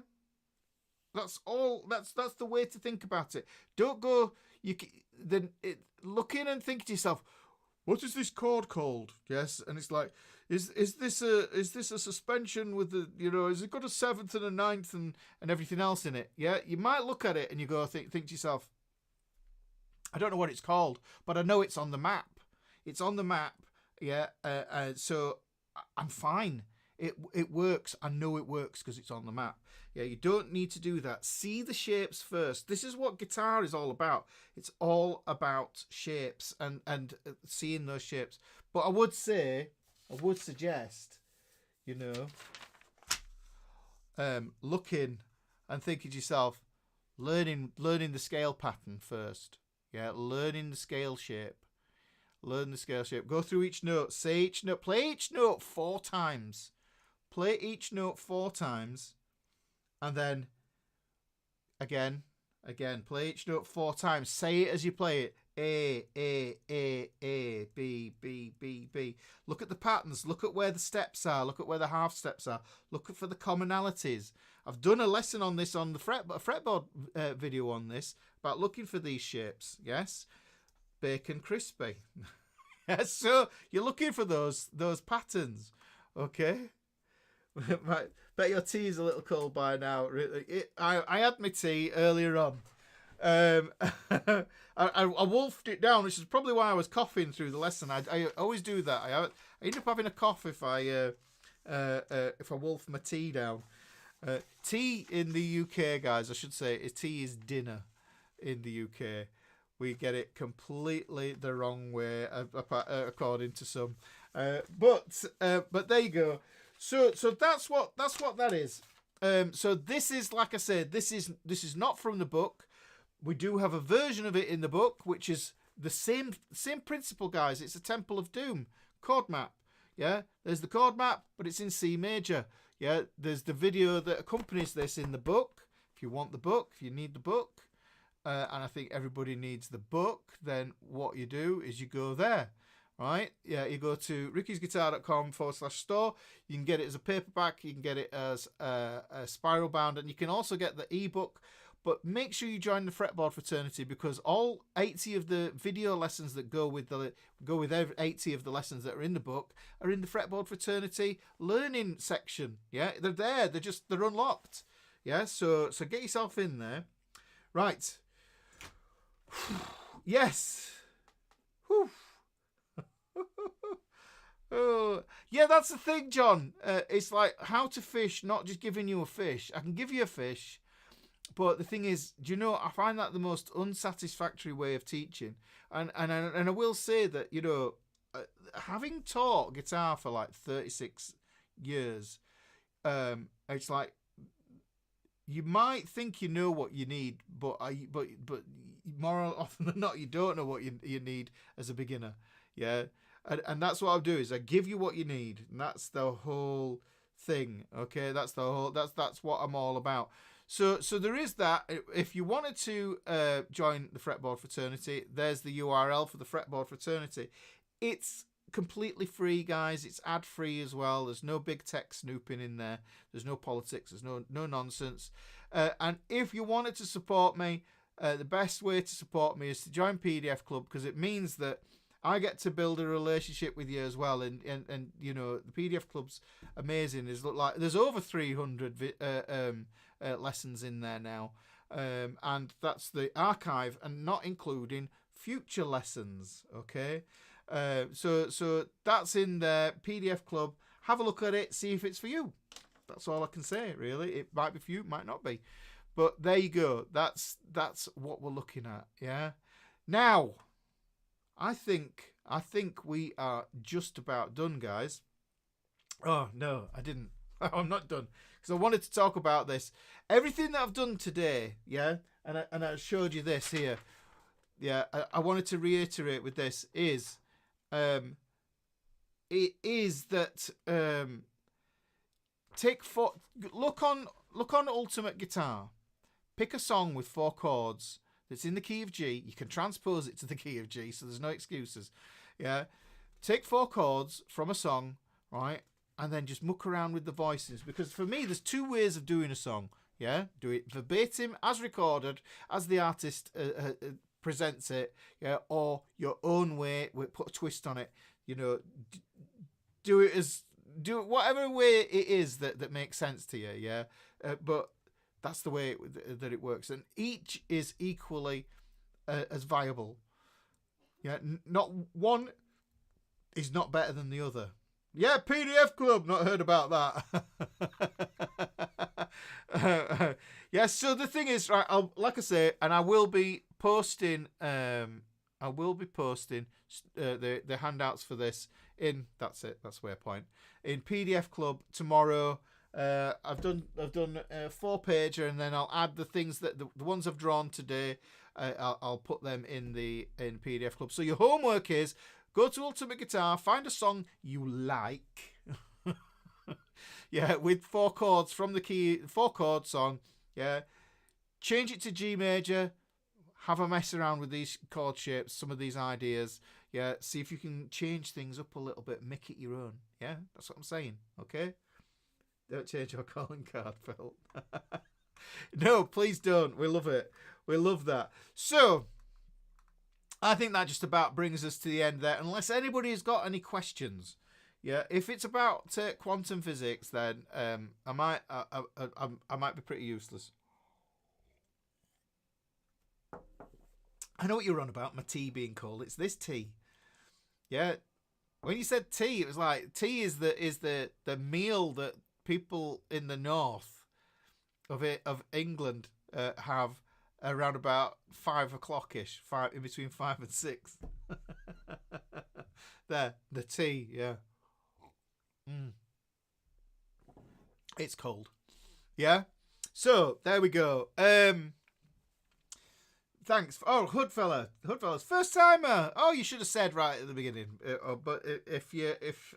That's all. That's the way to think about it. Don't go. Look in and think to yourself, what is this chord called? Yes, and it's like, is this a suspension with the, you know, has it got a seventh and a ninth and everything else in it? Yeah, you might look at it and you go think to yourself, I don't know what it's called, but I know it's on the map. It's on the map. Yeah, so I'm fine. It works. I know it works because it's on the map. Yeah, you don't need to do that. See the shapes first. This is what guitar is all about. It's all about shapes and seeing those shapes. But I would suggest, you know, looking and thinking to yourself, learning the scale pattern first. Yeah, learning the scale shape. Learn the scale shape. Go through each note. Say each note. Play each note 4 times. Play each note 4 times. And then, again, play each note 4 times. Say it as you play it. A, B, B, B, B. Look at the patterns. Look at where the steps are. Look at where the half steps are. Look for the commonalities. I've done a lesson on this on the fretboard video on this, about looking for these shapes. Yes? Bacon crispy. Yes, so you're looking for those patterns. Okay? Bet your tea is a little cold by now. I had my tea earlier on. I wolfed it down, which is probably why I was coughing through the lesson. I always do that. I end up having a cough if I wolf my tea down. Tea in the UK, guys, I should say, tea is dinner in the UK. We get it completely the wrong way, according to some. But there you go. So that's what that is. So this is, like I said, this is not from the book. We do have a version of it in the book, which is the same principle, guys. It's a Temple of Doom chord map. Yeah, there's the chord map, but it's in C major. Yeah, there's the video that accompanies this in the book. If you want the book, if you need the book, and I think everybody needs the book, then what you do is you go there. right? Yeah, you go to rickysguitar.com/store. You can get it as a paperback. You can get it as a spiral bound, and you can also get the ebook. But make sure you join the Fretboard Fraternity, because all 80 of the video lessons that go with 80 of the lessons that are in the book are in the Fretboard Fraternity learning section. Yeah, they're there. They're unlocked. Yeah, so get yourself in there. Right. Yes. Whew. Oh, yeah, that's the thing, John. It's like how to fish, not just giving you a fish. I can give you a fish. But the thing is, do you know, I find that the most unsatisfactory way of teaching. And I will say that, you know, having taught guitar for like 36 years, it's like you might think you know what you need, but more often than not, you don't know what you need as a beginner. Yeah. And that's what I'll do, is I give you what you need. And that's the whole thing. Okay. That's what I'm all about. So there is that. If you wanted to join the Fretboard Fraternity, there's the URL for the Fretboard Fraternity. It's completely free, guys. It's ad-free as well. There's no big tech snooping in there. There's no politics. There's no nonsense. And if you wanted to support me, the best way to support me is to join PDF Club, because it means that I get to build a relationship with you as well. And you know, the PDF Club's amazing. There's over 300 lessons in there now, and that's the archive, and not including future lessons. Okay, so that's in the PDF Club. Have a look at it, see if it's for you. That's all I can say, really. It might be for you, might not be, but there you go. That's what we're looking at. Yeah. Now, I think we are just about done, guys. Oh no, I didn't. I'm not done, because I wanted to talk about this. Everything that I've done today, yeah, and I showed you this here. Yeah, I wanted to reiterate with this is, it is that look on Ultimate Guitar, pick a song with 4 chords that's in the key of G. You can transpose it to the key of G, so there's no excuses. Yeah, take 4 chords from a song, right? And then just muck around with the voices. Because for me, there's 2 ways of doing a song. Yeah, do it verbatim, as recorded, as the artist presents it. Yeah, or your own way, put a twist on it. You know, do it whatever way it is that makes sense to you. Yeah, but that's the way that it works, and each is equally as viable. Yeah, not one is not better than the other. Yeah, PDF Club. Not heard about that. Yeah. So the thing is, right? Like I say, and I will be posting. The handouts for this in. That's it. That's waypoint in PDF Club tomorrow. I've done a 4-pager, and then I'll add the things that the ones I've drawn today. I'll put them in PDF Club. So your homework is, go to Ultimate Guitar, find a song you like. Yeah, with 4 chords from the key, 4-chord song. Yeah, change it to G major. Have a mess around with these chord shapes, some of these ideas. Yeah, see if you can change things up a little bit, make it your own. Yeah, that's what I'm saying. Okay, don't change your calling card, Phil. No, please don't. We love it. We love that. So, I think that just about brings us to the end there. Unless anybody has got any questions, yeah. If it's about quantum physics, then I might be pretty useless. I know what you're on about. My tea being cold. It's this tea. Yeah. When you said tea, it was like tea is the meal that people in the north of England have around about 5 o'clock-ish, in between 5 and 6. There, the tea, yeah. It's cold. Yeah. So there we go. Thanks. Oh, Hoodfellas, first timer. Oh, you should have said right at the beginning. But if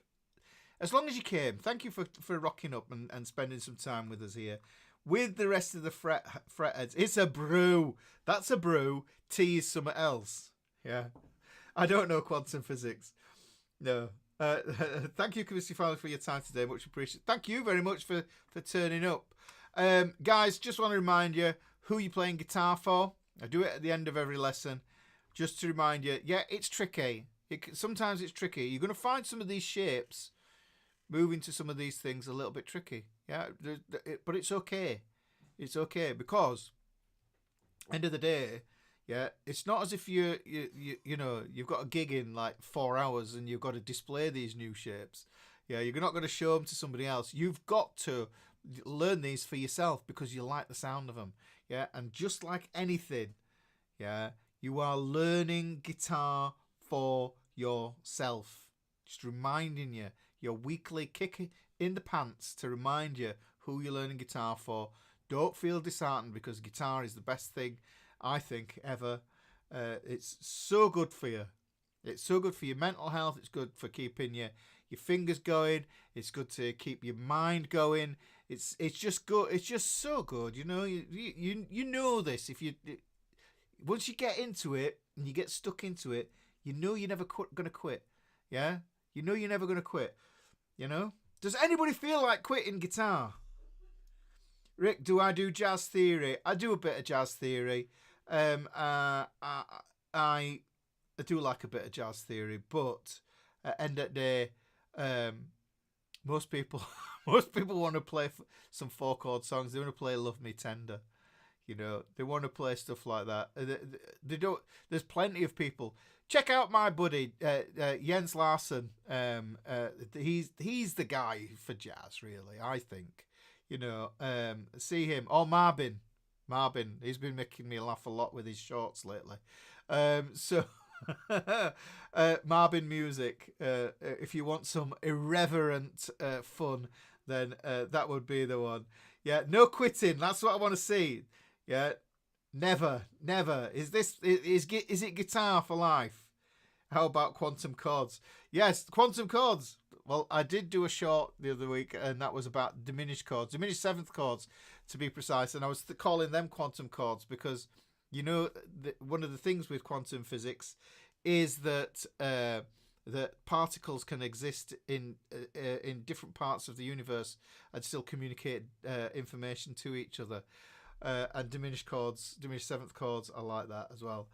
as long as you came, thank you for rocking up and spending some time with us here. With the rest of the FretHeads. It's a brew. That's a brew. Tea is something else. Yeah. I don't know quantum physics. No. Thank you, Community Family, for your time today. Much appreciated. Thank you very much for turning up. Guys, just want to remind you who you're playing guitar for. I do it at the end of every lesson. Just to remind you, yeah, it's tricky. Sometimes it's tricky. You're going to find some of these shapes, moving to some of these things, a little bit tricky. Yeah, but it's okay. It's okay because, end of the day, yeah, it's not as if you know you've got a gig in like 4 hours and you've got to display these new shapes. Yeah, you're not going to show them to somebody else. You've got to learn these for yourself because you like the sound of them. Yeah, and just like anything, yeah, you are learning guitar for yourself. Just reminding you, your weekly kick in the pants to remind you who you're learning guitar for. Don't feel disheartened because guitar is the best thing, I think, ever. It's so good for you. It's so good for your mental health. It's good for keeping your fingers going. It's good to keep your mind going. It's just good. It's just so good. You know, you know this. Once you get into it and you get stuck into it, you know you're never gonna quit. Yeah, you know you're never gonna quit. You know. Does anybody feel like quitting guitar? Rick, do I do jazz theory? I do a bit of jazz theory. I do like a bit of jazz theory, but at the end of the day, most people want to play some 4-chord songs. They want to play "Love Me Tender." You know, they want to play stuff like that. They don't. There's plenty of people. Check out my buddy Jens Larsen. He's the guy for jazz, really. I think. You know, see him. Or Marvin. He's been making me laugh a lot with his shorts lately. So Marvin Music. If you want some irreverent fun, then that would be the one. Yeah, no quitting. That's what I want to see. Yeah, never. Is it guitar for life? How about quantum chords? Yes, quantum chords. Well, I did do a short the other week, and that was about diminished seventh chords, to be precise. And I was calling them quantum chords because, you know, one of the things with quantum physics is that that particles can exist in different parts of the universe and still communicate information to each other. And diminished seventh chords are like that as well.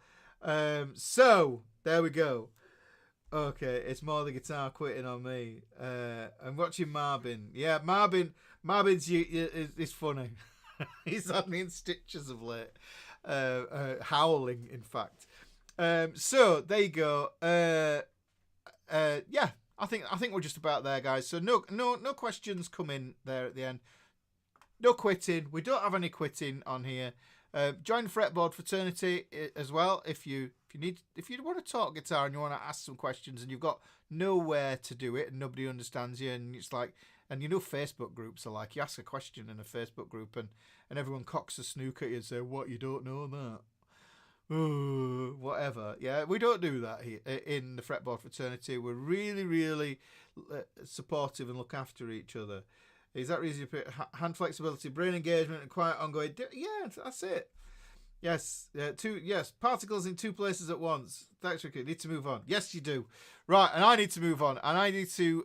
So there we go. Okay, it's more the guitar quitting on me. I'm watching Marvin. Yeah, Marvin's is funny. He's had me in stitches of late. Howling, in fact. So there you go. Yeah, I think we're just about there, guys. So no questions come in there at the end. No quitting. We don't have any quitting on here. Join the Fretboard fraternity as well if you want to talk guitar and you want to ask some questions and you've got nowhere to do it and nobody understands you, and it's like, and you know Facebook groups are like, you ask a question in a Facebook group and everyone cocks a snook at you and say, what, you don't know that? Whatever. Yeah, we don't do that here in the Fretboard fraternity. We're really, really supportive and look after each other. Is that reason? Hand flexibility, brain engagement, and quiet ongoing. Yeah, that's it. Yes, yes. Particles in two places at once. Thanks, Ricky. Need to move on. Yes, you do. Right, and I need to move on, and I need to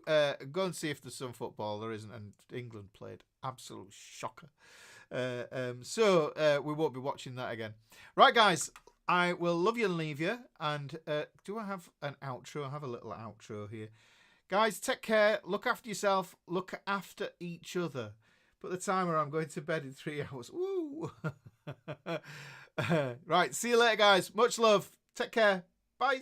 go and see if there's some football. There isn't, and England played. Absolute shocker. So we won't be watching that again. Right, guys. I will love you and leave you. And do I have an outro? I have a little outro here. Guys, take care. Look after yourself. Look after each other. Put the timer on. I'm going to bed in 3 hours. Woo! Right. See you later, guys. Much love. Take care. Bye.